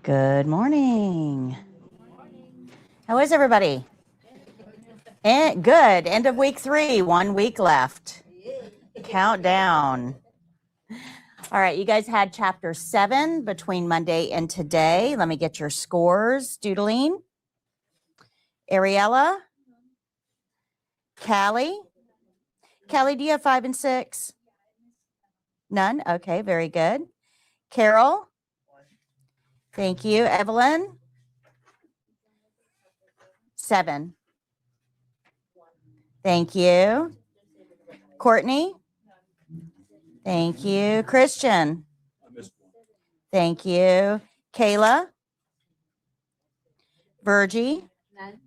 Good morning. How is everybody? Good. End of week 3, 1 week left. Countdown. All right, you guys had chapter 7 between Monday and today. Let me get your scores. Doodling. Ariella. Callie. Callie, do you have 5 and 6? None? Okay, very good. Carol. Thank you. Evelyn. 7. Thank you. Courtney. Thank you. Christian. Thank you. Kayla. Virgie. None.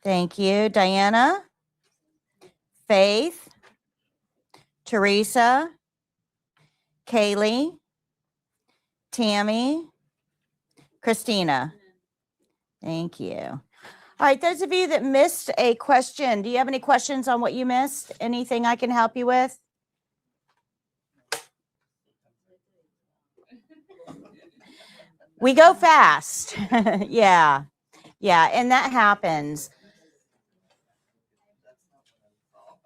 Thank you. Diana. Faith. Teresa. Kaylee. Tammy. Christina. Thank you. All right, those of you that missed a question, do you have any questions on what you missed? Anything I can help you with? We go fast. Yeah, and that happens.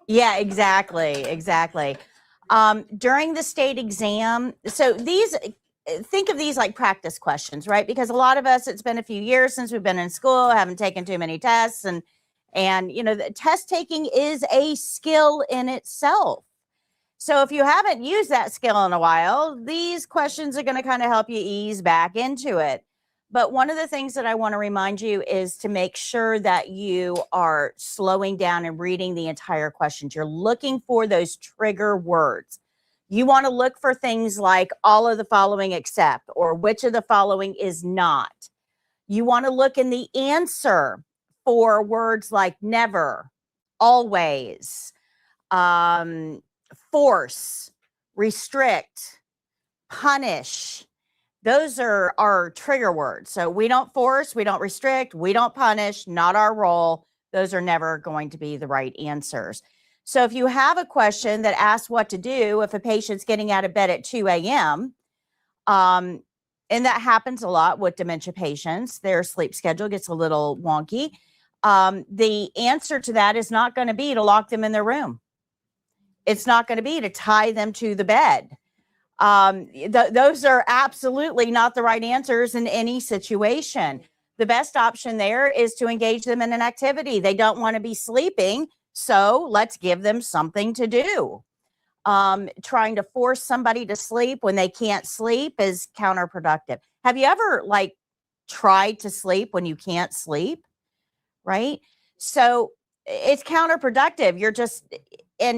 Yeah, exactly. During the state exam, so think of these like practice questions, right? Because a lot of us, it's been a few years since we've been in school, haven't taken too many tests, and the test taking is a skill in itself. So if you haven't used that skill in a while, these questions are going to kind of help you ease back into it. But one of the things that I want to remind you is to make sure that you are slowing down and reading the entire questions. You're looking for those trigger words. You want to look for things like all of the following except, or which of the following is not. You want to look in the answer for words like never, always, force, restrict, punish. Those are our trigger words. So we don't force, we don't restrict, we don't punish, not our role. Those are never going to be the right answers. So if you have a question that asks what to do if a patient's getting out of bed at 2 a.m., and that happens a lot with dementia patients, their sleep schedule gets a little wonky. The answer to that is not going to be to lock them in their room. It's not going to be to tie them to the bed. Those are absolutely not the right answers in any situation. The best option there is to engage them in an activity. They don't want to be sleeping, so let's give them something to do. Trying to force somebody to sleep when they can't sleep is counterproductive. Have you ever tried to sleep when you can't sleep? Right? So it's counterproductive.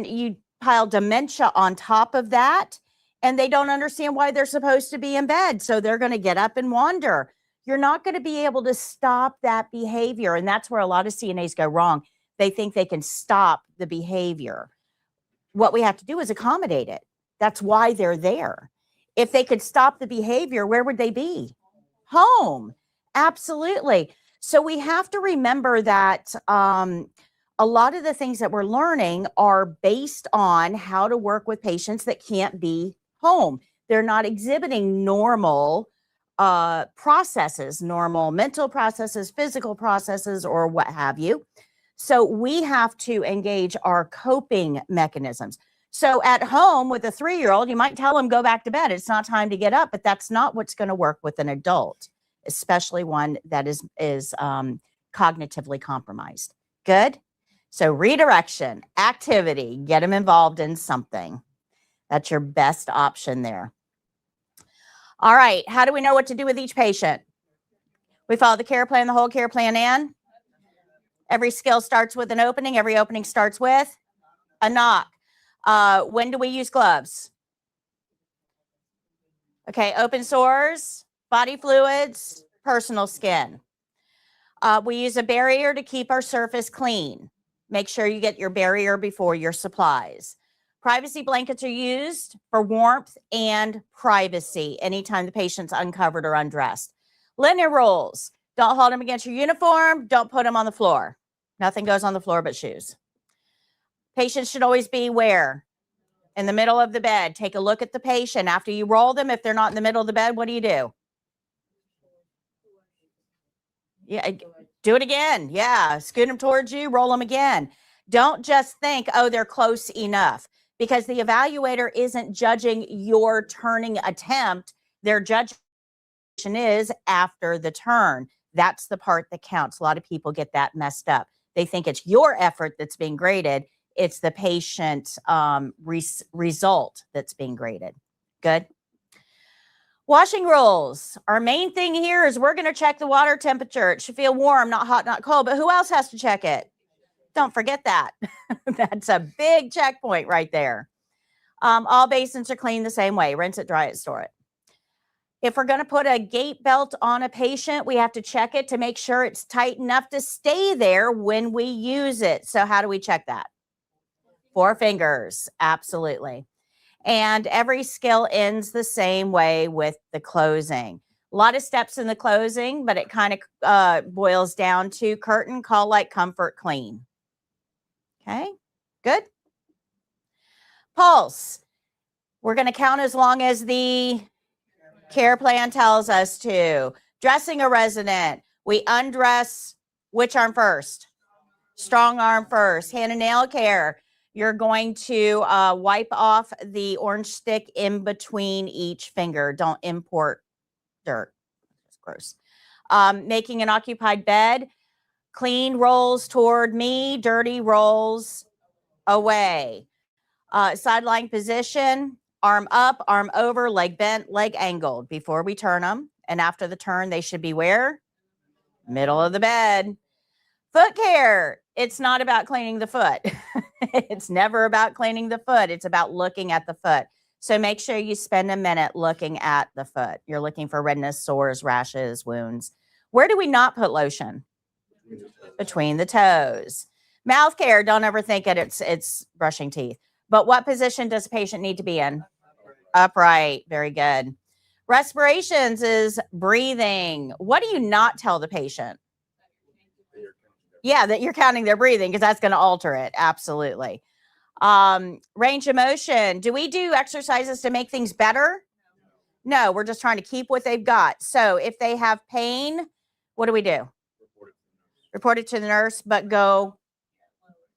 You pile dementia on top of that, and they don't understand why they're supposed to be in bed. So they're going to get up and wander. You're not going to be able to stop that behavior. And that's where a lot of CNAs go wrong. They think they can stop the behavior. What we have to do is accommodate it. That's why they're there. If they could stop the behavior, where would they be? Home. Absolutely. So we have to remember that a lot of the things that we're learning are based on how to work with patients that can't be home. They're not exhibiting normal processes, normal mental processes, physical processes, or what have you. So we have to engage our coping mechanisms. So at home with a 3-year-old, you might tell them, go back to bed. It's not time to get up, but that's not what's going to work with an adult, especially one that is cognitively compromised. Good? So redirection, activity, get them involved in something. That's your best option there. All right. How do we know what to do with each patient? We follow the care plan, the whole care plan, and every skill starts with an opening. Every opening starts with a knock. When do we use gloves? Okay. Open sores, body fluids, personal skin. We use a barrier to keep our surface clean. Make sure you get your barrier before your supplies. Privacy blankets are used for warmth and privacy anytime the patient's uncovered or undressed. Linear rules. Don't hold them against your uniform. Don't put them on the floor. Nothing goes on the floor but shoes. Patients should always be where? In the middle of the bed. Take a look at the patient. After you roll them, if they're not in the middle of the bed, what do you do? Yeah, do it again. Yeah, scoot them towards you, roll them again. Don't just think, oh, they're close enough, because the evaluator isn't judging your turning attempt. Their judgment is after the turn. That's the part that counts. A lot of people get that messed up. They think it's your effort that's being graded. It's the patient result that's being graded. Good. Washing rules. Our main thing here is we're going to check the water temperature. It should feel warm, not hot, not cold. But who else has to check it? Don't forget that. That's a big checkpoint right there. All basins are cleaned the same way. Rinse it, dry it, store it. If we're going to put a gait belt on a patient, we have to check it to make sure it's tight enough to stay there when we use it. So how do we check that? 4 fingers. Absolutely. And every skill ends the same way with the closing. A lot of steps in the closing, but it kind of boils down to curtain, call light, comfort, clean. Okay, good. Pulse. We're going to count as long as the care plan tells us to. Dressing a resident. We undress which arm first? Strong arm first. Hand and nail care. You're going to wipe off the orange stick in between each finger. Don't import dirt. It's gross. Making an occupied bed. Clean rolls toward me. Dirty rolls away. Sideline position. Arm up, arm over, leg bent, leg angled before we turn them. And after the turn, they should be where? Middle of the bed. Foot care. It's not about cleaning the foot. It's never about cleaning the foot. It's about looking at the foot. So make sure you spend a minute looking at the foot. You're looking for redness, sores, rashes, wounds. Where do we not put lotion? Between the toes. Mouth care. Don't ever think it's brushing teeth. But what position does a patient need to be in? Upright. Very good. Respirations is breathing. What do you not tell the patient? Yeah, that you're counting their breathing, because that's going to alter it. Absolutely. Range of motion. Do we do exercises to make things better? No, we're just trying to keep what they've got. So if they have pain, what do we do? Report it to the nurse, but go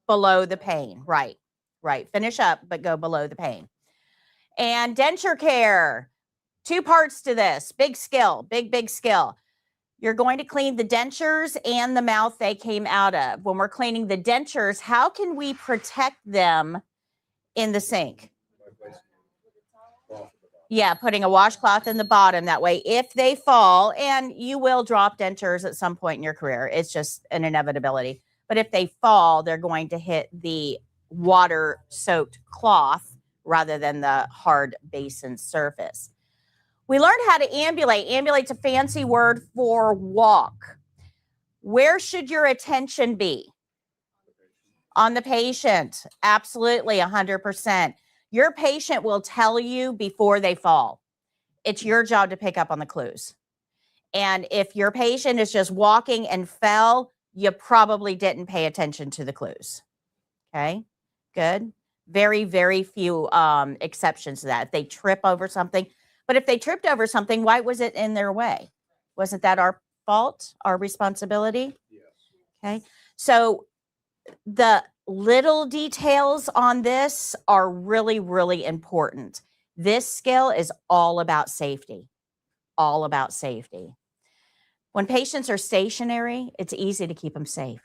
below the pain. Right. Right. Finish up, but go below the pain. And denture care. 2 parts to this. Big skill. Big skill. You're going to clean the dentures and the mouth they came out of. When we're cleaning the dentures, how can we protect them in the sink? Yeah, putting a washcloth in the bottom. That way, if they fall, and you will drop dentures at some point in your career, it's just an inevitability. But if they fall, they're going to hit the water-soaked cloth rather than the hard basin surface. We learned how to ambulate. Ambulate's a fancy word for walk. Where should your attention be? On the patient. Absolutely, 100%. Your patient will tell you before they fall. It's your job to pick up on the clues. And if your patient is just walking and fell, you probably didn't pay attention to the clues. Okay, good. Very, very few exceptions to that. If they trip over something, but if they tripped over something, why was it in their way? Wasn't that our fault, our responsibility? Yes. Okay, so the little details on this are really, really important. This skill is all about safety, all about safety. When patients are stationary, it's easy to keep them safe.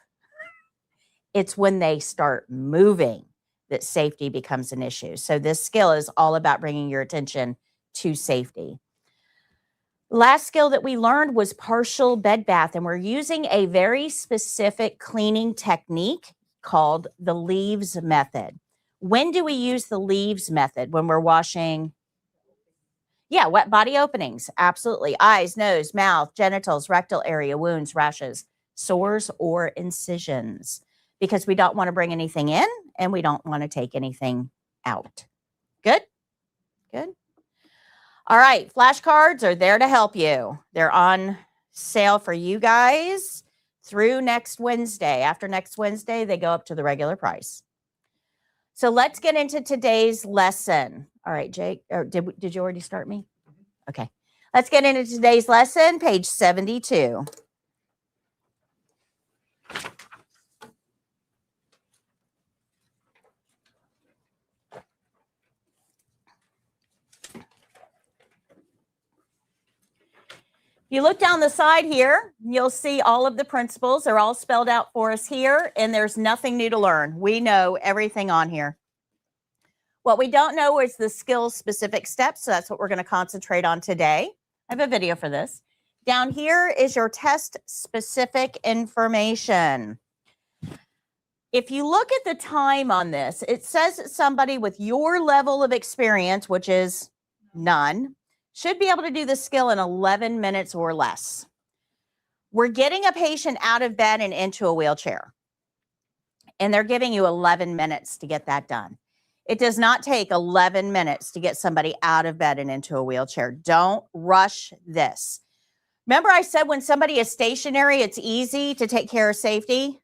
It's when they start moving that safety becomes an issue. So this skill is all about bringing your attention to safety. Last skill that we learned was partial bed bath, and we're using a very specific cleaning technique called the leaves method. When do we use the leaves method? When we're washing? Yeah, wet body openings. Absolutely. Eyes, nose, mouth, genitals, rectal area, wounds, rashes, sores, or incisions. Because we don't want to bring anything in and we don't want to take anything out. Good? Good. All right, flashcards are there to help you. They're on sale for you guys through next Wednesday. After next Wednesday, they go up to the regular price. So let's get into today's lesson. All right, Jake, did you already start me? Okay. Let's get into today's lesson, page 72. If you look down the side here, you'll see all of the principles. They're all spelled out for us here, and there's nothing new to learn. We know everything on here. What we don't know is the skill-specific steps, so that's what we're going to concentrate on today. I have a video for this. Down here is your test-specific information. If you look at the time on this, it says that somebody with your level of experience, which is none, should be able to do the skill in 11 minutes or less. We're getting a patient out of bed and into a wheelchair, and they're giving you 11 minutes to get that done. It does not take 11 minutes to get somebody out of bed and into a wheelchair. Don't rush this. Remember I said when somebody is stationary, it's easy to take care of safety?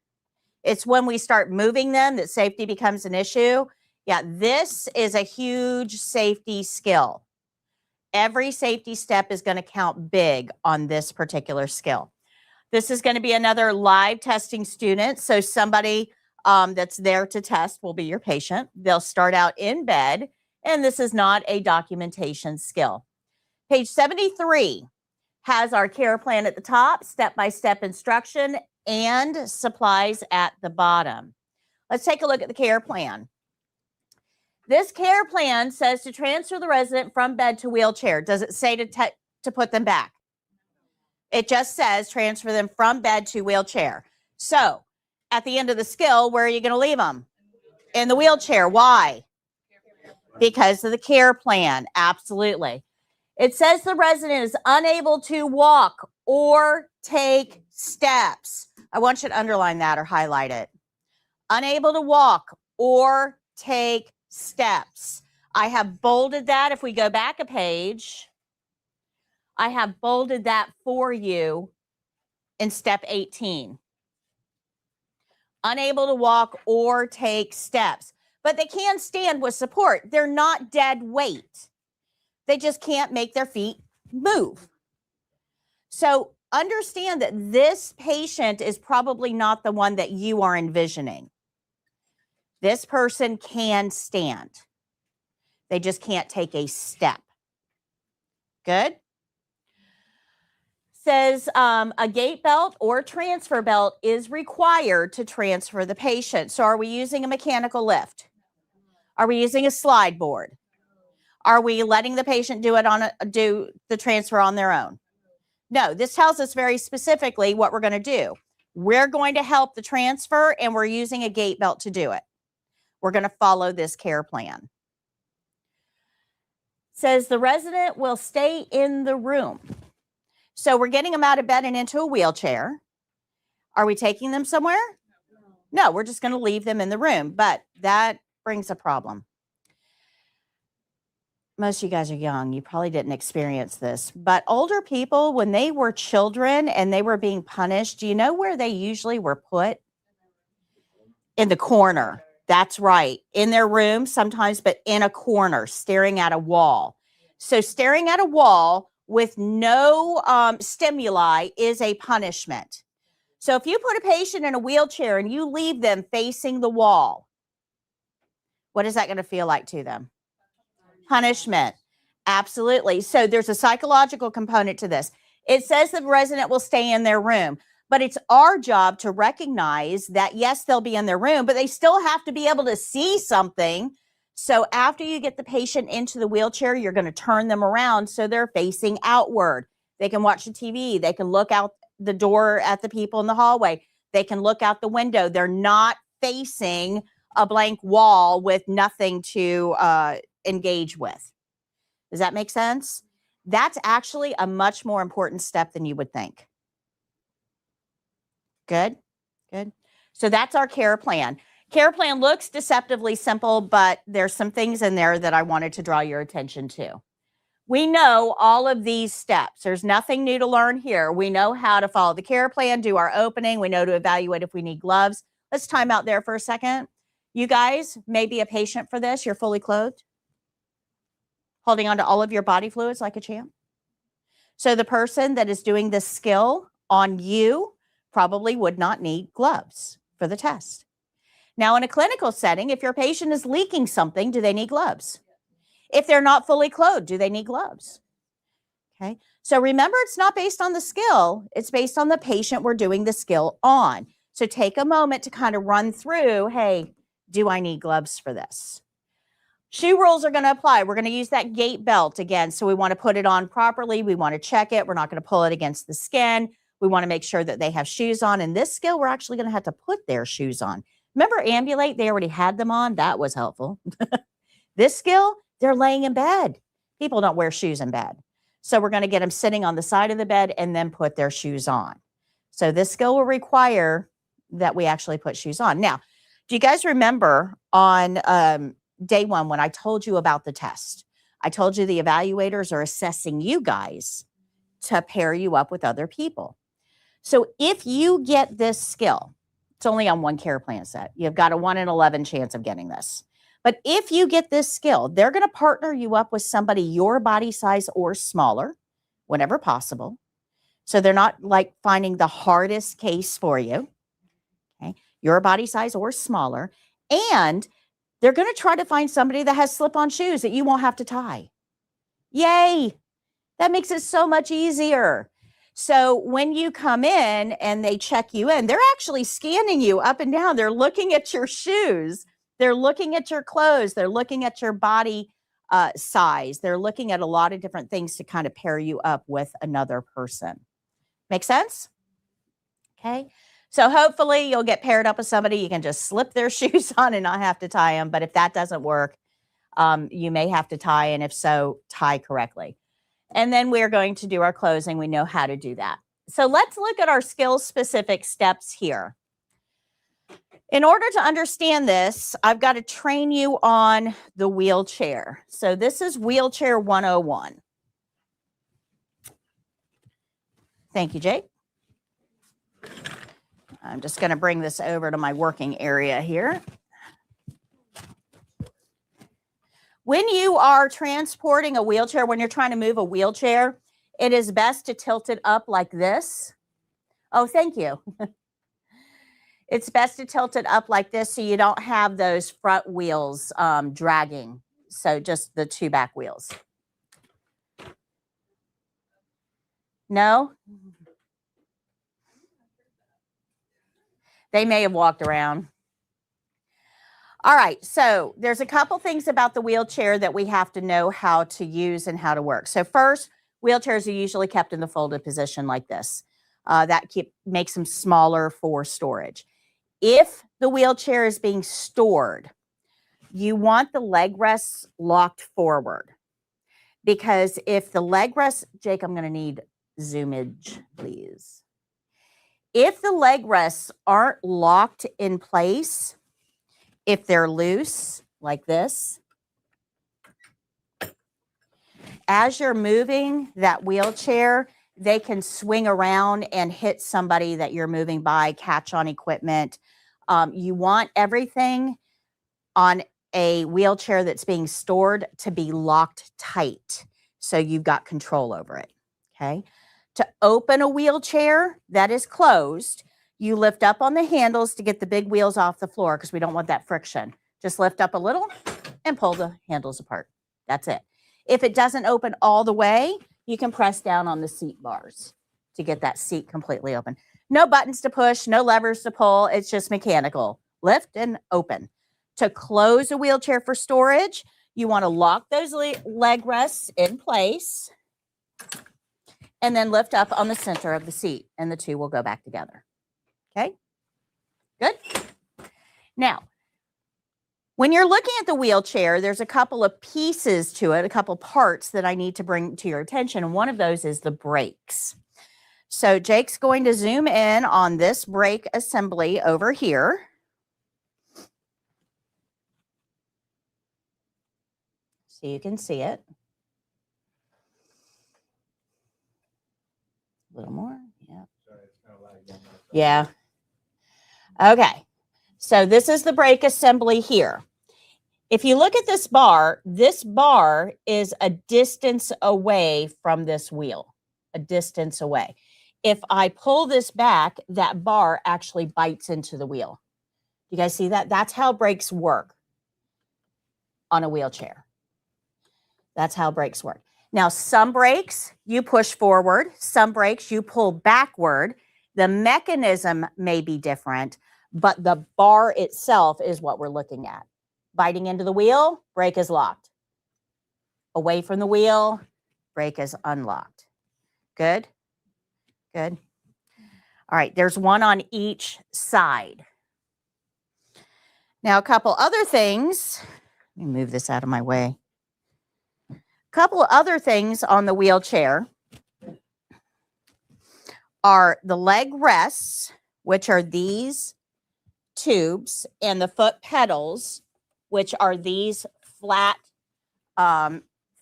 It's when we start moving them that safety becomes an issue. Yeah, this is a huge safety skill. Every safety step is going to count big on this particular skill. This is going to be another live testing student. So somebody that's there to test will be your patient. They'll start out in bed, and this is not a documentation skill. Page 73 has our care plan at the top, step-by-step instruction, and supplies at the bottom. Let's take a look at the care plan. This care plan says to transfer the resident from bed to wheelchair. Does it say to put them back? It just says transfer them from bed to wheelchair. So at the end of the skill, where are you going to leave them? In the wheelchair. Why? Because of the care plan. Absolutely. It says the resident is unable to walk or take steps. I want you to underline that or highlight it. Unable to walk or take steps. I have bolded that. If we go back a page, I have bolded that for you in step 18. Unable to walk or take steps. But they can stand with support. They're not dead weight. They just can't make their feet move. So understand that this patient is probably not the one that you are envisioning. This person can stand. They just can't take a step. Good? Says a gait belt or transfer belt is required to transfer the patient. So are we using a mechanical lift? Are we using a slide board? Are we letting the patient do the transfer on their own? No, this tells us very specifically what we're going to do. We're going to help the transfer, and we're using a gait belt to do it. We're going to follow this care plan. Says the resident will stay in the room. So we're getting them out of bed and into a wheelchair. Are we taking them somewhere? No, we're just going to leave them in the room, but that brings a problem. Most of you guys are young. You probably didn't experience this, but older people, when they were children and they were being punished, do you know where they usually were put? In the corner. That's right. In their room sometimes, but in a corner, staring at a wall. So staring at a wall with no stimuli is a punishment. So if you put a patient in a wheelchair and you leave them facing the wall, what is that going to feel like to them? Punishment. Absolutely. So there's a psychological component to this. It says the resident will stay in their room, but it's our job to recognize that, yes, they'll be in their room, but they still have to be able to see something. So after you get the patient into the wheelchair, you're going to turn them around so they're facing outward. They can watch the TV. They can look out the door at the people in the hallway. They can look out the window. They're not facing a blank wall with nothing to engage with. Does that make sense? That's actually a much more important step than you would think. Good? Good. So that's our care plan. Care plan looks deceptively simple, but there's some things in there that I wanted to draw your attention to. We know all of these steps. There's nothing new to learn here. We know how to follow the care plan, do our opening. We know to evaluate if we need gloves. Let's time out there for a second. You guys may be a patient for this. You're fully clothed, holding on to all of your body fluids like a champ. So the person that is doing this skill on you probably would not need gloves for the test. Now, in a clinical setting, if your patient is leaking something, do they need gloves? If they're not fully clothed, do they need gloves? Okay. So remember, it's not based on the skill. It's based on the patient we're doing the skill on. So take a moment to kind of run through, hey, do I need gloves for this? Shoe rules are going to apply. We're going to use that gait belt again. So we want to put it on properly. We want to check it. We're not going to pull it against the skin. We want to make sure that they have shoes on. In this skill, we're actually going to have to put their shoes on. Remember ambulate? They already had them on. That was helpful. This skill, they're laying in bed. People don't wear shoes in bed. So we're going to get them sitting on the side of the bed and then put their shoes on. So this skill will require that we actually put shoes on. Now, do you guys remember on day one when I told you about the test? I told you the evaluators are assessing you guys to pair you up with other people. So if you get this skill, it's only on one care plan set. You've got a 1 in 11 chance of getting this. But if you get this skill, they're going to partner you up with somebody your body size or smaller, whenever possible. So they're not like finding the hardest case for you. Okay, your body size or smaller. And they're going to try to find somebody that has slip-on shoes that you won't have to tie. Yay! That makes it so much easier. So when you come in and they check you in, they're actually scanning you up and down. They're looking at your shoes. They're looking at your clothes. They're looking at your body size. They're looking at a lot of different things to kind of pair you up with another person. Make sense? Okay. So hopefully you'll get paired up with somebody. You can just slip their shoes on and not have to tie them. But if that doesn't work, you may have to tie. And if so, tie correctly. And then we're going to do our closing. We know how to do that. So let's look at our skill-specific steps here. In order to understand this, I've got to train you on the wheelchair. So this is Wheelchair 101. Thank you, Jake. I'm just going to bring this over to my working area here. When you are transporting a wheelchair, when you're trying to move a wheelchair, it is best to tilt it up like this. Oh, thank you. It's best to tilt it up like this so you don't have those front wheels dragging. So just the two back wheels. No? They may have walked around. All right, so there's a couple things about the wheelchair that we have to know how to use and how to work. So first, wheelchairs are usually kept in the folded position like this. That makes them smaller for storage. If the wheelchair is being stored, you want the leg rests locked forward. Because if the leg rests, Jake, I'm going to need zoomage, please. If the leg rests aren't locked in place, if they're loose like this, as you're moving that wheelchair, they can swing around and hit somebody that you're moving by, catch on equipment. You want everything on a wheelchair that's being stored to be locked tight so you've got control over it, okay? To open a wheelchair that is closed, you lift up on the handles to get the big wheels off the floor because we don't want that friction. Just lift up a little and pull the handles apart. That's it. If it doesn't open all the way, you can press down on the seat bars to get that seat completely open. No buttons to push, no levers to pull. It's just mechanical. Lift and open. To close a wheelchair for storage, you want to lock those leg rests in place and then lift up on the center of the seat, and the two will go back together. Okay? Good? Now, when you're looking at the wheelchair, there's a couple of pieces to it, a couple parts that I need to bring to your attention. And one of those is the brakes. So Jake's going to zoom in on this brake assembly over here. So you can see it. A little more. Yeah. Yeah. Okay. So this is the brake assembly here. If you look at this bar is a distance away from this wheel, a distance away. If I pull this back, that bar actually bites into the wheel. You guys see that? That's how brakes work on a wheelchair. That's how brakes work. Now, some brakes you push forward, some brakes you pull backward. The mechanism may be different, but the bar itself is what we're looking at. Biting into the wheel, brake is locked. Away from the wheel, brake is unlocked. Good? Good. All right, there's one on each side. Now, a couple other things. Let me move this out of my way. A couple of other things on the wheelchair are the leg rests, which are these tubes, and the foot pedals, which are these flat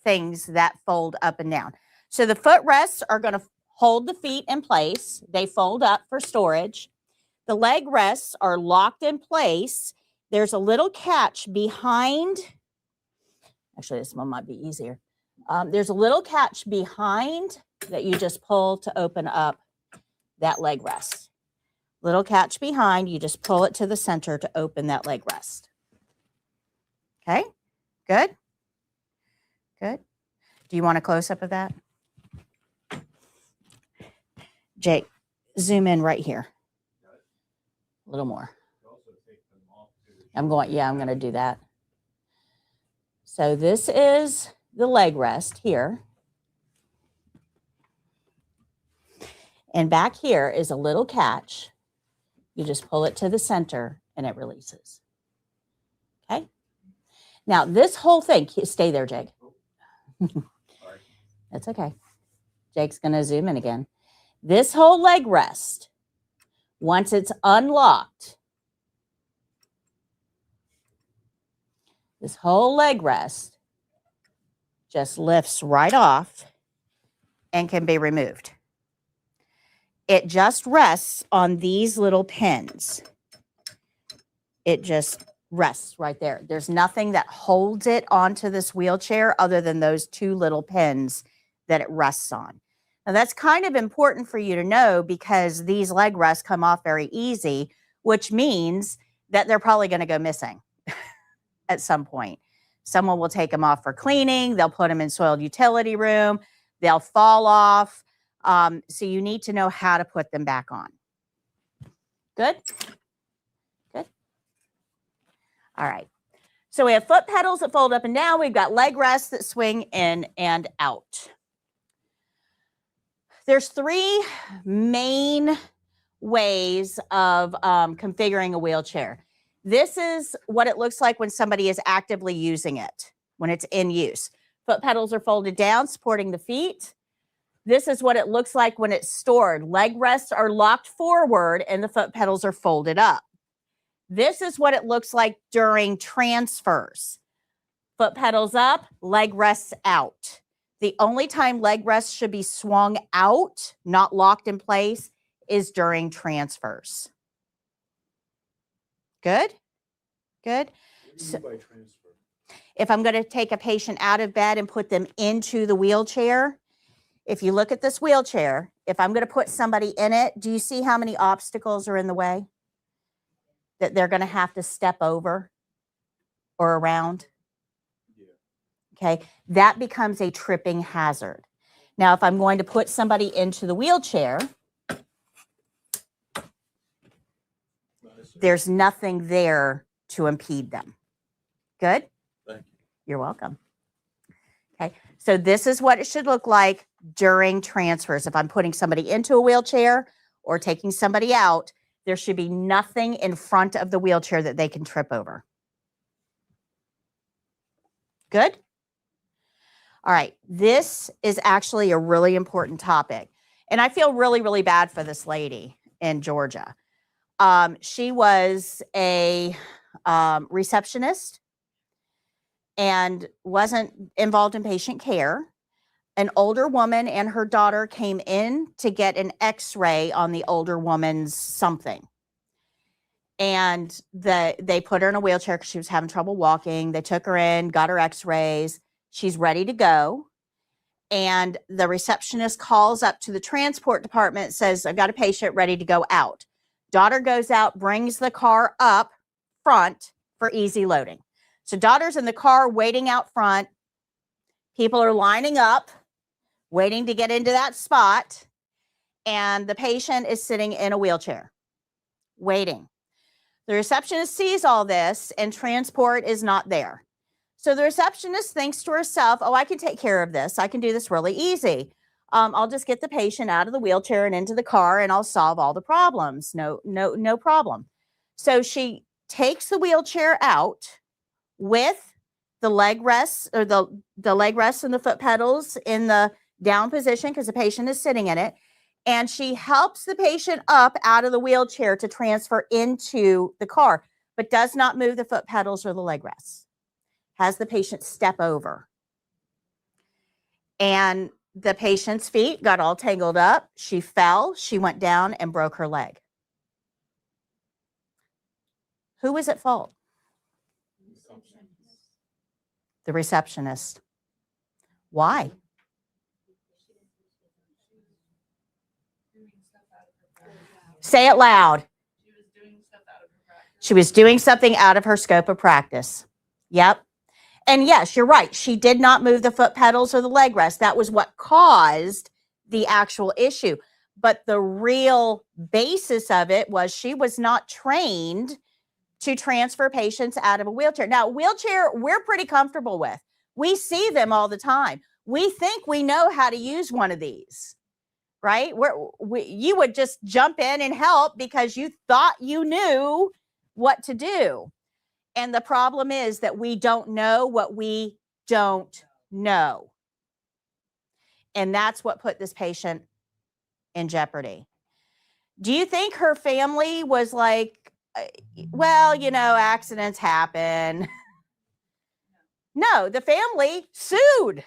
things that fold up and down. So the foot rests are going to hold the feet in place. They fold up for storage. The leg rests are locked in place. There's a little catch behind. Actually, this one might be easier. There's a little catch behind that you just pull to open up that leg rest. Little catch behind, you just pull it to the center to open that leg rest. Okay, good. Good. Do you want a close-up of that? Jake, zoom in right here. A little more. I'm going to do that. So this is the leg rest here. And back here is a little catch. You just pull it to the center and it releases. Okay. Now this whole thing, stay there, Jake. That's okay. Jake's going to zoom in again. This whole leg rest, once it's unlocked, this whole leg rest just lifts right off and can be removed. It just rests on these little pins. It just rests right there. There's nothing that holds it onto this wheelchair other than those two little pins that it rests on. Now, that's kind of important for you to know because these leg rests come off very easy, which means that they're probably going to go missing at some point. Someone will take them off for cleaning. They'll put them in soiled utility room. They'll fall off. So you need to know how to put them back on. Good? Good. All right. So we have foot pedals that fold up and down. We've got leg rests that swing in and out. There's three main ways of configuring a wheelchair. This is what it looks like when somebody is actively using it, when it's in use. Foot pedals are folded down, supporting the feet. This is what it looks like when it's stored. Leg rests are locked forward and the foot pedals are folded up. This is what it looks like during transfers. Foot pedals up, leg rests out. The only time leg rests should be swung out, not locked in place, is during transfers. Good? Good? So, by transfer? If I'm going to take a patient out of bed and put them into the wheelchair, if you look at this wheelchair, if I'm going to put somebody in it, do you see how many obstacles are in the way that they're going to have to step over or around? Okay, that becomes a tripping hazard. Now, if I'm going to put somebody into the wheelchair, there's nothing there to impede them. Good? Thank you. You're welcome. Okay, so this is what it should look like during transfers. If I'm putting somebody into a wheelchair or taking somebody out, there should be nothing in front of the wheelchair that they can trip over. Good? All right, this is actually a really important topic. And I feel really, really bad for this lady in Georgia. She was a receptionist and wasn't involved in patient care. An older woman and her daughter came in to get an x-ray on the older woman's something. And they put her in a wheelchair because she was having trouble walking. They took her in, got her x-rays. She's ready to go. And the receptionist calls up to the transport department, says, I've got a patient ready to go out. Daughter goes out, brings the car up front for easy loading. So daughter's in the car waiting out front. People are lining up waiting to get into that spot, and the patient is sitting in a wheelchair, waiting. The receptionist sees all this, and transport is not there. So the receptionist thinks to herself, oh, I can take care of this. I can do this really easy. I'll just get the patient out of the wheelchair and into the car, and I'll solve all the problems. No problem. So she takes the wheelchair out with the leg rests, or the leg rests and the foot pedals in the down position because the patient is sitting in it. And she helps the patient up out of the wheelchair to transfer into the car, but does not move the foot pedals or the leg rests. Has the patient step over. And the patient's feet got all tangled up. She fell, she went down and broke her leg. Who was at fault? The receptionist. Why? Say it loud. She was doing something out of her scope of practice. Yep. And yes, you're right. She did not move the foot pedals or the leg rest. That was what caused the actual issue. But the real basis of it was she was not trained to transfer patients out of a wheelchair. Now, wheelchair, we're pretty comfortable with. We see them all the time. We think we know how to use one of these, right? You would just jump in and help because you thought you knew what to do. And the problem is that we don't know what we don't know. And that's what put this patient in jeopardy. Do you think her family was like, well, accidents happen? No, the family sued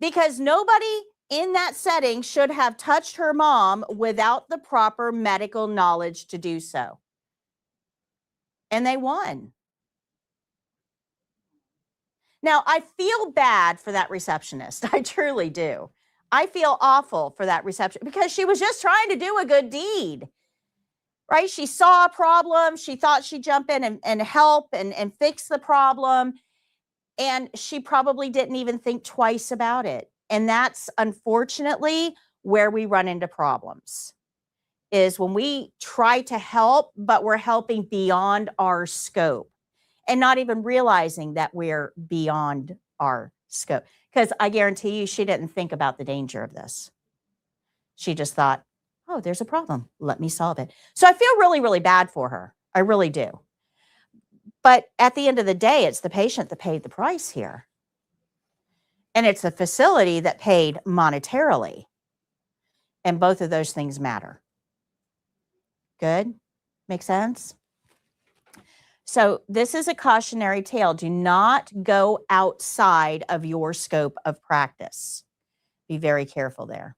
because nobody in that setting should have touched her mom without the proper medical knowledge to do so. And they won. Now, I feel bad for that receptionist. I truly do. I feel awful for that receptionist because she was just trying to do a good deed, right? She saw a problem. She thought she'd jump in and help and fix the problem. And she probably didn't even think twice about it. And that's unfortunately where we run into problems, is when we try to help, but we're helping beyond our scope and not even realizing that we're beyond our scope. Because I guarantee you, she didn't think about the danger of this. She just thought, oh, there's a problem. Let me solve it. So I feel really, really bad for her. I really do. But at the end of the day, it's the patient that paid the price here. And it's the facility that paid monetarily. And both of those things matter. Good? Make sense? So this is a cautionary tale. Do not go outside of your scope of practice. Be very careful there.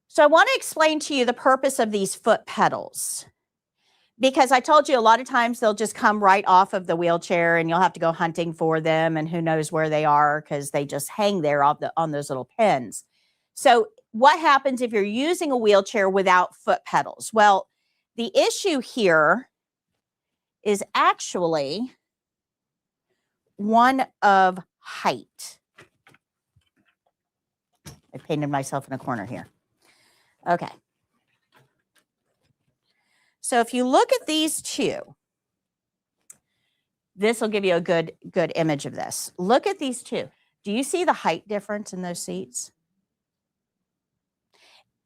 So I want to explain to you the purpose of these foot pedals. Because I told you a lot of times they'll just come right off of the wheelchair and you'll have to go hunting for them and who knows where they are because they just hang there on those little pins. So what happens if you're using a wheelchair without foot pedals? Well, the issue here is actually one of height. I painted myself in a corner here. Okay. So if you look at these two, this will give you a good image of this. Look at these two. Do you see the height difference in those seats?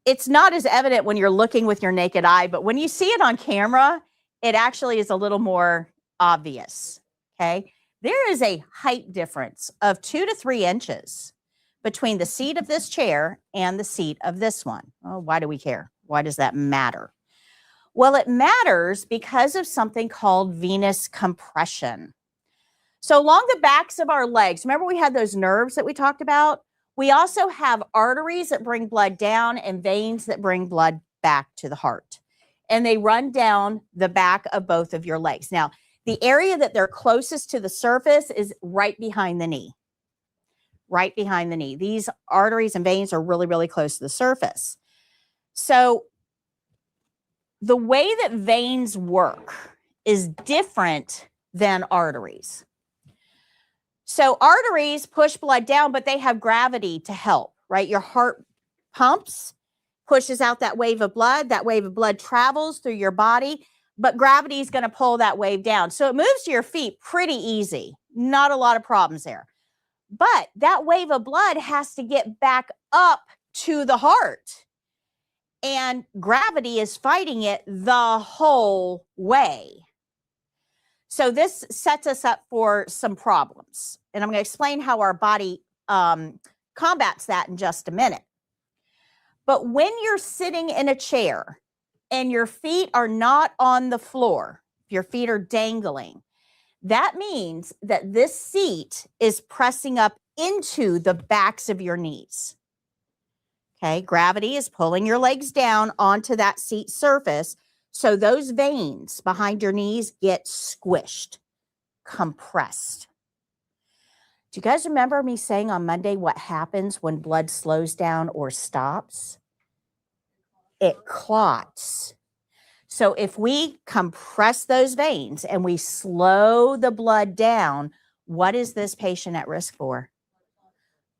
It's not as evident when you're looking with your naked eye, but when you see it on camera, it actually is a little more obvious, okay? There is a height difference of 2 to 3 inches between the seat of this chair and the seat of this one. Oh, why do we care? Why does that matter? Well, it matters because of something called venous compression. So along the backs of our legs, remember we had those nerves that we talked about? We also have arteries that bring blood down and veins that bring blood back to the heart. And they run down the back of both of your legs. Now, the area that they're closest to the surface is right behind the knee. Right behind the knee. These arteries and veins are really, really close to the surface. So the way that veins work is different than arteries. So arteries push blood down, but they have gravity to help, right? Your heart pumps, pushes out that wave of blood. That wave of blood travels through your body, but gravity is going to pull that wave down. So it moves to your feet pretty easy. Not a lot of problems there. But that wave of blood has to get back up to the heart. And gravity is fighting it the whole way. So this sets us up for some problems. And I'm going to explain how our body combats that in just a minute. But when you're sitting in a chair and your feet are not on the floor, your feet are dangling, that means that this seat is pressing up into the backs of your knees. Okay, gravity is pulling your legs down onto that seat surface. So those veins behind your knees get squished, compressed. Do you guys remember me saying on Monday what happens when blood slows down or stops? It clots. So if we compress those veins and we slow the blood down, what is this patient at risk for?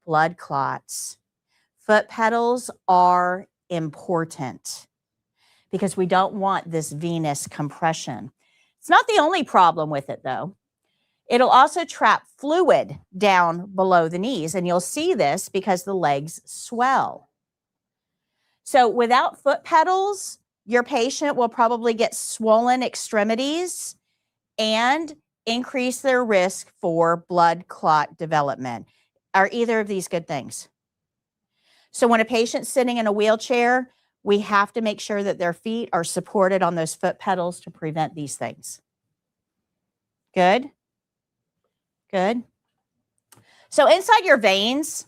Blood clots. Foot pedals are important because we don't want this venous compression. It's not the only problem with it, though. It'll also trap fluid down below the knees, and you'll see this because the legs swell. So without foot pedals, your patient will probably get swollen extremities and increase their risk for blood clot development. Are either of these good things? So when a patient's sitting in a wheelchair, we have to make sure that their feet are supported on those foot pedals to prevent these things. Good? Good. So inside your veins,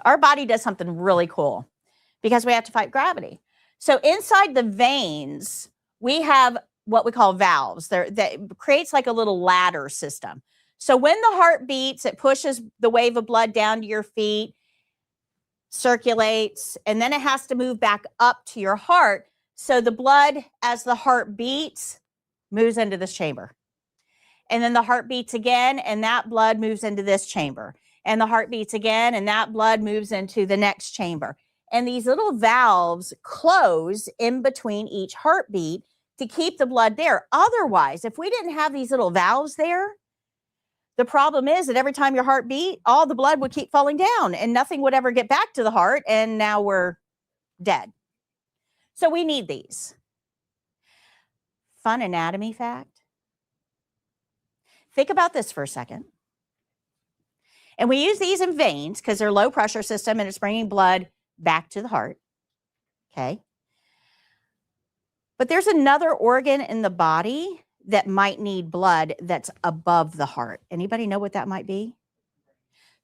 our body does something really cool because we have to fight gravity. So inside the veins, we have what we call valves. That creates like a little ladder system. So when the heart beats, it pushes the wave of blood down to your feet, circulates, and then it has to move back up to your heart. So the blood, as the heart beats, moves into this chamber. And then the heart beats again, and that blood moves into this chamber. And the heart beats again, and that blood moves into the next chamber. And these little valves close in between each heartbeat to keep the blood there. Otherwise, if we didn't have these little valves there, the problem is that every time your heart beat, all the blood would keep falling down and nothing would ever get back to the heart, and now we're dead. So we need these. Fun anatomy fact. Think about this for a second. And we use these in veins because they're low pressure system and it's bringing blood back to the heart. Okay. But there's another organ in the body that might need blood that's above the heart. Anybody know what that might be?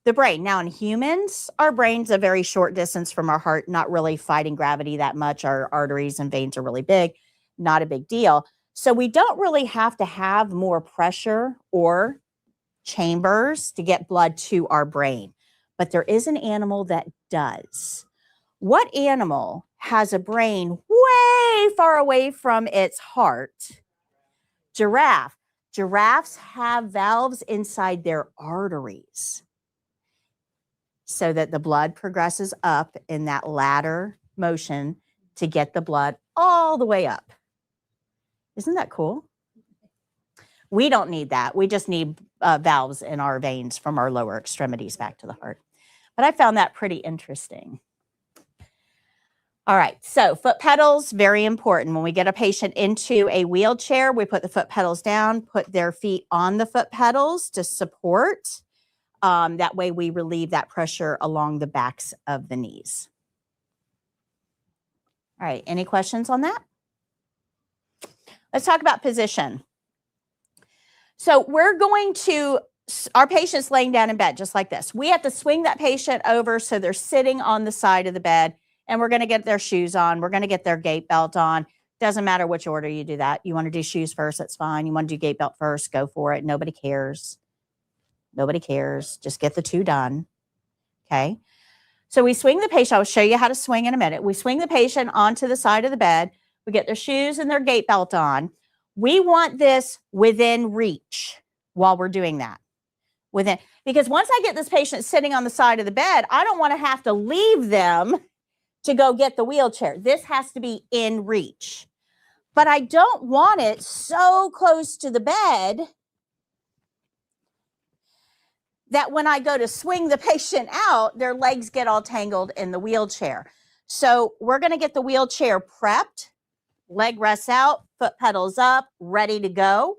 The brain. Now in humans, our brain's a very short distance from our heart, not really fighting gravity that much. Our arteries and veins are really big, not a big deal. So we don't really have to have more pressure or chambers to get blood to our brain. But there is an animal that does. What animal has a brain way far away from its heart? Giraffe. Giraffes have valves inside their arteries so that the blood progresses up in that ladder motion to get the blood all the way up. Isn't that cool? We don't need that. We just need valves in our veins from our lower extremities back to the heart. But I found that pretty interesting. All right, so foot pedals, very important. When we get a patient into a wheelchair, we put the foot pedals down, put their feet on the foot pedals to support. That way we relieve that pressure along the backs of the knees. All right, any questions on that? Let's talk about position. So we're going to, our patient's laying down in bed just like this. We have to swing that patient over so they're sitting on the side of the bed, and we're going to get their shoes on. We're going to get their gait belt on. Doesn't matter which order you do that. You want to do shoes first, that's fine. You want to do gait belt first, go for it. Nobody cares. Nobody cares. Just get the two done. Okay. So we swing the patient. I'll show you how to swing in a minute. We swing the patient onto the side of the bed. We get their shoes and their gait belt on. We want this within reach while we're doing that. within, because once I get this patient sitting on the side of the bed, I don't want to have to leave them to go get the wheelchair. This has to be in reach. But I don't want it so close to the bed that when I go to swing the patient out, their legs get all tangled in the wheelchair. So we're going to get the wheelchair prepped, leg rests out, foot pedals up, ready to go.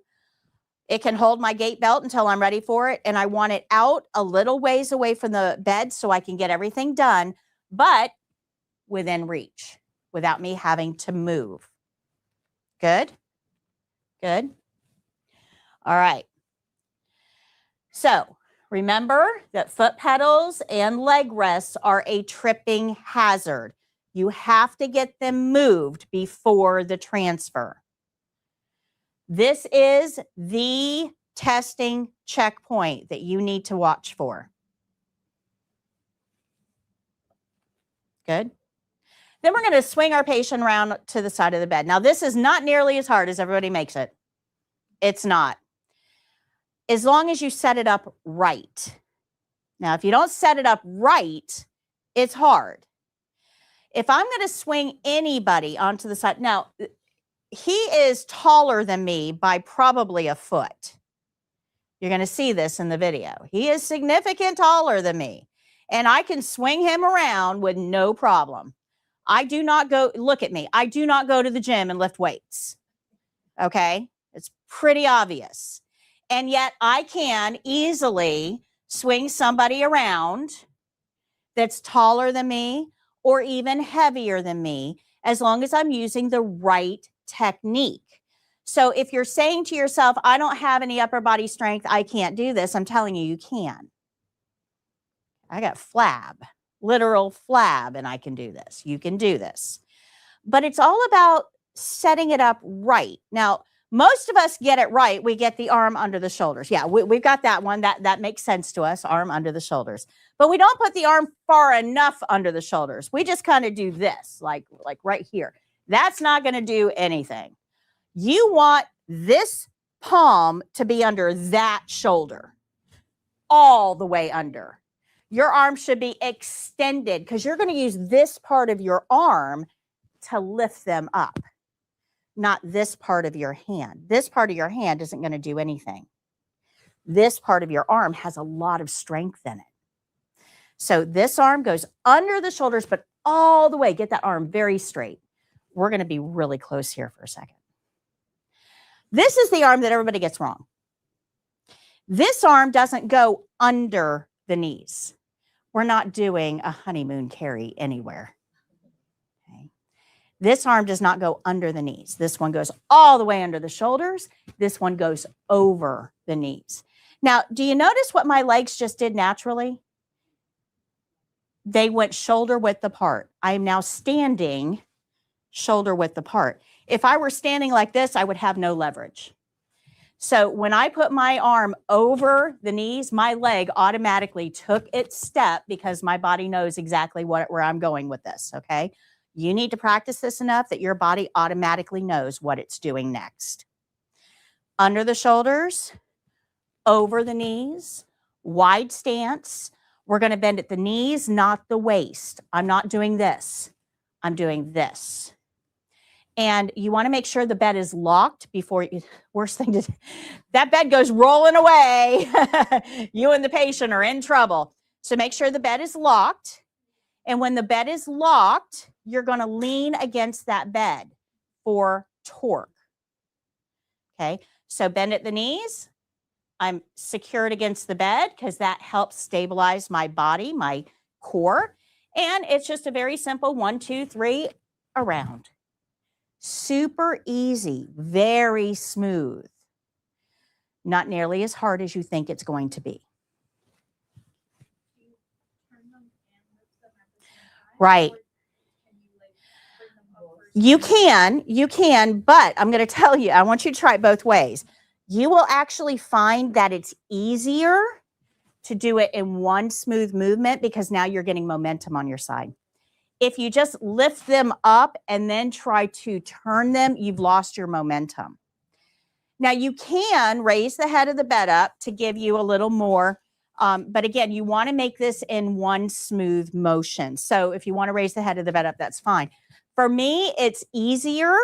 It can hold my gait belt until I'm ready for it. And I want it out a little ways away from the bed so I can get everything done, but within reach without me having to move. Good? Good? All right. So remember that foot pedals and leg rests are a tripping hazard. You have to get them moved before the transfer. This is the testing checkpoint that you need to watch for. Good. Then we're going to swing our patient around to the side of the bed. Now, this is not nearly as hard as everybody makes it. It's not. As long as you set it up right. Now, if you don't set it up right, it's hard. If I'm going to swing anybody onto the side, now, he is taller than me by probably a foot. You're going to see this in the video. He is significantly taller than me, and I can swing him around with no problem. I do not go, look at me, I do not go to the gym and lift weights. Okay? It's pretty obvious. And yet I can easily swing somebody around that's taller than me or even heavier than me, as long as I'm using the right technique. So if you're saying to yourself, I don't have any upper body strength, I can't do this, I'm telling you, you can. I got flab, literal flab, and I can do this. You can do this. But it's all about setting it up right. Now, most of us get it right. We get the arm under the shoulders. Yeah, we've got that one. That makes sense to us, arm under the shoulders. But we don't put the arm far enough under the shoulders. We just kind of do this, like right here. That's not going to do anything. You want this palm to be under that shoulder, all the way under. Your arm should be extended because you're going to use this part of your arm to lift them up, not this part of your hand. This part of your hand isn't going to do anything. This part of your arm has a lot of strength in it. So this arm goes under the shoulders, but all the way. Get that arm very straight. We're going to be really close here for a second. This is the arm that everybody gets wrong. This arm doesn't go under the knees. We're not doing a honeymoon carry anywhere. Okay. This arm does not go under the knees. This one goes all the way under the shoulders. This one goes over the knees. Now, do you notice what my legs just did naturally? They went shoulder width apart. I am now standing shoulder width apart. If I were standing like this, I would have no leverage. So when I put my arm over the knees, my leg automatically took its step because my body knows exactly where I'm going with this, okay? You need to practice this enough that your body automatically knows what it's doing next. Under the shoulders, over the knees, wide stance. We're going to bend at the knees, not the waist. I'm not doing this. I'm doing this. And you want to make sure the bed is locked before you, worst thing to do, that bed goes rolling away. You and the patient are in trouble. So make sure the bed is locked. And when the bed is locked, you're going to lean against that bed for torque. Okay, so bend at the knees. I'm secured against the bed because that helps stabilize my body, my core. And it's just a very simple 1, 2, 3 around. Super easy, very smooth. Not nearly as hard as you think it's going to be. Right. You can, but I'm going to tell you, I want you to try it both ways. You will actually find that it's easier to do it in one smooth movement because now you're getting momentum on your side. If you just lift them up and then try to turn them, you've lost your momentum. Now you can raise the head of the bed up to give you a little more But again, you want to make this in one smooth motion. So if you want to raise the head of the bed up, that's fine. For me, it's easier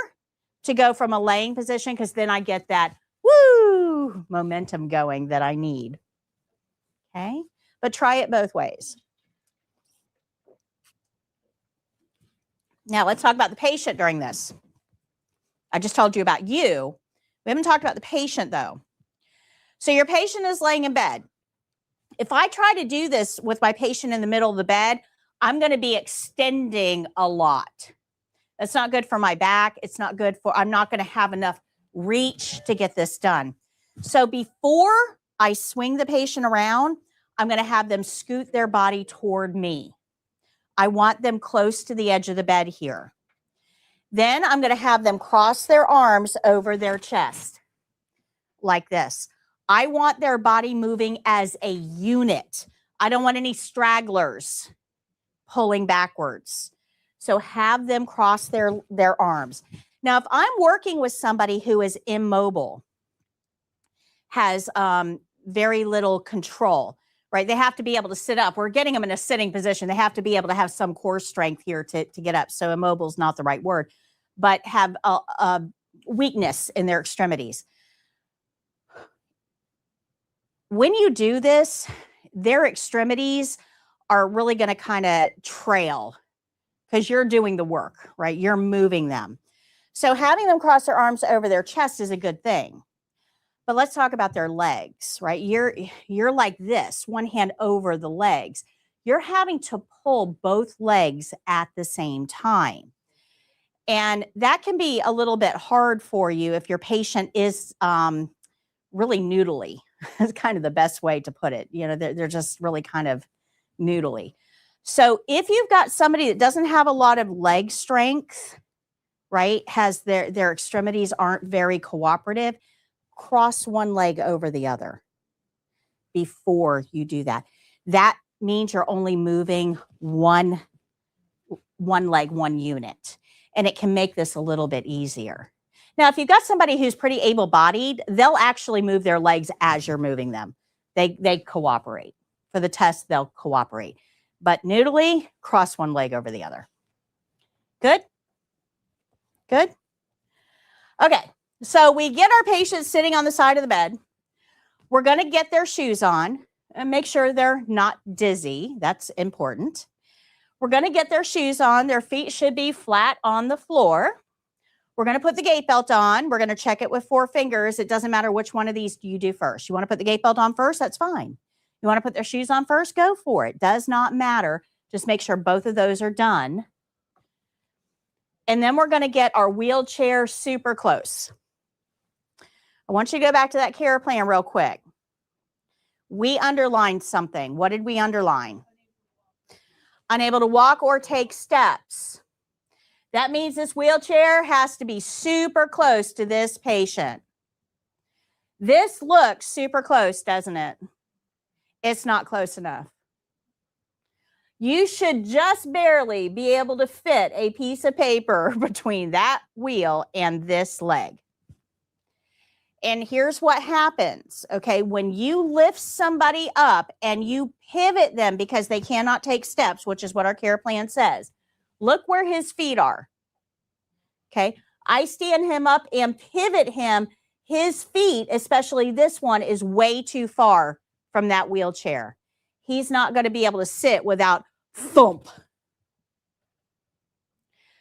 to go from a laying position because then I get that woo momentum going that I need. Okay, but try it both ways. Now let's talk about the patient during this. I just told you about you. We haven't talked about the patient though. So your patient is laying in bed. If I try to do this with my patient in the middle of the bed, I'm going to be extending a lot. That's not good for my back. It's not good for, I'm not going to have enough reach to get this done. So before I swing the patient around, I'm going to have them scoot their body toward me. I want them close to the edge of the bed here. Then I'm going to have them cross their arms over their chest like this. I want their body moving as a unit. I don't want any stragglers pulling backwards. So have them cross their arms. Now, if I'm working with somebody who is immobile, has very little control, right? They have to be able to sit up. We're getting them in a sitting position. They have to be able to have some core strength here to get up. So immobile is not the right word, but have a weakness in their extremities. When you do this, their extremities are really going to kind of trail because you're doing the work, right? You're moving them. So having them cross their arms over their chest is a good thing. But let's talk about their legs, right? You're like this, one hand over the legs. You're having to pull both legs at the same time. And that can be a little bit hard for you if your patient is really noodly. That's kind of the best way to put it. You know, they're just really kind of noodly. So if you've got somebody that doesn't have a lot of leg strength, right, has their extremities aren't very cooperative, cross one leg over the other before you do that. That means you're only moving one leg, one unit, and it can make this a little bit easier. Now, if you've got somebody who's pretty able-bodied, they'll actually move their legs as you're moving them. They cooperate. For the test, they'll cooperate. But noodly, cross one leg over the other. Good? Good? Okay, so we get our patients sitting on the side of the bed. We're going to get their shoes on and make sure they're not dizzy. That's important. We're going to get their shoes on. Their feet should be flat on the floor. We're going to put the gait belt on. We're going to check it with 4 fingers. It doesn't matter which one of these you do first. You want to put the gait belt on first? That's fine. You want to put their shoes on first? Go for it. Does not matter. Just make sure both of those are done. And then we're going to get our wheelchair super close. I want you to go back to that care plan real quick. We underlined something. What did we underline? Unable to walk or take steps. That means this wheelchair has to be super close to this patient. This looks super close, doesn't it? It's not close enough. You should just barely be able to fit a piece of paper between that wheel and this leg. And here's what happens, okay? When you lift somebody up and you pivot them because they cannot take steps, which is what our care plan says, look where his feet are, okay? I stand him up and pivot him. His feet, especially this one, is way too far from that wheelchair. He's not going to be able to sit without thump.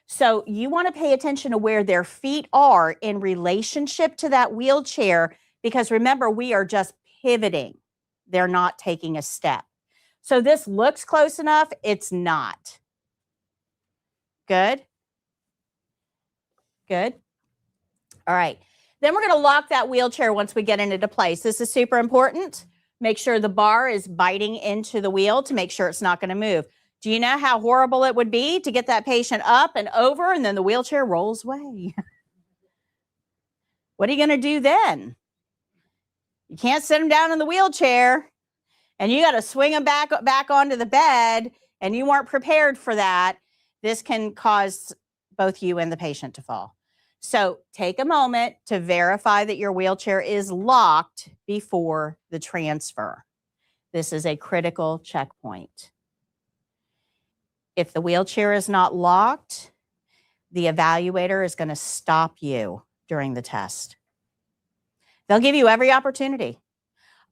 So you want to pay attention to where their feet are in relationship to that wheelchair, because remember, we are just pivoting. They're not taking a step. So this looks close enough. It's not. Good? Good? All right. Then we're going to lock that wheelchair once we get it into place. This is super important. Make sure the bar is biting into the wheel to make sure it's not going to move. Do you know how horrible it would be to get that patient up and over and then the wheelchair rolls away? What are you going to do then? You can't sit them down in the wheelchair and you got to swing them back onto the bed, and you weren't prepared for that. This can cause both you and the patient to fall. So take a moment to verify that your wheelchair is locked before the transfer. This is a critical checkpoint. If the wheelchair is not locked, the evaluator is going to stop you during the test. They'll give you every opportunity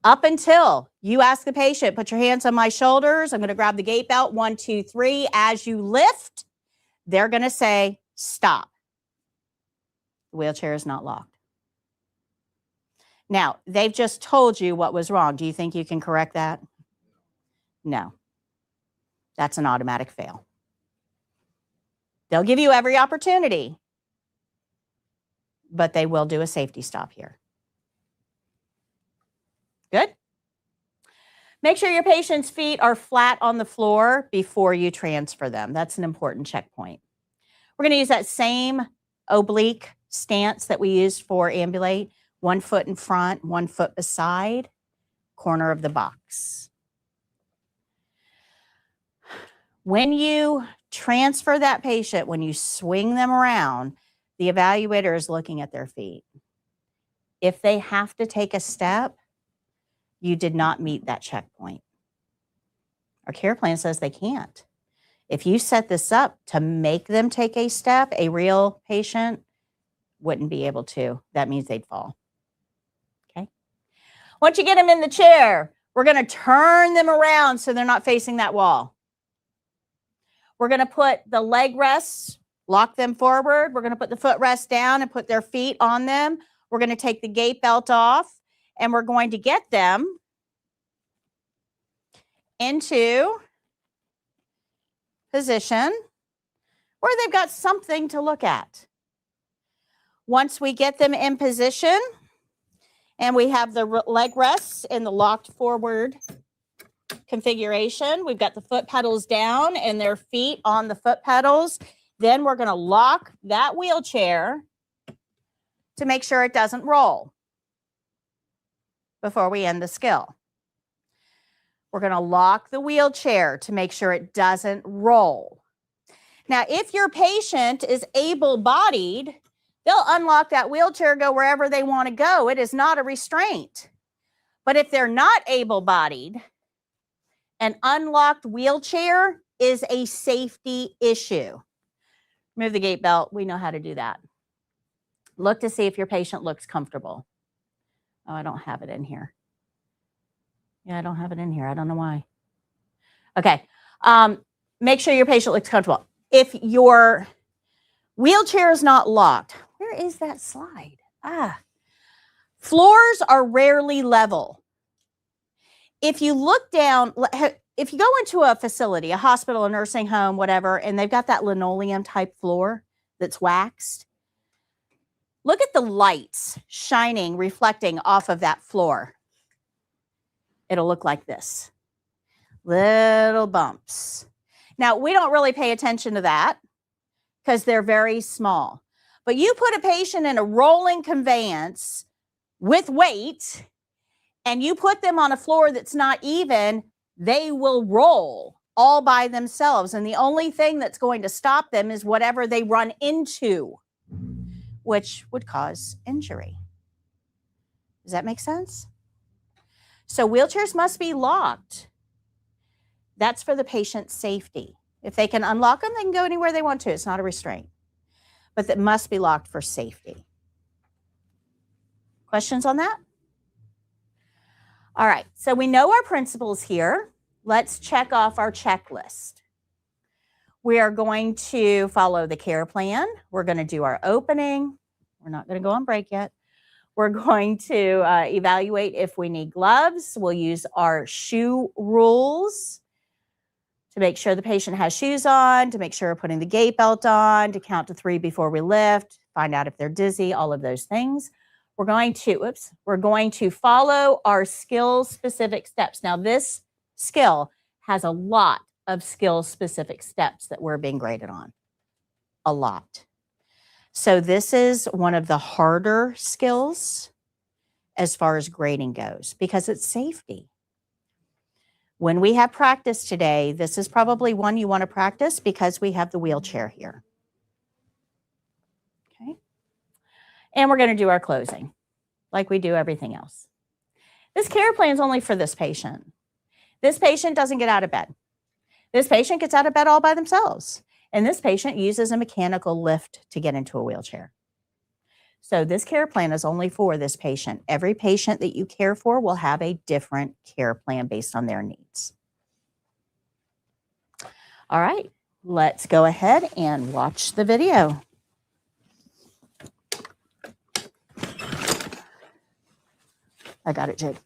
up until you ask the patient, put your hands on my shoulders. I'm going to grab the gait belt, 1, 2, 3. As you lift, they're going to say, stop. The wheelchair is not locked. Now, they've just told you what was wrong. Do you think you can correct that? No. That's an automatic fail. They'll give you every opportunity, but they will do a safety stop here. Good? Make sure your patient's feet are flat on the floor before you transfer them. That's an important checkpoint. We're going to use that same oblique stance that we used for ambulate. 1 foot in front, 1 foot beside, corner of the box. When you transfer that patient, when you swing them around, the evaluator is looking at their feet. If they have to take a step, you did not meet that checkpoint. Our care plan says they can't. If you set this up to make them take a step, a real patient wouldn't be able to. That means they'd fall. Okay. Once you get them in the chair, we're going to turn them around so they're not facing that wall. We're going to put the leg rests, lock them forward. We're going to put the foot rests down and put their feet on them. We're going to take the gait belt off, and we're going to get them into position where they've got something to look at. Once we get them in position and we have the leg rests in the locked forward configuration, we've got the foot pedals down and their feet on the foot pedals, then we're going to lock that wheelchair to make sure it doesn't roll before we end the skill. We're going to lock the wheelchair to make sure it doesn't roll. Now, if your patient is able-bodied, they'll unlock that wheelchair, go wherever they want to go. It is not a restraint. But if they're not able-bodied, an unlocked wheelchair is a safety issue. Remove the gait belt. We know how to do that. Look to see if your patient looks comfortable. Oh, I don't have it in here. Yeah, I don't have it in here. I don't know why. Okay. Make sure your patient looks comfortable. If your wheelchair is not locked, where is that slide? Floors are rarely level. If you look down, if you go into a facility, a hospital, a nursing home, whatever, and they've got that linoleum type floor that's waxed, look at the lights shining, reflecting off of that floor. It'll look like this. Little bumps. Now, we don't really pay attention to that because they're very small. But you put a patient in a rolling conveyance with weight, and you put them on a floor that's not even, they will roll all by themselves. And the only thing that's going to stop them is whatever they run into, which would cause injury. Does that make sense? So wheelchairs must be locked. That's for the patient's safety. If they can unlock them, they can go anywhere they want to. It's not a restraint. But that must be locked for safety. Questions on that? All right, so we know our principles here. Let's check off our checklist. We are going to follow the care plan. We're going to do our opening. We're not going to go on break yet. We're going to evaluate if we need gloves. We'll use our shoe rules to make sure the patient has shoes on, to make sure we're putting the gait belt on, to count to 3 before we lift, find out if they're dizzy, all of those things. We're going to follow our skill-specific steps. Now, this skill has a lot of skill-specific steps that we're being graded on. A lot. So this is one of the harder skills as far as grading goes because it's safety. When we have practice today, this is probably one you want to practice because we have the wheelchair here. Okay. And we're going to do our closing like we do everything else. This care plan is only for this patient. This patient doesn't get out of bed. This patient gets out of bed all by themselves. And this patient uses a mechanical lift to get into a wheelchair. So this care plan is only for this patient. Every patient that you care for will have a different care plan based on their needs. All right, let's go ahead and watch the video. I got it, Jake.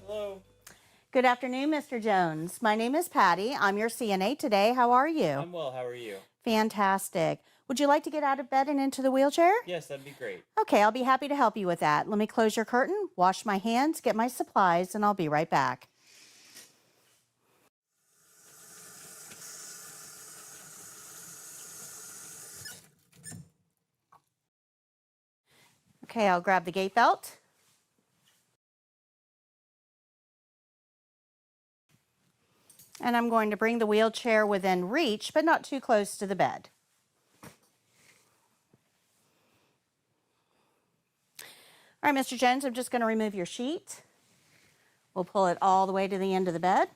Hello. Good afternoon, Mr. Jones. My name is Patty. I'm your CNA today. How are you? I'm well. How are you? Fantastic. Would you like to get out of bed and into the wheelchair? Yes, that'd be great. Okay, I'll be happy to help you with that. Let me close your curtain, wash my hands, get my supplies, and I'll be right back. Okay, I'll grab the gait belt. And I'm going to bring the wheelchair within reach, but not too close to the bed. All right, Mr. Jones, I'm just going to remove your sheet. We'll pull it all the way to the end of the bed.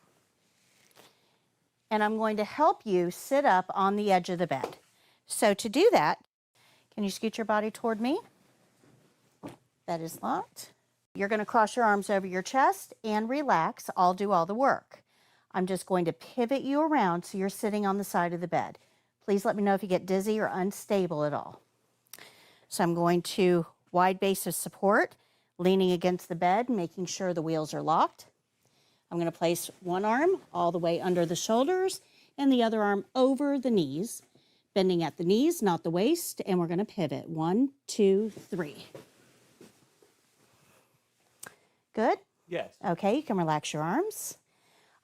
And I'm going to help you sit up on the edge of the bed. So to do that, can you scoot your body toward me? Bed is locked. You're going to cross your arms over your chest and relax. I'll do all the work. I'm just going to pivot you around so you're sitting on the side of the bed. Please let me know if you get dizzy or unstable at all. So I'm going to wide base of support, leaning against the bed, making sure the wheels are locked. I'm going to place one arm all the way under the shoulders and the other arm over the knees, bending at the knees, not the waist, and we're going to pivot. 1, 2, 3. Good? Yes. Okay, you can relax your arms.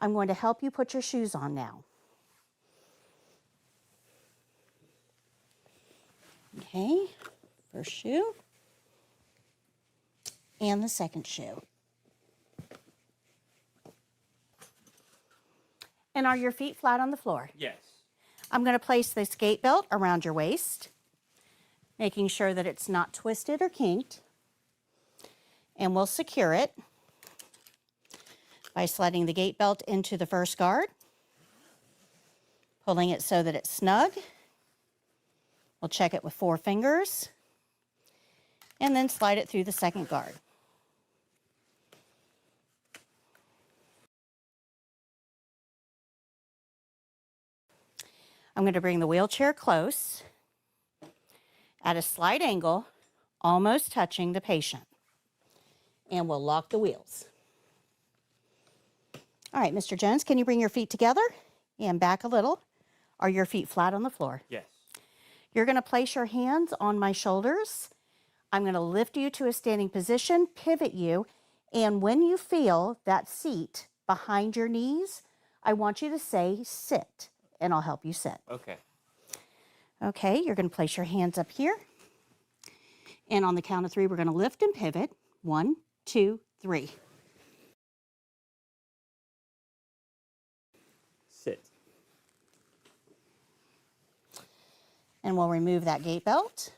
I'm going to help you put your shoes on now. Okay, first shoe and the second shoe. And are your feet flat on the floor? Yes. I'm going to place this gait belt around your waist, making sure that it's not twisted or kinked. And we'll secure it by sliding the gait belt into the first guard, pulling it so that it's snug. We'll check it with 4 fingers, and then slide it through the second guard. I'm going to bring the wheelchair close at a slight angle, almost touching the patient. And we'll lock the wheels. All right, Mr. Jones, can you bring your feet together and back a little? Are your feet flat on the floor? Yes. You're going to place your hands on my shoulders. I'm going to lift you to a standing position, pivot you, and when you feel that seat behind your knees, I want you to say sit, and I'll help you sit. Okay. Okay, you're going to place your hands up here. And on the count of 3, we're going to lift and pivot. 1, 2, 3. Sit. And we'll remove that gait belt.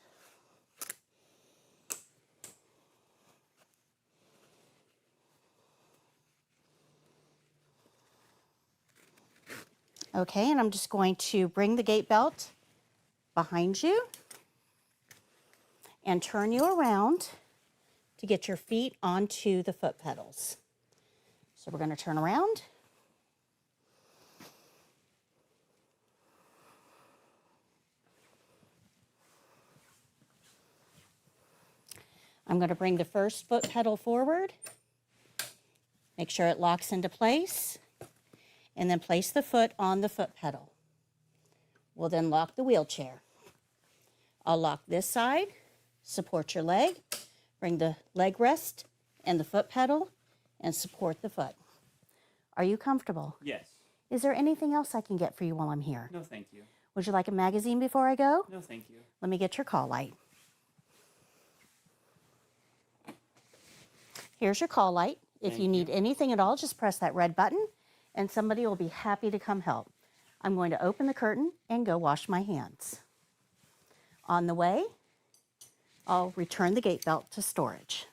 Okay, and I'm just going to bring the gait belt behind you and turn you around to get your feet onto the foot pedals. So we're going to turn around. I'm going to bring the first foot pedal forward Make sure it locks into place, and then place the foot on the foot pedal. We'll then lock the wheelchair. I'll lock this side, support your leg, bring the leg rest and the foot pedal, and support the foot. Are you comfortable? Yes. Is there anything else I can get for you while I'm here? No, thank you. Would you like a magazine before I go? No, thank you. Let me get your call light. Here's your call light. If Thank you need anything at all, just press that red button and somebody will be happy to come help. I'm going to open the curtain and go wash my hands. On the way, I'll return the gate belt to storage.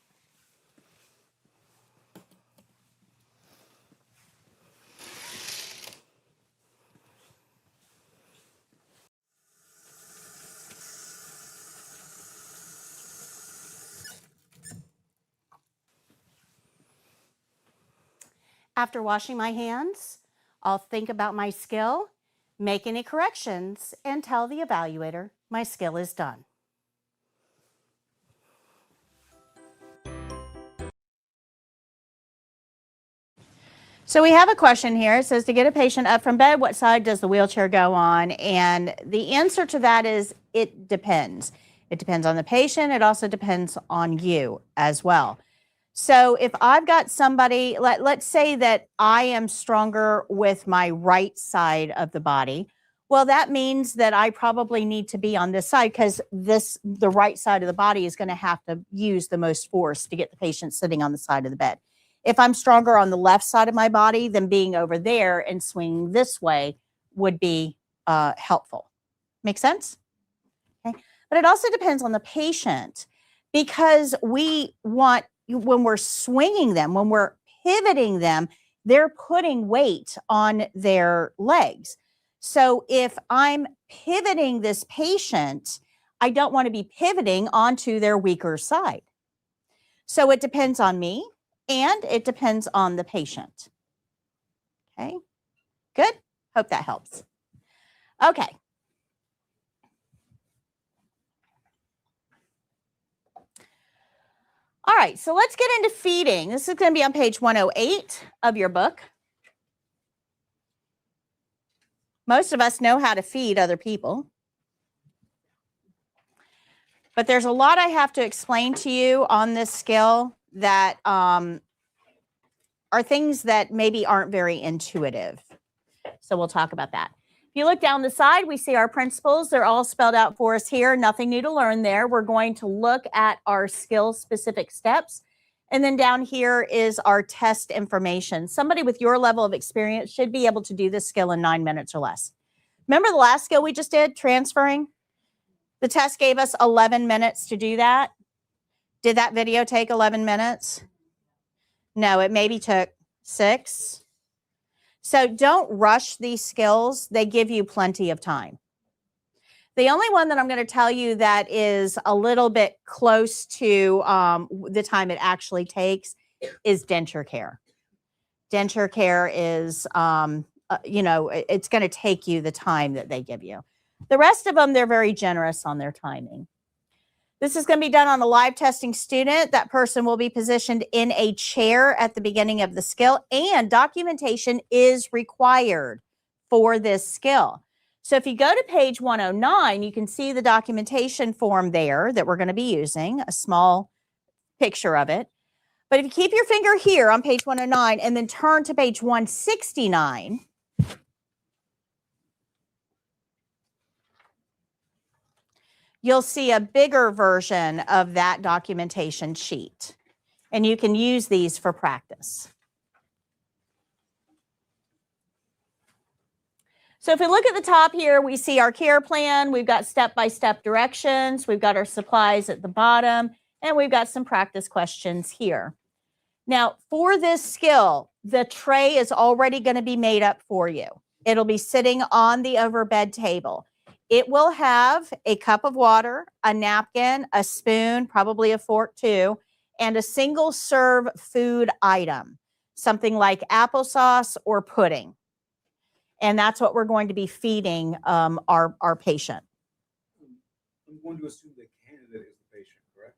After washing my hands, I'll think about my skill, make any corrections, and tell the evaluator my skill is done. So we have a question here. It says, to get a patient up from bed, what side does the wheelchair go on? And the answer to that is it depends. It depends on the patient. It also depends on you as well. So if I've got somebody, let's say that I am stronger with my right side of the body. Well, that means that I probably need to be on this side because the right side of the body is going to have to use the most force to get the patient sitting on the side of the bed. If I'm stronger on the left side of my body, then being over there and swinging this way would be helpful. Make sense? Okay. But it also depends on the patient because we want, when we're swinging them, when we're pivoting them, they're putting weight on their legs. So if I'm pivoting this patient, I don't want to be pivoting onto their weaker side. So it depends on me and it depends on the patient. Okay, good. Hope that helps. Okay. All right, so let's get into feeding. This is going to be on page 108 of your book. Most of us know how to feed other people. But there's a lot I have to explain to you on this skill that are things that maybe aren't very intuitive. So we'll talk about that. If you look down the side, we see our principles. They're all spelled out for us here. Nothing new to learn there. We're going to look at our skill-specific steps. And then down here is our test information. Somebody with your level of experience should be able to do this skill in 9 minutes or less. Remember the last skill we just did, transferring? The test gave us 11 minutes to do that. Did that video take 11 minutes? No, it maybe took 6. So don't rush these skills. They give you plenty of time. The only one that I'm going to tell you that is a little bit close to the time it actually takes is denture care. Denture care is, it's going to take you the time that they give you. The rest of them, they're very generous on their timing. This is going to be done on a live testing student. That person will be positioned in a chair at the beginning of the skill, and documentation is required for this skill. So if you go to page 109, you can see the documentation form there that we're going to be using, a small picture of it. But if you keep your finger here on page 109 and then turn to page 169, you'll see a bigger version of that documentation sheet. And you can use these for practice. So if we look at the top here, we see our care plan. We've got step-by-step directions. We've got our supplies at the bottom. And we've got some practice questions here. Now, for this skill, the tray is already going to be made up for you. It'll be sitting on the overbed table. It will have a cup of water, a napkin, a spoon, probably a fork too, and a single serve food item, something like applesauce or pudding. And that's what we're going to be feeding our patient. I'm going to assume the candidate is the patient, correct?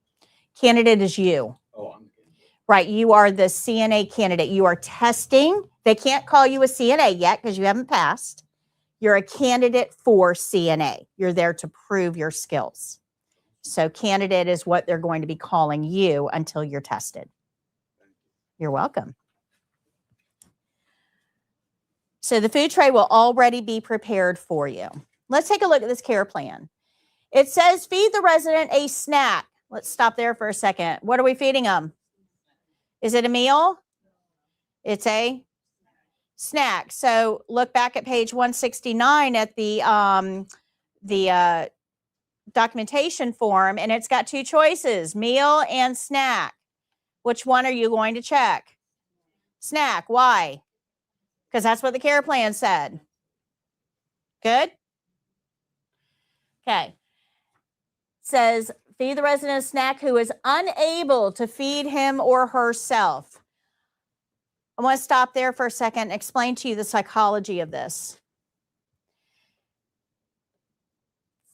Candidate is you. Oh, I'm the candidate. Right. You are the CNA candidate. You are testing. They can't call you a CNA yet because you haven't passed. You're a candidate for CNA. You're there to prove your skills. So candidate is what they're going to be calling you until you're tested. You're welcome. So the food tray will already be prepared for you. Let's take a look at this care plan. It says feed the resident a snack. Let's stop there for a second. What are we feeding them? Is it a meal? It's a snack. So look back at page 169 at the documentation form, and it's got two choices, meal and snack. Which one are you going to check? Snack. Why? Because that's what the care plan said. Good? Okay. Says feed the resident a snack who is unable to feed him or herself. I want to stop there for a second and explain to you the psychology of this.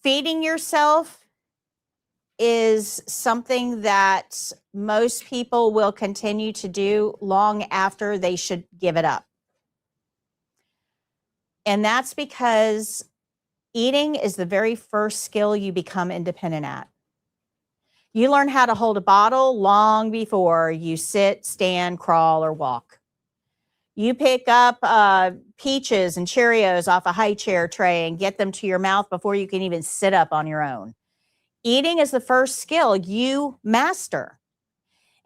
Feeding yourself is something that most people will continue to do long after they should give it up. And that's because eating is the very first skill you become independent at. You learn how to hold a bottle long before you sit, stand, crawl, or walk. You pick up peaches and Cheerios off a high chair tray and get them to your mouth before you can even sit up on your own. Eating is the first skill you master.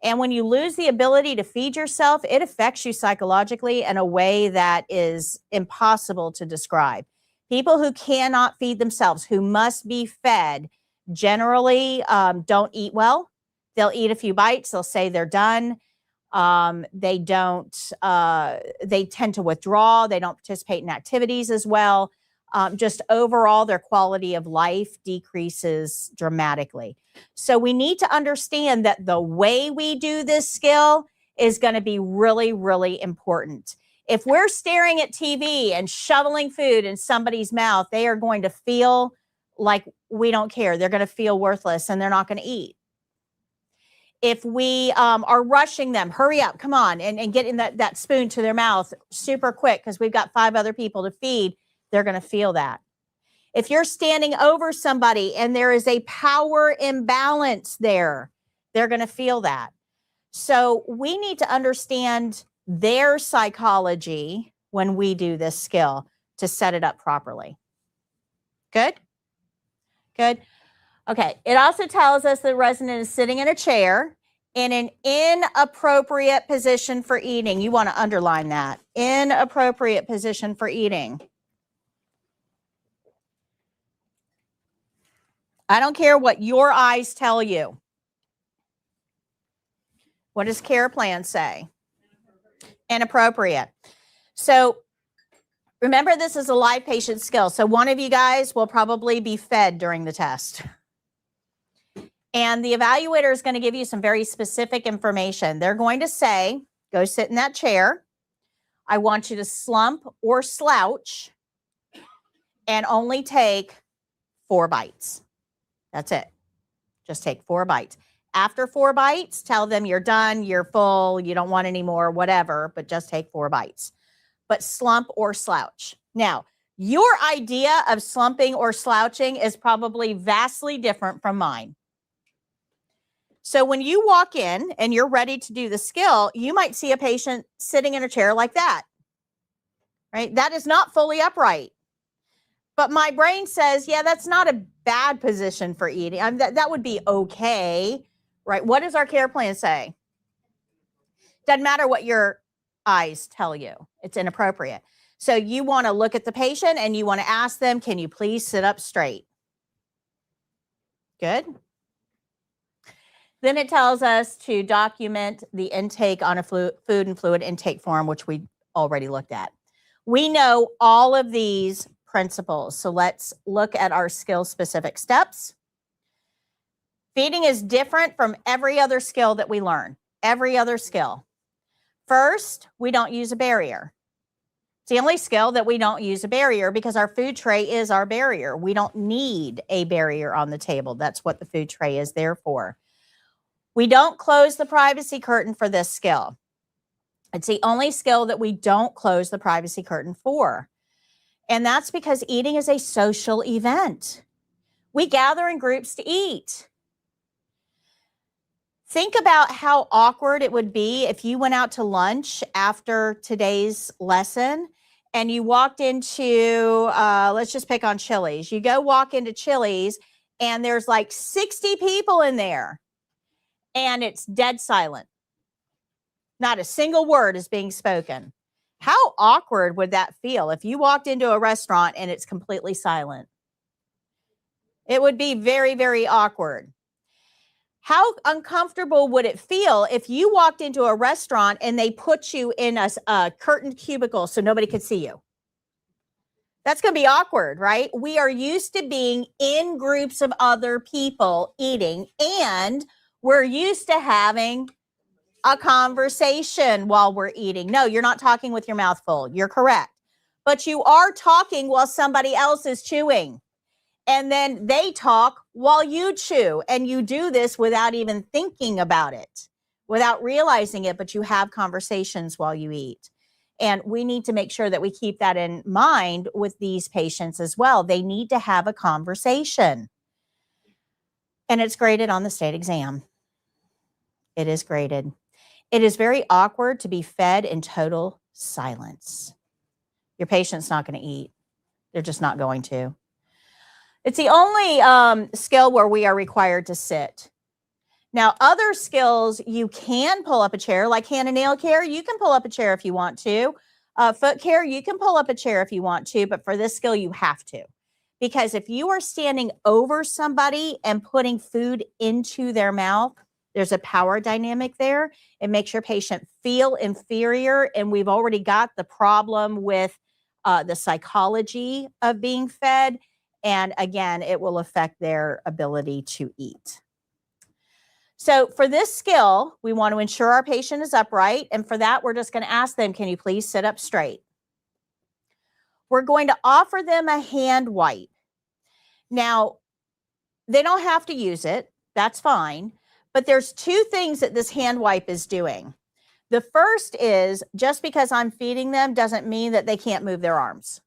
And when you lose the ability to feed yourself, it affects you psychologically in a way that is impossible to describe. People who cannot feed themselves, who must be fed, generally don't eat well. They'll eat a few bites. They'll say they're done. They tend to withdraw. They don't participate in activities as well. Just overall, their quality of life decreases dramatically. So we need to understand that the way we do this skill is going to be really, really important. If we're staring at TV and shoveling food in somebody's mouth, they are going to feel like we don't care. They're going to feel worthless and they're not going to eat. If we are rushing them, hurry up, come on, and getting that spoon to their mouth super quick because we've got 5 other people to feed, they're going to feel that. If you're standing over somebody and there is a power imbalance there, they're going to feel that. So we need to understand their psychology when we do this skill to set it up properly. Good? Good. Okay. It also tells us the resident is sitting in a chair in an inappropriate position for eating. You want to underline that. Inappropriate position for eating. I don't care what your eyes tell you. What does care plan say? Inappropriate. So remember, this is a live patient skill. So one of you guys will probably be fed during the test. And the evaluator is going to give you some very specific information. They're going to say, go sit in that chair. I want you to slump or slouch and only take 4 bites. That's it. Just take 4 bites. After 4 bites, tell them you're done, you're full, you don't want any more, whatever, but just take 4 bites. But slump or slouch. Now, your idea of slumping or slouching is probably vastly different from mine. So when you walk in and you're ready to do the skill, you might see a patient sitting in a chair like that, right? That is not fully upright. But my brain says, yeah, that's not a bad position for eating. That would be okay, right? What does our care plan say? Doesn't matter what your eyes tell you. It's inappropriate. So you want to look at the patient and you want to ask them, can you please sit up straight? Good. Then it tells us to document the intake on a food and fluid intake form, which we already looked at. We know all of these principles. So let's look at our skill-specific steps. Feeding is different from every other skill that we learn. Every other skill. First, we don't use a barrier. It's the only skill that we don't use a barrier because our food tray is our barrier. We don't need a barrier on the table. That's what the food tray is there for. We don't close the privacy curtain for this skill. It's the only skill that we don't close the privacy curtain for. And that's because eating is a social event. We gather in groups to eat. Think about how awkward it would be if you went out to lunch after today's lesson and you walked into, let's just pick on Chili's. You go walk into Chili's and there's like 60 people in there and it's dead silent. Not a single word is being spoken. How awkward would that feel if you walked into a restaurant and it's completely silent? It would be very, very awkward. How uncomfortable would it feel if you walked into a restaurant and they put you in a curtained cubicle so nobody could see you? That's going to be awkward, right? We are used to being in groups of other people eating, and we're used to having a conversation while we're eating. No, you're not talking with your mouth full. You're correct. But you are talking while somebody else is chewing. And then they talk while you chew. And you do this without even thinking about it, without realizing it, but you have conversations while you eat. And we need to make sure that we keep that in mind with these patients as well. They need to have a conversation. And it's graded on the state exam. It is graded. It is very awkward to be fed in total silence. Your patient's not going to eat. They're just not going to. It's the only skill where we are required to sit. Now, other skills, you can pull up a chair, like hand and nail care. You can pull up a chair if you want to. Foot care, you can pull up a chair if you want to, but for this skill, you have to. Because if you are standing over somebody and putting food into their mouth, there's a power dynamic there. It makes your patient feel inferior, and we've already got the problem with the psychology of being fed. And again, it will affect their ability to eat. So for this skill, we want to ensure our patient is upright. And for that, we're just going to ask them, can you please sit up straight? We're going to offer them a hand wipe. Now, they don't have to use it. That's fine. But there's two things that this hand wipe is doing. The first is just because I'm feeding them doesn't mean that they can't move their arms.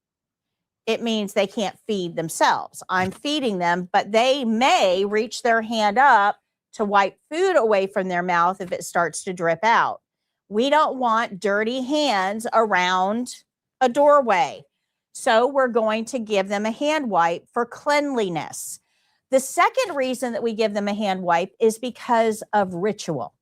It means they can't feed themselves. I'm feeding them, but they may reach their hand up to wipe food away from their mouth if it starts to drip out. We don't want dirty hands around a doorway. So we're going to give them a hand wipe for cleanliness. The second reason that we give them a hand wipe is because of ritual.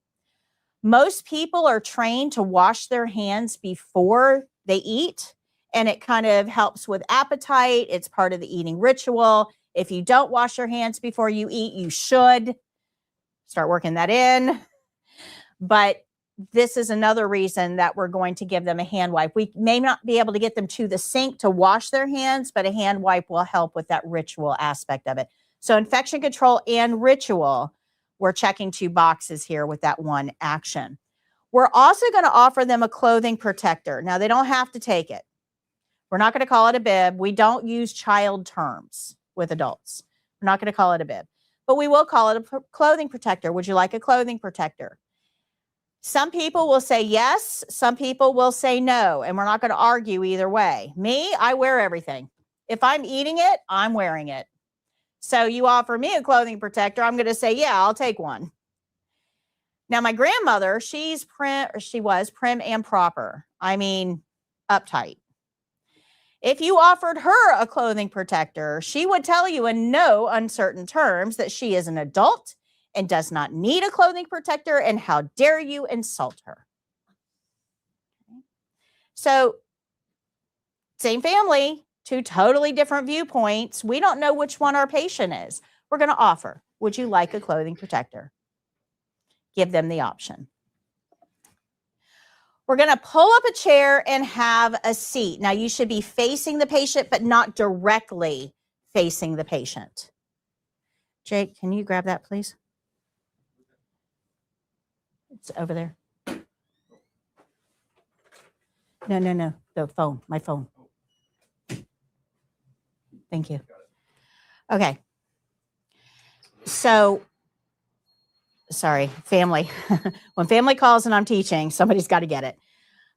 Most people are trained to wash their hands before they eat, and it kind of helps with appetite. It's part of the eating ritual. If you don't wash your hands before you eat, you should start working that in. But this is another reason that we're going to give them a hand wipe. We may not be able to get them to the sink to wash their hands, but a hand wipe will help with that ritual aspect of it. So infection control and ritual, we're checking two boxes here with that one action. We're also going to offer them a clothing protector. Now, they don't have to take it. We're not going to call it a bib. We don't use child terms with adults. We're not going to call it a bib, but we will call it a clothing protector. Would you like a clothing protector? Some people will say yes. Some people will say no, and we're not going to argue either way. Me, I wear everything. If I'm eating it, I'm wearing it. So you offer me a clothing protector, I'm going to say, yeah, I'll take one. Now, my grandmother, she was prim and proper. I mean, uptight. If you offered her a clothing protector, she would tell you in no uncertain terms that she is an adult and does not need a clothing protector, and how dare you insult her. So, same family, two totally different viewpoints. We don't know which one our patient is. We're going to offer, would you like a clothing protector? Give them the option. We're going to pull up a chair and have a seat. Now, you should be facing the patient, but not directly facing the patient. Jake, can you grab that, please? It's over there. No. The phone, my phone. Thank you. Okay. So sorry, family. When family calls and I'm teaching, somebody's got to get it.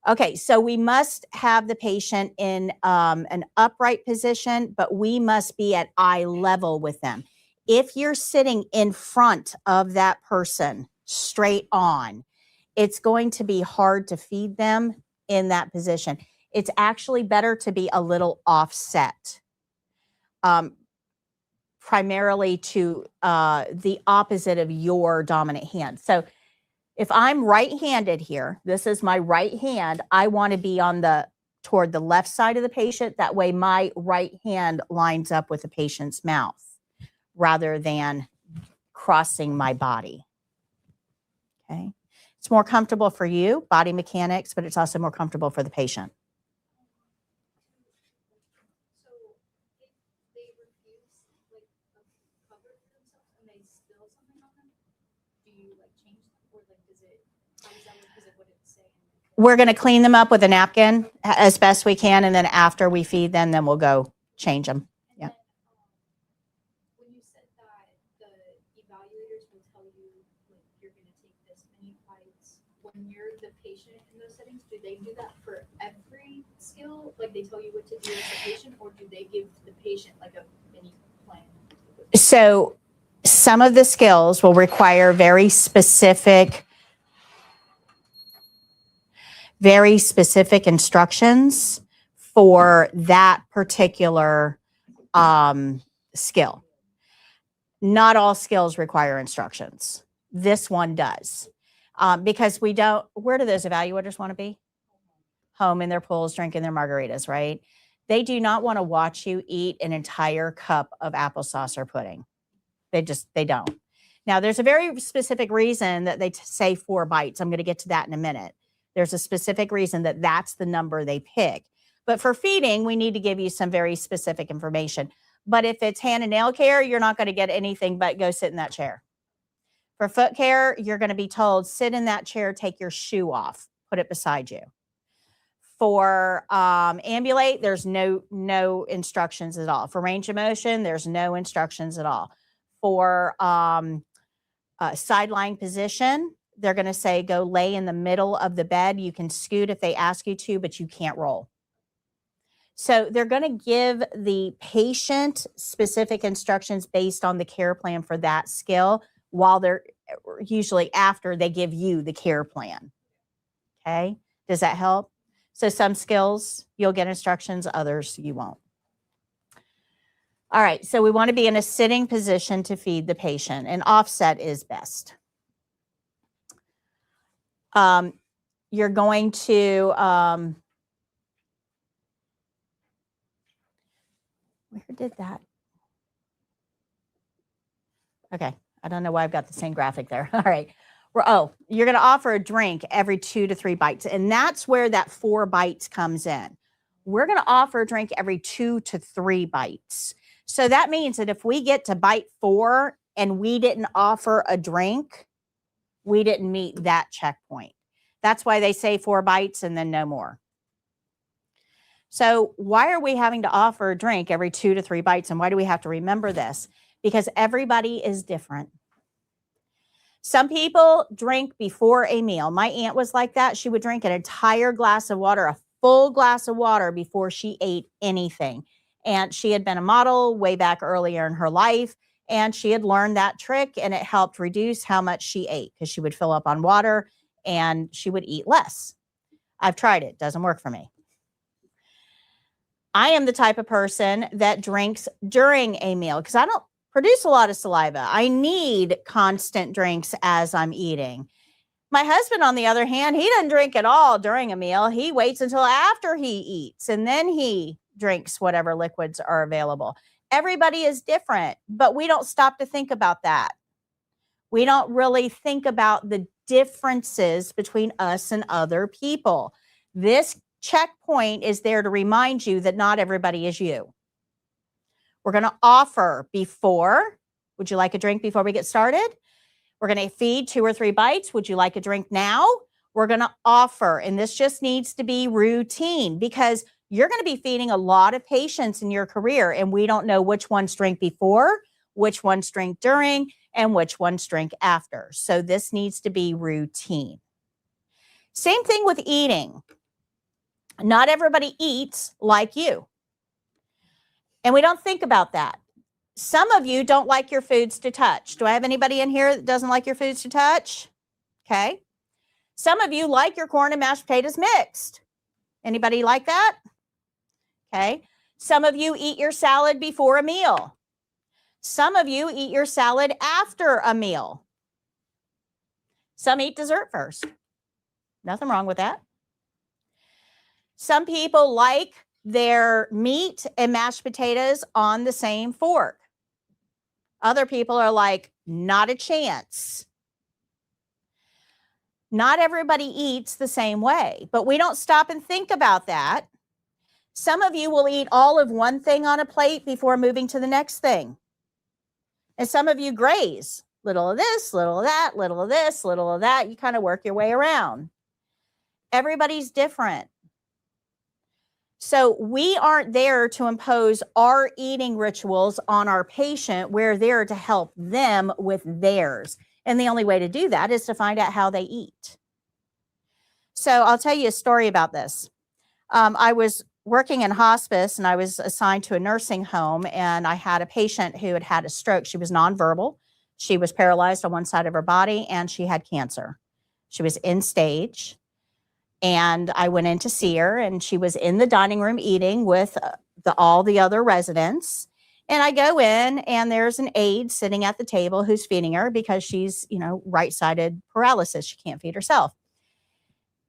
Okay, so we must have the patient in an upright position, but we must be at eye level with them. If you're sitting in front of that person straight on, it's going to be hard to feed them in that position. It's actually better to be a little offset, primarily to the opposite of your dominant hand. So if I'm right-handed here, this is my right hand, I want to be toward the left side of the patient. That way my right hand lines up with the patient's mouth rather than crossing my body. Okay. It's more comfortable for you, body mechanics, but it's also more comfortable for the patient. So if they refuse like a cover for themselves and they spill something on them, do you like change them or like how does that work? Because what it's saying? We're going to clean them up with a napkin as best we can, and then after we feed them, then we'll go change them. Yeah. When you said that the evaluators will tell you like you're going to take this many bites, when you're the patient in those settings, do they do that for every skill? Like they tell you what to do as a patient, or do they give the patient like a mini plan? So some of the skills will require very specific instructions for that particular skill. Not all skills require instructions. This one does. Because where do those evaluators want to be? Home in their pools, drinking their margaritas, right? They do not want to watch you eat an entire cup of applesauce or pudding. They don't. Now, there's a very specific reason that they say 4 bites. I'm going to get to that in a minute. There's a specific reason that that's the number they pick. But for feeding, we need to give you some very specific information. But if it's hand and nail care, you're not going to get anything but go sit in that chair. For foot care, you're going to be told, sit in that chair, take your shoe off, put it beside you. For ambulate, there's no instructions at all. For range of motion, there's no instructions at all. For sideline position, they're going to say, go lay in the middle of the bed. You can scoot if they ask you to, but you can't roll. So they're going to give the patient specific instructions based on the care plan for that skill, while they're usually after they give you the care plan. Okay. Does that help? So some skills you'll get instructions, others you won't. All right. So we want to be in a sitting position to feed the patient, and offset is best. You're going to, where did that? Okay. I don't know why I've got the same graphic there. All right. You're going to offer a drink every 2 to 3 bites. And that's where that 4 bites comes in. We're going to offer a drink every 2 to 3 bites. So that means that if we get to bite 4 and we didn't offer a drink, we didn't meet that checkpoint. That's why they say 4 bites and then no more. So why are we having to offer a drink every 2 to 3 bites? And why do we have to remember this? Because everybody is different. Some people drink before a meal. My aunt was like that. She would drink an entire glass of water, a full glass of water, before she ate anything. And she had been a model way back earlier in her life, and she had learned that trick, and it helped reduce how much she ate because she would fill up on water and she would eat less. I've tried it. Doesn't work for me. I am the type of person that drinks during a meal because I don't produce a lot of saliva. I need constant drinks as I'm eating. My husband, on the other hand, he doesn't drink at all during a meal. He waits until after he eats, and then he drinks whatever liquids are available. Everybody is different, but we don't stop to think about that. We don't really think about the differences between us and other people. This checkpoint is there to remind you that not everybody is you. We're going to offer before. Would you like a drink before we get started? We're going to feed 2 or 3 bites. Would you like a drink now? We're going to offer, and this just needs to be routine because you're going to be feeding a lot of patients in your career, and we don't know which ones drink before, which ones drink during, and which ones drink after. So this needs to be routine. Same thing with eating. Not everybody eats like you. And we don't think about that. Some of you don't like your foods to touch. Do I have anybody in here that doesn't like your foods to touch? Okay. Some of you like your corn and mashed potatoes mixed. Anybody like that? Okay. Some of you eat your salad before a meal. Some of you eat your salad after a meal. Some eat dessert first. Nothing wrong with that. Some people like their meat and mashed potatoes on the same fork. Other people are like, not a chance. Not everybody eats the same way, but we don't stop and think about that. Some of you will eat all of one thing on a plate before moving to the next thing. And some of you graze, little of this, little of that, little of this, little of that. You kind of work your way around. Everybody's different. So we aren't there to impose our eating rituals on our patient. We're there to help them with theirs. And the only way to do that is to find out how they eat. So I'll tell you a story about this. I was working in hospice and I was assigned to a nursing home, and I had a patient who had had a stroke. She was nonverbal. She was paralyzed on one side of her body, and she had cancer. She was end stage. And I went in to see her, and she was in the dining room eating with all the other residents. And I go in, and there's an aide sitting at the table who's feeding her because she's, right-sided paralysis. She can't feed herself.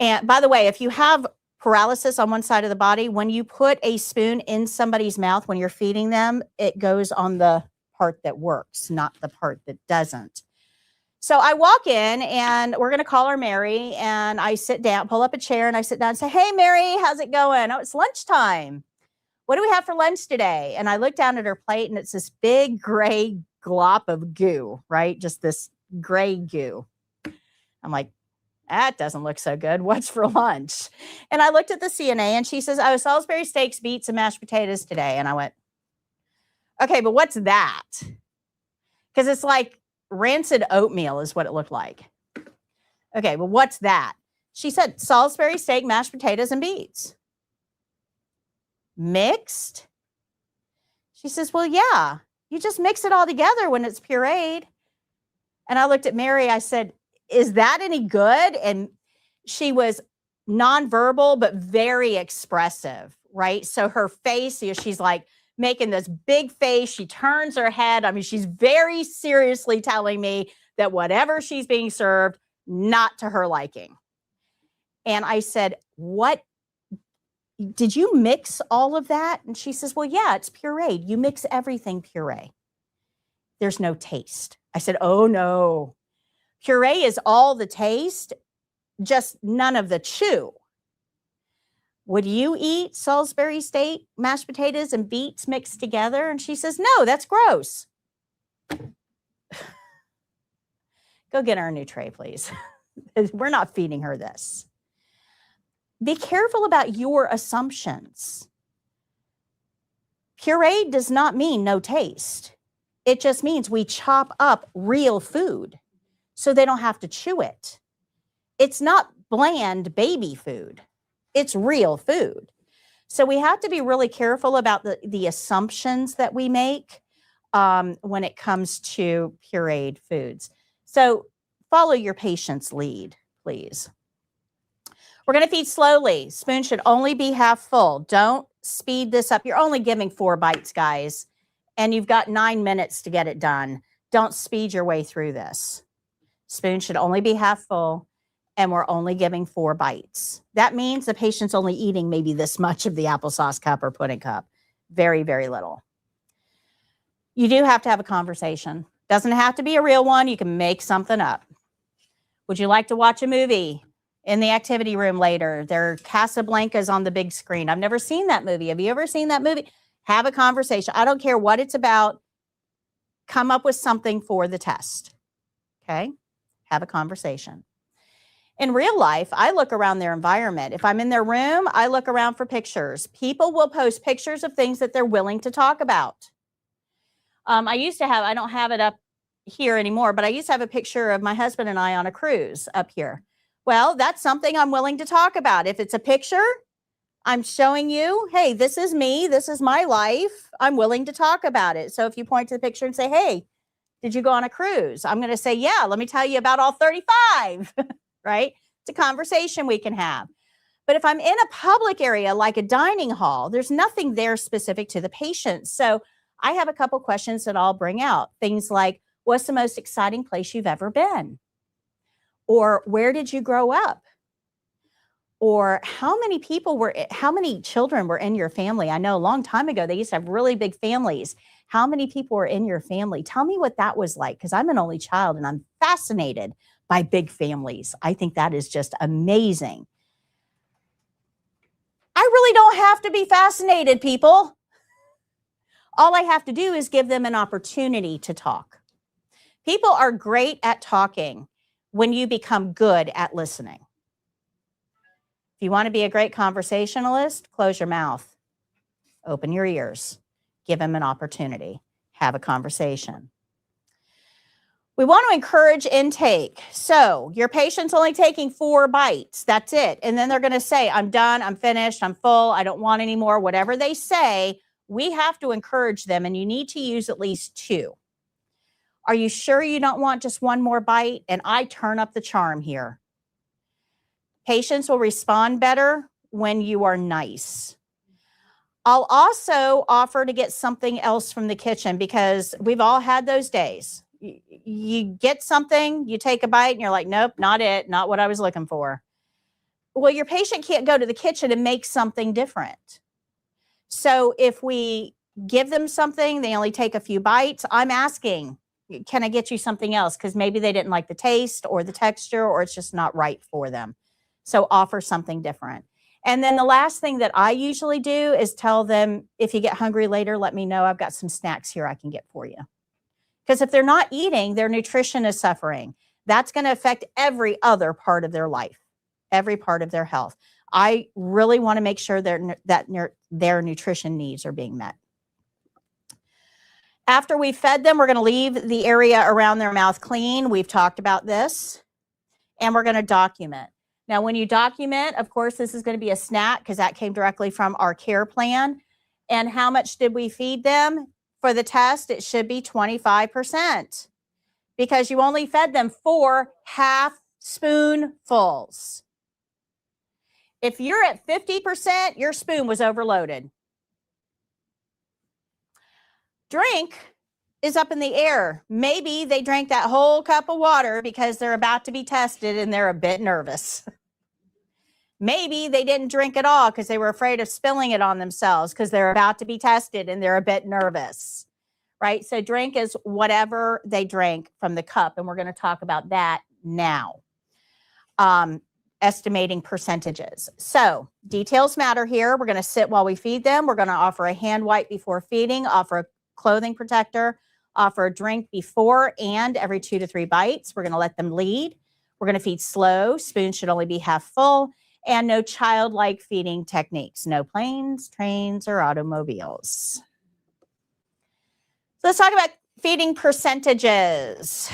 And by the way, if you have paralysis on one side of the body, when you put a spoon in somebody's mouth when you're feeding them, it goes on the part that works, not the part that doesn't. So I walk in, and we're going to call her Mary, and I sit down, pull up a chair, and I sit down and say, "Hey, Mary, how's it going?" "Oh, it's lunchtime. What do we have for lunch today?" And I look down at her plate, and it's this big gray glop of goo, right? Just this gray goo. I'm like, that doesn't look so good. What's for lunch? And I looked at the CNA, and she says, "Oh, Salisbury steaks, beets, and mashed potatoes today." And I went, okay, but what's that? Because it's like rancid oatmeal is what it looked like. Okay, well, what's that? She said, "Salisbury steak, mashed potatoes, and beets." Mixed? She says, "Well, yeah, you just mix it all together when it's pureed." And I looked at Mary, I said, "Is that any good?" And she was nonverbal, but very expressive, right? So her face, she's like making this big face. She turns her head. I mean, she's very seriously telling me that whatever she's being served, not to her liking. And I said, "What? Did you mix all of that?" And she says, "Well, yeah, it's pureed. You mix everything puree. There's no taste." I said, "Oh, no. Puree is all the taste, just none of the chew. Would you eat Salisbury steak, mashed potatoes, and beets mixed together?" And she says, "No, that's gross." Go get her a new tray, please. We're not feeding her this. Be careful about your assumptions. Pureed does not mean no taste. It just means we chop up real food so they don't have to chew it. It's not bland baby food. It's real food. So we have to be really careful about the assumptions that we make when it comes to pureed foods. So follow your patient's lead, please. We're going to feed slowly. Spoon should only be half full. Don't speed this up. You're only giving 4 bites, guys, and you've got 9 minutes to get it done. Don't speed your way through this. Spoon should only be half full, and we're only giving 4 bites. That means the patient's only eating maybe this much of the applesauce cup or pudding cup. Very, very little. You do have to have a conversation. Doesn't have to be a real one. You can make something up. Would you like to watch a movie in the activity room later? There, Casablanca's on the big screen. I've never seen that movie. Have you ever seen that movie? Have a conversation. I don't care what it's about. Come up with something for the test. Okay? Have a conversation. In real life, I look around their environment. If I'm in their room, I look around for pictures. People will post pictures of things that they're willing to talk about. I used to have, I don't have it up here anymore, but I used to have a picture of my husband and I on a cruise up here. Well, that's something I'm willing to talk about. If it's a picture, I'm showing you, hey, this is me. This is my life. I'm willing to talk about it. So if you point to the picture and say, hey, did you go on a cruise? I'm going to say, yeah, let me tell you about all 35, right? It's a conversation we can have. But if I'm in a public area like a dining hall, there's nothing there specific to the patient. So I have a couple questions that I'll bring out. Things like, what's the most exciting place you've ever been? Or where did you grow up? Or how many children were in your family? I know a long time ago, they used to have really big families. How many people were in your family? Tell me what that was like, because I'm an only child and I'm fascinated by big families. I think that is just amazing. I really don't have to be fascinated, people. All I have to do is give them an opportunity to talk. People are great at talking when you become good at listening. If you want to be a great conversationalist, close your mouth, open your ears, give them an opportunity, have a conversation. We want to encourage intake. So your patient's only taking 4 bites. That's it. And then they're going to say, I'm done, I'm finished, I'm full, I don't want any more. Whatever they say, we have to encourage them, and you need to use at least 2. Are you sure you don't want just 1 more bite? And I turn up the charm here. Patients will respond better when you are nice. I'll also offer to get something else from the kitchen, because we've all had those days. You get something, you take a bite, and you're like, nope, not it, not what I was looking for. Well, your patient can't go to the kitchen and make something different. So if we give them something, they only take a few bites, I'm asking, can I get you something else? Because maybe they didn't like the taste or the texture, or it's just not right for them. So offer something different. And then the last thing that I usually do is tell them, if you get hungry later, let me know. I've got some snacks here I can get for you. Because if they're not eating, their nutrition is suffering. That's going to affect every other part of their life, every part of their health. I really want to make sure that their nutrition needs are being met. After we've fed them, we're going to leave the area around their mouth clean. We've talked about this. And we're going to document. Now, when you document, of course, this is going to be a snack, because that came directly from our care plan. And how much did we feed them? For the test, it should be 25%, because you only fed them 4 half spoonfuls. If you're at 50%, your spoon was overloaded. Drink is up in the air. Maybe they drank that whole cup of water because they're about to be tested and they're a bit nervous. Maybe they didn't drink at all because they were afraid of spilling it on themselves because they're about to be tested and they're a bit nervous, right? So drink is whatever they drank from the cup, and we're going to talk about that now. Estimating percentages. So details matter here. We're going to sit while we feed them. We're going to offer a hand wipe before feeding, offer a clothing protector, offer a drink before and every 2 to 3 bites. We're going to let them lead. We're going to feed slow. Spoon should only be half full. And no childlike feeding techniques. No planes, trains, or automobiles. So let's talk about feeding percentages.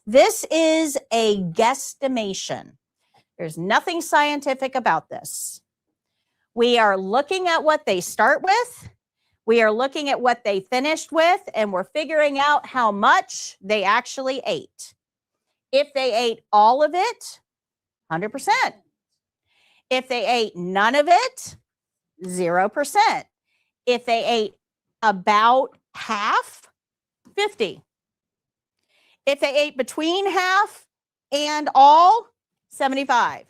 This is a guesstimation. There's nothing scientific about this. We are looking at what they start with. We are looking at what they finished with, and we're figuring out how much they actually ate. If they ate all of it, 100%. If they ate none of it, 0%. If they ate about half, 50. If they ate between half and all, 75.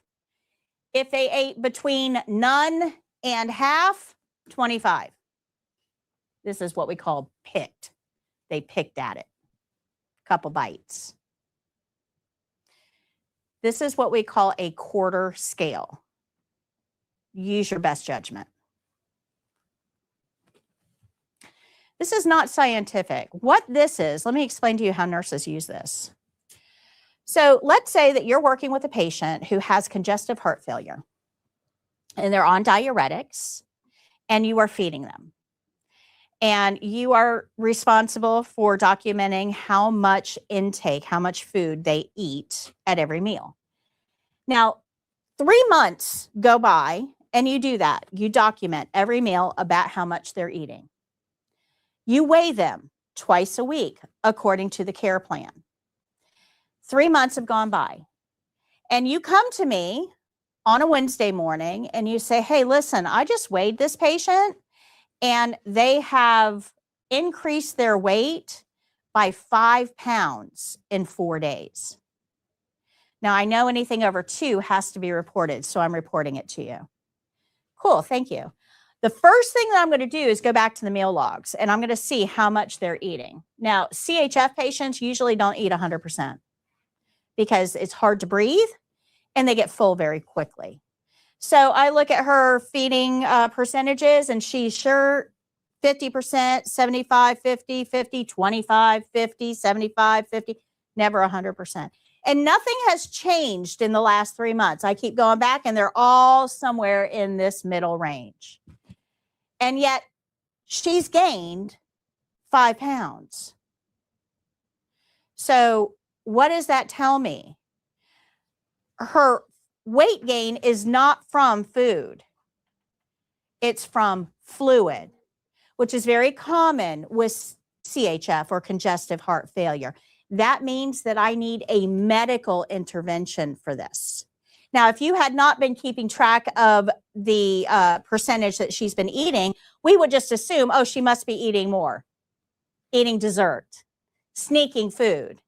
If they ate between none and half, 25. This is what we call picked. They picked at it. Couple bites. This is what we call a quarter scale. Use your best judgment. This is not scientific. What this is, let me explain to you how nurses use this. So let's say that you're working with a patient who has congestive heart failure, and they're on diuretics, and you are feeding them. And you are responsible for documenting how much intake, how much food they eat at every meal. Now, 3 months go by and you do that. You document every meal about how much they're eating. You weigh them twice a week according to the care plan. 3 months have gone by. And you come to me on a Wednesday morning and you say, hey, listen, I just weighed this patient and they have increased their weight by 5 pounds in 4 days. Now, I know anything over 2 has to be reported, so I'm reporting it to you. Cool, thank you. The first thing that I'm going to do is go back to the meal logs, and I'm going to see how much they're eating. Now, CHF patients usually don't eat 100% because it's hard to breathe, and they get full very quickly. So I look at her feeding percentages, and she's sure 50%, 75, 50, 50, 25, 50, 75, 50, never 100%. And nothing has changed in the last 3 months. I keep going back, and they're all somewhere in this middle range. And yet she's gained 5 pounds. So what does that tell me? Her weight gain is not from food. It's from fluid, which is very common with CHF or congestive heart failure. That means that I need a medical intervention for this. Now, if you had not been keeping track of the percentage that she's been eating, we would just assume, oh, she must be eating more, eating dessert, sneaking food,